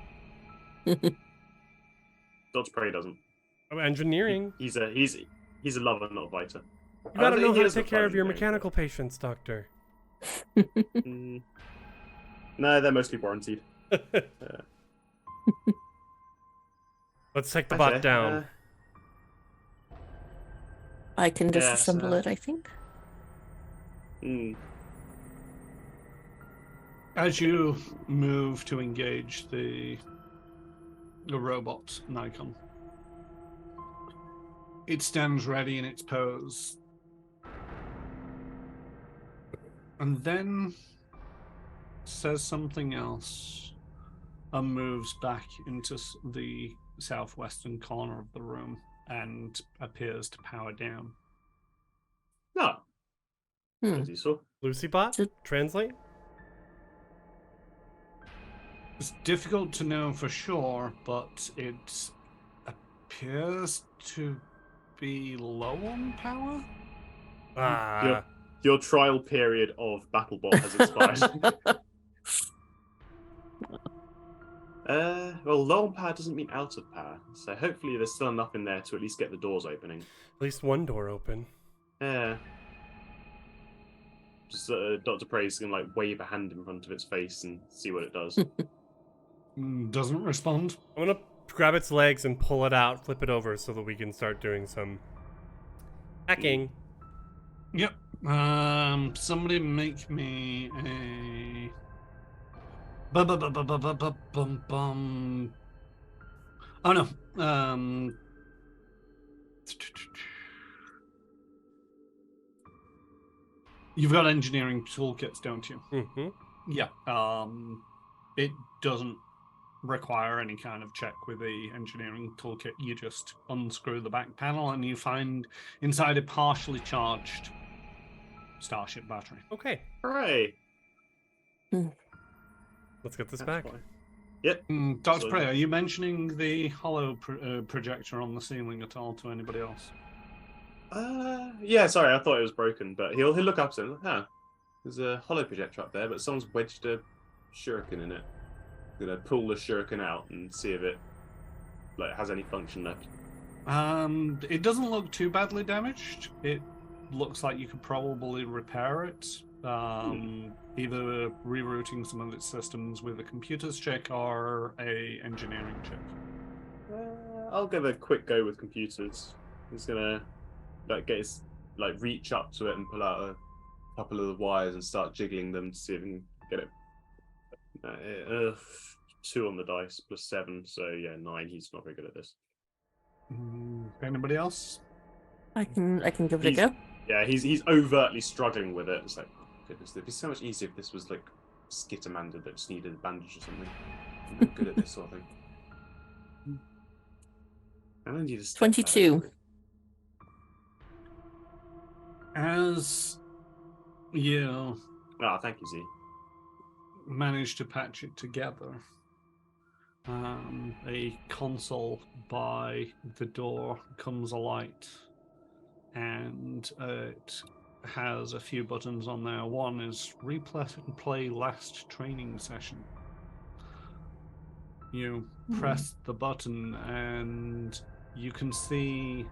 Dodge Prey doesn't. Oh, engineering. He's a lover, not a fighter. You gotta know He how to has take a care of your fighting game, mechanical patients, Doctor. No, they're mostly warranted. Let's take the bot down. I can Yes, disassemble it, I think. As you move to engage the robot Nikon, it stands ready in its pose, and then says something else and moves back into the southwestern corner of the room and appears to power down. No. As you saw. Lucy bot? Translate? It's difficult to know for sure, but it appears to be low on power. Your trial period of BattleBot has expired. Well, low on power doesn't mean out of power, so hopefully there's still enough in there to at least get the doors opening. At least one door open. Yeah. Just Dr. Prey's gonna like wave a hand in front of its face and see what it does. Doesn't respond. I'm gonna grab its legs and pull it out, flip it over so that we can start doing some hacking. Yep. Somebody make me a. Bum. Oh no. You've got engineering toolkits, don't you? Mm-hmm. Yeah. It doesn't require any kind of check with the engineering toolkit. You just unscrew the back panel and you find inside a partially charged Starship battery. Okay. Hooray! Let's get this back. Fine. Yep. Dr. Prey, are you mentioning the hollow projector on the ceiling at all to anybody else? Yeah, sorry, I thought it was broken, but he'll look up and there's a hollow projector up there, but someone's wedged a shuriken in it. Gonna pull the shuriken out and see if it has any function left. It doesn't look too badly damaged. It looks like you could probably repair it. Either rerouting some of its systems with a computer's check or a engineering check. I'll give a quick go with computers. He's gonna reach up to it and pull out a couple of the wires and start jiggling them to see if he can get it. 2 on the dice plus 7, so yeah, 9. He's not very good at this. Anybody else? I can give it a go. Yeah, he's overtly struggling with it. It's like, oh, goodness, it'd be so much easier if this was like Skittermander that just needed a bandage or something. I'm not good at this sort of thing. I don't need to 22. As you thank you, Z. manage to patch it together, a console by the door comes alight, and it has a few buttons on there. One is replay last training session. You press the button and you can see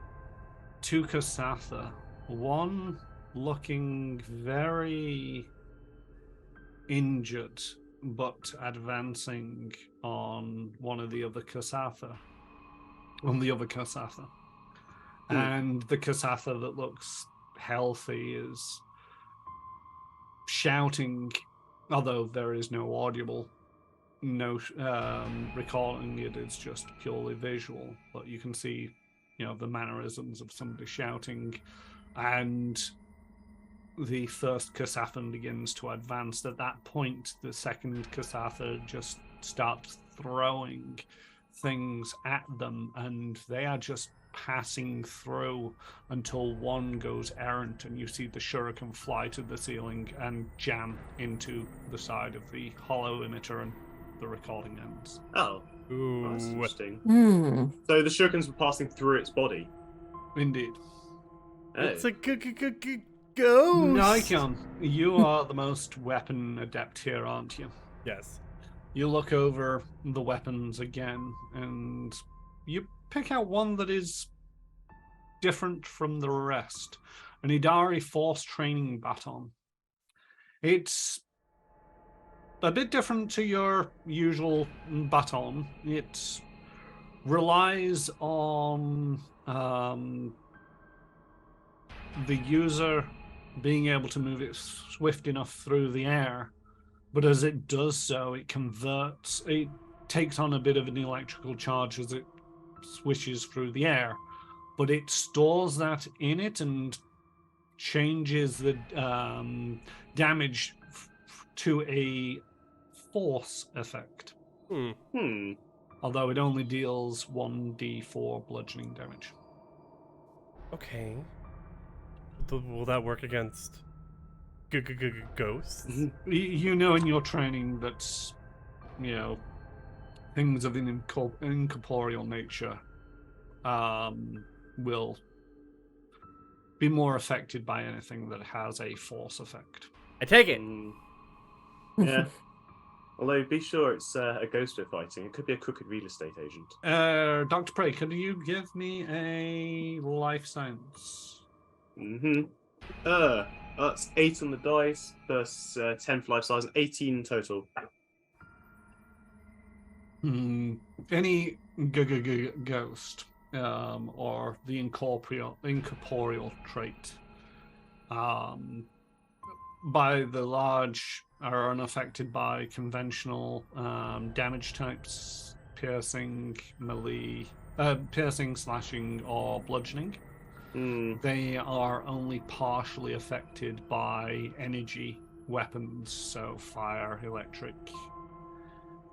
2 Kasatha. One looking very injured, but advancing on one of the other Kasatha. And the Kasatha that looks healthy is shouting, although there is no audible recalling it. It's just purely visual, but you can see the mannerisms of somebody shouting. And the first Kasathan begins to advance. At that point, the second Kasatha just starts throwing things at them, and they are just passing through until one goes errant, and you see the shuriken fly to the ceiling and jam into the side of the hollow emitter, and the recording ends. Oh, Ooh. That's interesting. Hmm. So the shurikens were passing through its body. Indeed. Oh. It's a ghost. Nikon, you are the most weapon adept here, aren't you? Yes. You look over the weapons again, and you pick out one that is different from the rest. An Idari Force Training Baton. It's a bit different to your usual baton. It relies on the user being able to move it swift enough through the air, but as it does so, it takes on a bit of an electrical charge as it swishes through the air, but it stores that in it and changes the damage to a force effect, although it only deals 1d4 bludgeoning damage. Okay. Will that work against ghosts? You know in your training that, things of an incorporeal nature will be more affected by anything that has a force effect. I take it. Yeah. Although, be sure it's a ghost we're fighting. It could be a crooked real estate agent. Dr. Prey, could you give me a life science? That's 8 on the dice, plus 10 for life science, 18 total. Any ghost or the incorporeal trait by the large are unaffected by conventional damage types, piercing, melee, piercing, slashing, or bludgeoning. They are only partially affected by energy weapons, so fire, electric,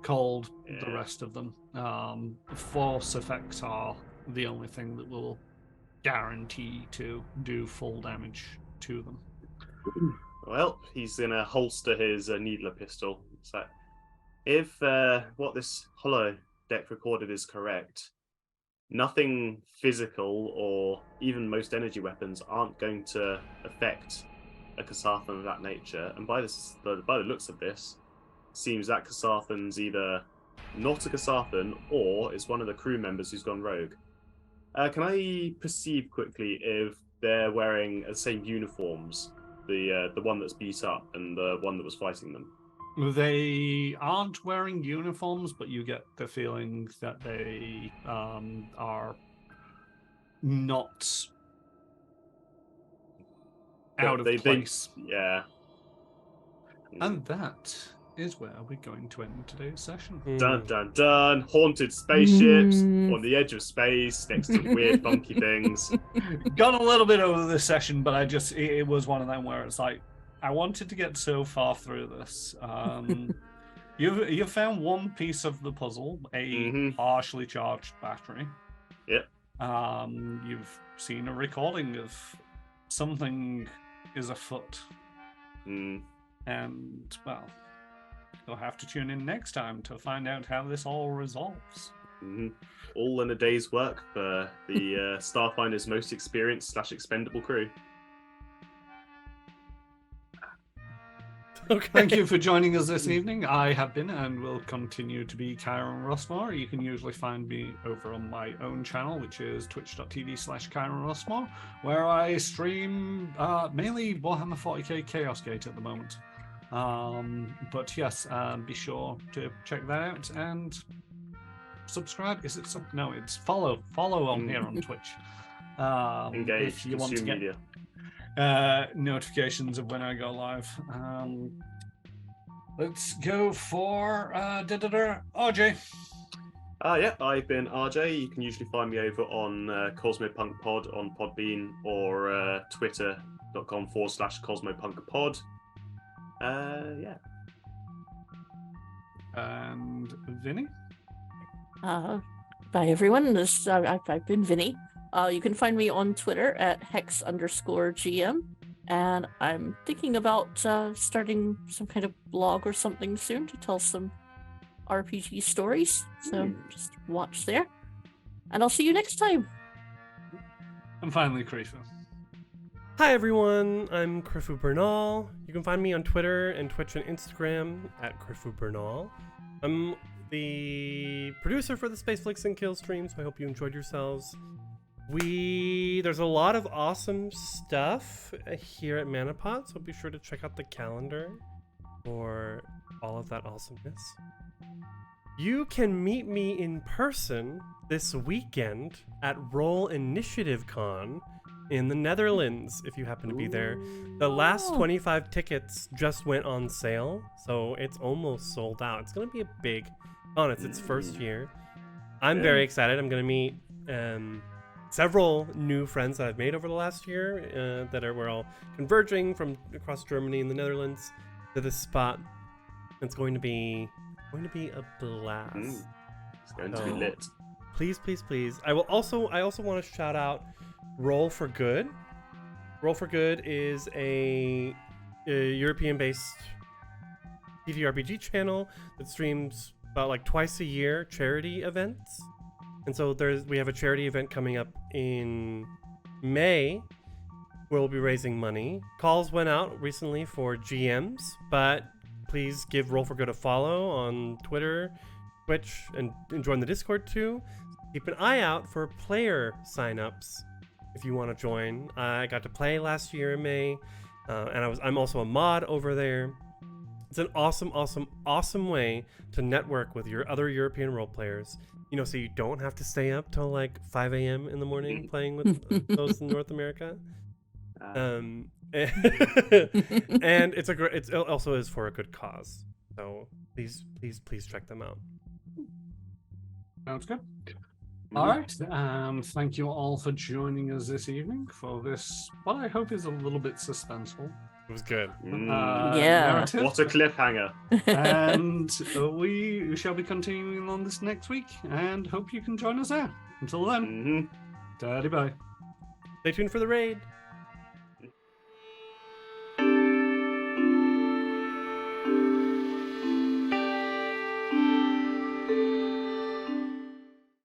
cold, the rest of them. Force effects are the only thing that will guarantee to do full damage to them. Well, he's gonna holster his needler pistol. So, if what this holodeck recorded is correct, nothing physical or even most energy weapons aren't going to affect a Kasathan of that nature. And by the looks of this, seems that Kasathan's either not a Kasathan or is one of the crew members who's gone rogue. Can I perceive quickly if they're wearing the same uniforms? The one that's beat up and the one that was fighting them. They aren't wearing uniforms, but you get the feeling that they are not out of place. Yeah. And that is where we're going to end today's session. Dun dun dun! Haunted spaceships on the edge of space next to weird, funky things. Gone a little bit over this session, but it was one of them where it's like, I wanted to get so far through this. You've found one piece of the puzzle, a partially charged battery. Yep. You've seen a recording of something is afoot. And, well, you'll have to tune in next time to find out how this all resolves. All in a day's work for the Starfinder's most experienced / expendable crew. Okay. Thank you for joining us this evening. I have been and will continue to be Kyron Rossmore. You can usually find me over on my own channel, which is twitch.tv/Kyron Rossmore, where I stream mainly Warhammer 40k Chaos Gate at the moment. But yes, be sure to check that out and subscribe. Is it no, it's follow on here on Twitch. Engage, if you want to get media. Notifications of when I go live. Let's go for RJ. Yeah, I've been RJ. You can usually find me over on CosmoPunkPod on Podbean or twitter.com/CosmoPunkPod. Yeah. And Vinny? Bye everyone. I've been Vinny. You can find me on Twitter at hex_GM, and I'm thinking about starting some kind of blog or something soon to tell some RPG stories. So just watch there. And I'll see you next time. And finally, Krifa. Hi everyone, I'm Krifu Bernal. You can find me on Twitter and Twitch and Instagram at Krifu Bernal. I'm the producer for the Spaceflix and Kill stream, so I hope you enjoyed yourselves. There's a lot of awesome stuff here at Manapod, so be sure to check out the calendar for all of that awesomeness. You can meet me in person this weekend at Roll Initiative Con in the Netherlands, if you happen to be there. The last 25 tickets just went on sale, so it's almost sold out. It's going to be a big con. It's its first year. I'm very excited. I'm going to meet several new friends that I've made over the last year we're all converging from across Germany and the Netherlands to this spot. It's going to be a blast. It's going to be lit. Please, please, please. I also want to shout out Roll for Good. Roll for Good is a European-based TTRPG channel that streams about like twice a year charity events. And so we have a charity event coming up in May where we'll be raising money. Calls went out recently for GMs, but please give Roll for Good a follow on Twitter, Twitch, and join the Discord too. Keep an eye out for player signups if you want to join. I got to play last year in May, and I'm also a mod over there. It's an awesome way to network with your other European role players. So you don't have to stay up till like 5 a.m. in the morning playing with those in North America. And it also is for a good cause. So please check them out. Sounds good. All right. Thank you all for joining us this evening for this, what I hope is a little bit suspenseful. It was good. Narrative. What a cliffhanger. And we shall be continuing on this next week and hope you can join us there. Until then, daddy bye. Stay tuned for the raid.